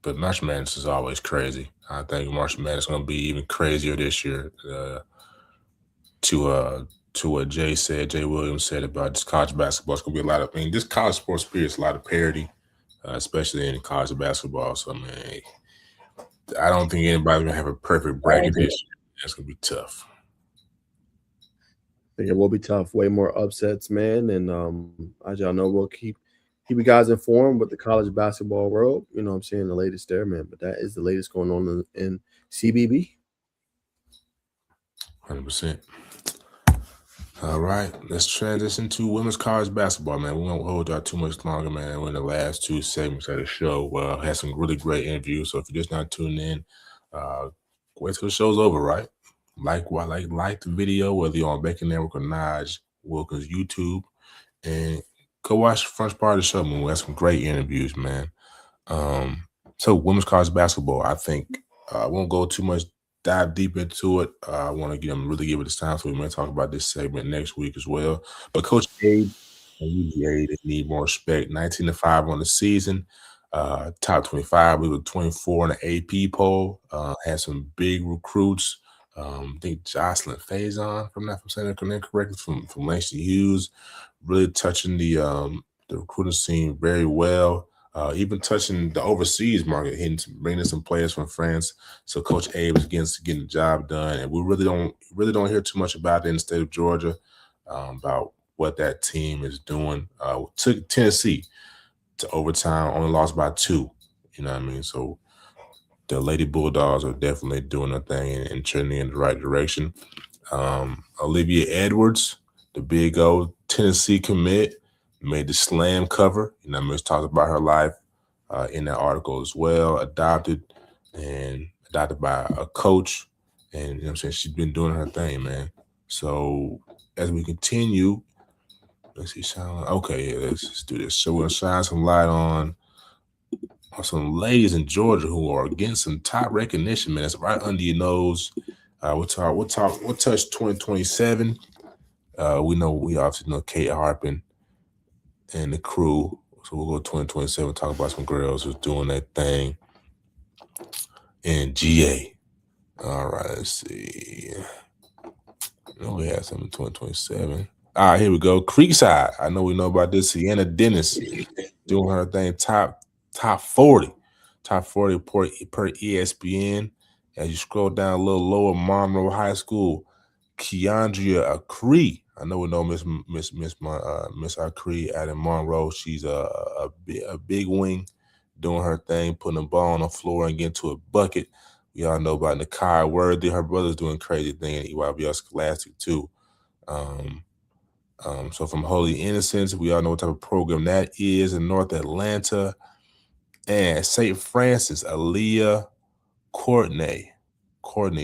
But March Madness is always crazy. I think March Madness is going to be even crazier this year. To what Jay Williams said about this college basketball, it's going to be a lot of. This college sports period is a lot of parity, especially in college basketball. So, man, I don't think anybody's going to have a perfect bracket this year. It's going to be tough. I think it will be tough. Way more upsets, man. And as y'all know, we'll keep you guys informed with the college basketball world. You know what I'm saying? The latest there, man. But that is the latest going on in CBB. 100%. All right, let's transition to women's college basketball, man. We won't hold y'all too much longer, man. We're in the last 2 segments of the show. Had some really great interviews. So if you're just not tuning in, wait till the show's over, right? Like the video, whether you're on Bacon Network or Naj Wilkins YouTube, and go watch the front part of the show, man. We had some great interviews, man. So women's college basketball, I think I won't go too much dive deep into it. I want to give it this time, so we may talk about this segment next week as well. But Coach Abe and UGA, they need more respect. 19-5 on the season. Top 25. We were 24 in the AP poll. Had some big recruits. I think Jocelyn Faison, if I'm not saying that correctly, from Langston Hughes, really touching the recruiting scene very well. Even touching the overseas market, bringing in some players from France. So Coach Abe is getting the job done, and we really don't hear too much about it in the state of Georgia, about what that team is doing. Took Tennessee to overtime, only lost by 2. You know what I mean? So the Lady Bulldogs are definitely doing their thing and trending in the right direction. Olivia Edwards, the big old Tennessee commit, made the slam cover. You know what I mean? It's talked about her life in that article as well. Adopted by a coach. And you know what I'm saying? She's been doing her thing, man. So as we continue, let's see, Sean. Okay, yeah, let's do this. So we're gonna shine some light on some ladies in Georgia who are getting some top recognition, man. It's right under your nose. We'll touch 2027. We obviously know Kate Harpin and the crew. So we'll go 2027, talk about some girls who's doing that thing in GA. All right, let's see. I know we had something in 2027. All right, here we go. Creekside. I know we know about this. Sienna Dennis doing her thing. Top 40 per ESPN. As you scroll down a little lower, Monroe High School, Keandria Acree. I know we know Miss Acree out in Monroe. She's a big wing, doing her thing, putting the ball on the floor and getting to a bucket. We all know about Nakai Worthy. Her brother's doing crazy thing at EYBL Scholastic too. So from Holy Innocents, we all know what type of program that is in North Atlanta. And St. Francis, Aaliyah Courtney,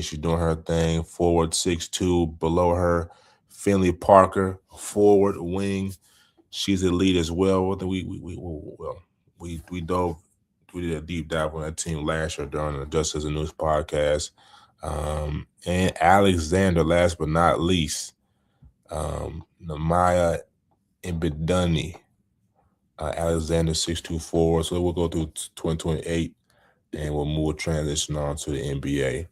she's doing her thing. Forward 6'2", below her, Finley Parker, forward wing. She's elite as well. We did a deep dive on that team last year during the Just as a News podcast. And Alexander, last but not least, Namaya Mbiduni, Alexander 6'2" forward. So we'll go through 2028 and we'll transition on to the NBA.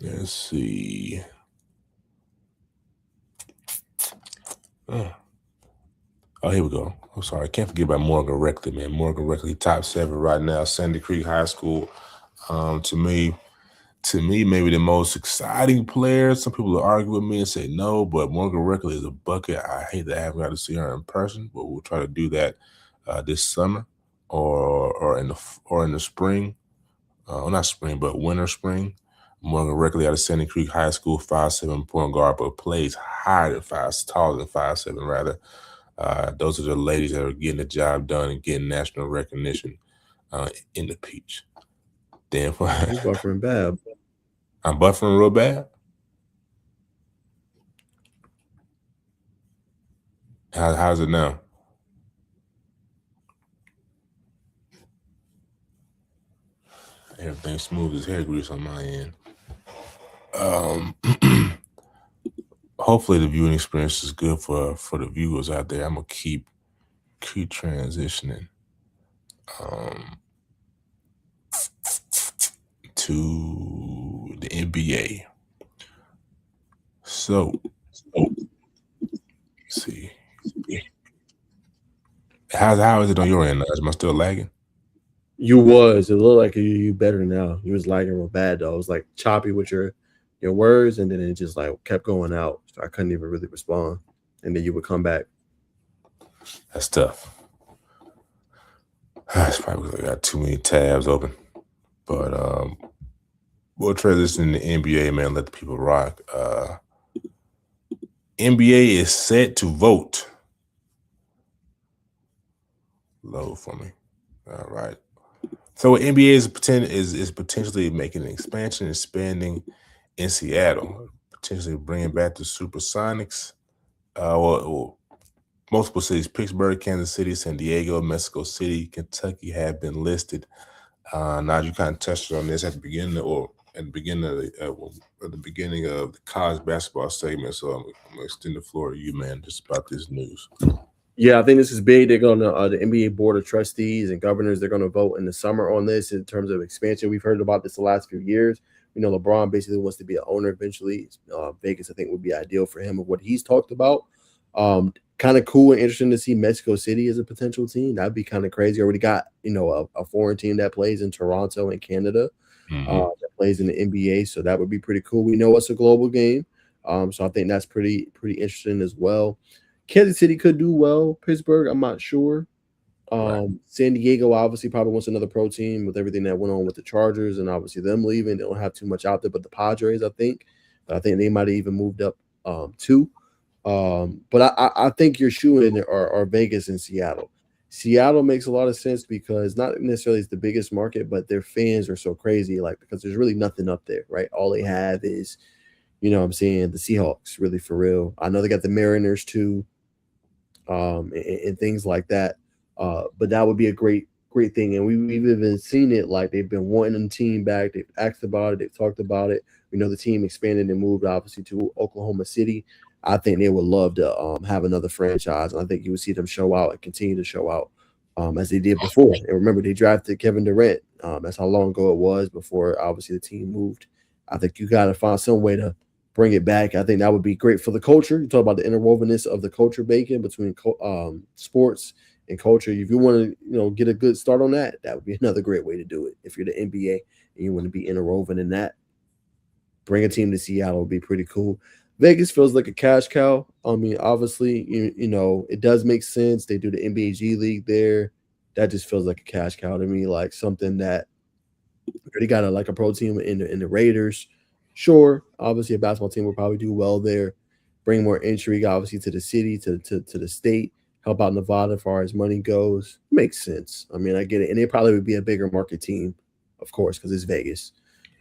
Let's see. Oh, here we go. I'm sorry. I can't forget about Morgan Reckley, man. Morgan Reckley, top 7 right now. Sandy Creek High School. To me, maybe the most exciting player. Some people will argue with me and say no, but Morgan Reckley is a bucket. I hate that I haven't got to see her in person, but we'll try to do that this summer or in the spring. Not spring, but spring. Morgan Reckley out of Sandy Creek High School, 5'7" point guard, but plays taller than 5'7" rather. Those are the ladies that are getting the job done and getting national recognition in the Peach. Damn, You buffering bad. I'm buffering real bad. How's it now? Everything's smooth as hair grease on my end. Hopefully the viewing experience is good for the viewers out there. I'm gonna keep transitioning to the NBA. So let's see. How is it on your end? Am I still lagging? You was. It looked like you better now. You was lagging real bad though. It was like choppy with your words, and then it just like kept going out. So I couldn't even really respond. And then you would come back. That's tough. It's probably because I got too many tabs open. But we'll transition to the NBA, man. Let the people rock. NBA is set to vote. Load for me. All right. So NBA is potentially making an expansion, expanding in Seattle, potentially bringing back the Supersonics. Multiple cities: Pittsburgh, Kansas City, San Diego, Mexico City, Kentucky have been listed. Now you kind of touched on this at the beginning, of the college basketball segment. So I'm gonna extend the floor to you, man, just about this news. Yeah, I think this is big. They're going to the NBA Board of Trustees and governors. They're going to vote in the summer on this in terms of expansion. We've heard about this the last few years. LeBron basically wants to be an owner eventually. Vegas, I think, would be ideal for him of what he's talked about. Kind of cool and interesting to see Mexico City as a potential team. That'd be kind of crazy. Already got a foreign team that plays in Toronto and Canada, that plays in the NBA. So that would be pretty cool. We know it's a global game, so I think that's pretty interesting as well. Kansas City could do well. Pittsburgh, I'm not sure. San Diego obviously probably wants another pro team with everything that went on with the Chargers and obviously them leaving. They don't have too much out there, but the Padres, I think. But I think they might have even moved up too. But I think you're shooting are Vegas and Seattle. Seattle makes a lot of sense because not necessarily it's the biggest market, but their fans are so crazy, like because there's really nothing up there, right? All they have is, what I'm saying, the Seahawks, really for real. I know they got the Mariners too, and things like that. But that would be a great thing. And we've even seen it, like they've been wanting the team back. They've asked about it. They've talked about it. We know the team expanded and moved obviously to Oklahoma City. I think they would love to have another franchise. And I think you would see them show out and continue to show out as they did before. And remember, they drafted Kevin Durant. That's how long ago it was before obviously the team moved. I think you got to find some way to bring it back. I think that would be great for the culture. You talk about the interwovenness of the culture bacon between sports and culture. If you want to, get a good start on that, that would be another great way to do it. If you're the NBA and you want to be interwoven in that, bring a team to Seattle would be pretty cool. Vegas feels like a cash cow. I mean, obviously, it does make sense. They do the NBA G League there. That just feels like a cash cow to me, like something that they got a pro team in the Raiders. Sure, obviously a basketball team will probably do well there. Bring more intrigue, obviously, to the city, to the state. Help out Nevada as far as money goes. Makes sense. I mean, I get it, and it probably would be a bigger market team, of course, because it's Vegas.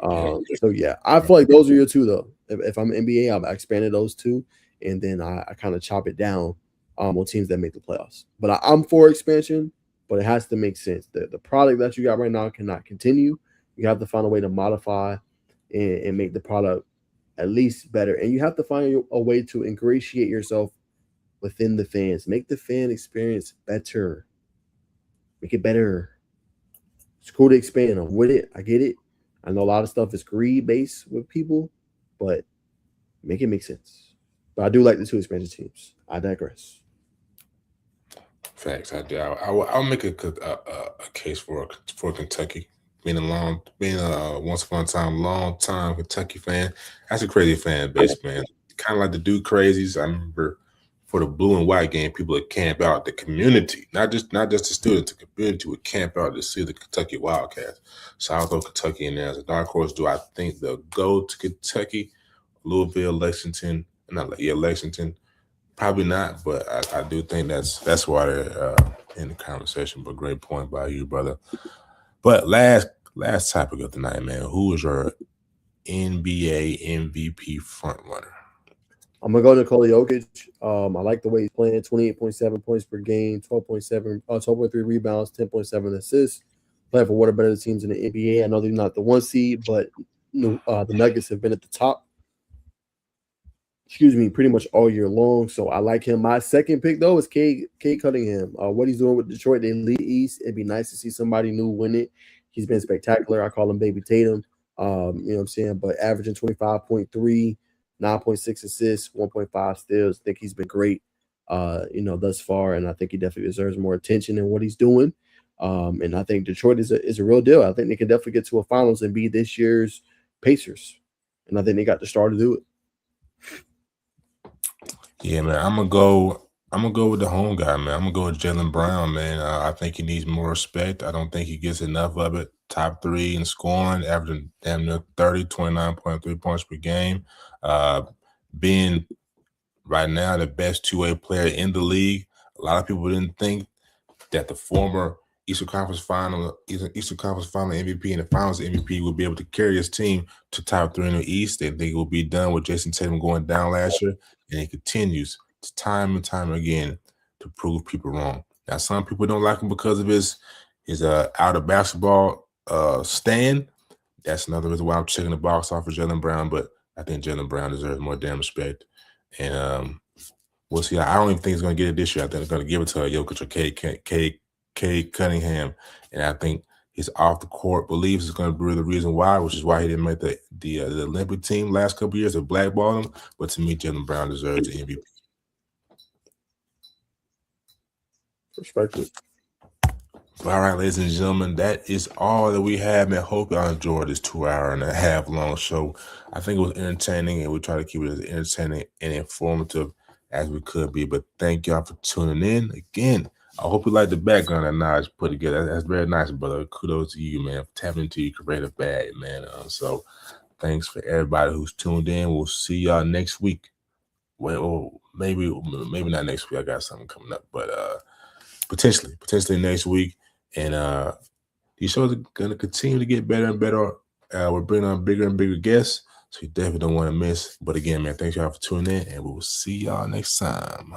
So yeah, I feel like those are your two though. If I'm NBA, I've expanded those two, and then I kind of chop it down on teams that make the playoffs. But I'm for expansion, but it has to make sense. The product that you got right now cannot continue. You have to find a way to modify and make the product at least better. And you have to find a way to ingratiate yourself within the fans. Make the fan experience better. Make it better. It's cool to expand. I'm with it. I get it. I know a lot of stuff is greed based with people, but make it make sense. But I do like the two expansion teams. I digress. Facts. I do. I'll make a case for Kentucky. Being a once upon a time, long time Kentucky fan. That's a crazy fan base, man. Kind of like the Duke Crazies. I remember for the blue and white game, people would camp out. The community, not just the students, the community would camp out to see the Kentucky Wildcats. So I'll throw Kentucky in there as a dark horse. Do I think they'll go to Kentucky, Louisville, Lexington? Lexington. Probably not, but I do think that's why they're in the conversation. But great point by you, brother. But last topic of the night, man. Who is your NBA MVP frontrunner? I'm gonna go Nikola Jokic. I like the way he's playing. 28.7 points per game, 12.3 rebounds, 10.7 assists. Playing for one of the better teams in the NBA. I know they're not the one seed, but the Nuggets have been at the top. Pretty much all year long. So I like him. My second pick though is Cade Cunningham. What he's doing with Detroit, they lead East. It'd be nice to see somebody new win it. He's been spectacular. I call him Baby Tatum. You know what I'm saying? But averaging 25.3, 9.6 assists, 1.5 steals. I think he's been great, thus far. And I think he definitely deserves more attention in what he's doing. And I think Detroit is a real deal. I think they can definitely get to a finals and be this year's Pacers. And I think they got the star to do it. Yeah, man. I'm gonna go with the home guy, man. I'm gonna go with Jaylen Brown, man. I think he needs more respect. I don't think he gets enough of it. Top 3 in scoring, averaging damn near 30, 29.3 points per game. Being right now the best two-way player in the league. A lot of people didn't think that the former Eastern Conference Final MVP and the Finals MVP would be able to carry his team to top 3 in the East. They think it will be done with Jason Tatum going down last year, and he continues time and time again to prove people wrong. Now, some people don't like him because of his out of basketball stand. That's another reason why I'm checking the box off for Jaylen Brown, but I think Jaylen Brown deserves more damn respect. And we'll see. I don't even think he's going to get it this year. I think they're going to give it to Jokic or Cade Cunningham, and I think his off the court beliefs is going to be the reason why, which is why he didn't make the Olympic team last couple of years to blackball him. But to me, Jaylen Brown deserves the MVP. Perspective. All right, ladies and gentlemen, that is all that we have, man. Hope y'all enjoyed this 2.5 hour long show. I think it was entertaining, and we try to keep it as entertaining and informative as we could be. But thank y'all for tuning in. Again, I hope you like the background that Naj put together. That's very nice, brother. Kudos to you, man, for tapping into your creative bag, man. So thanks for everybody who's tuned in. We'll see y'all next week. Well, maybe not next week. I got something coming up, but potentially next week. And these shows are going to continue to get better and better. We're bringing on bigger and bigger guests, so you definitely don't want to miss. But again, man, thanks y'all for tuning in, and we will see y'all next time.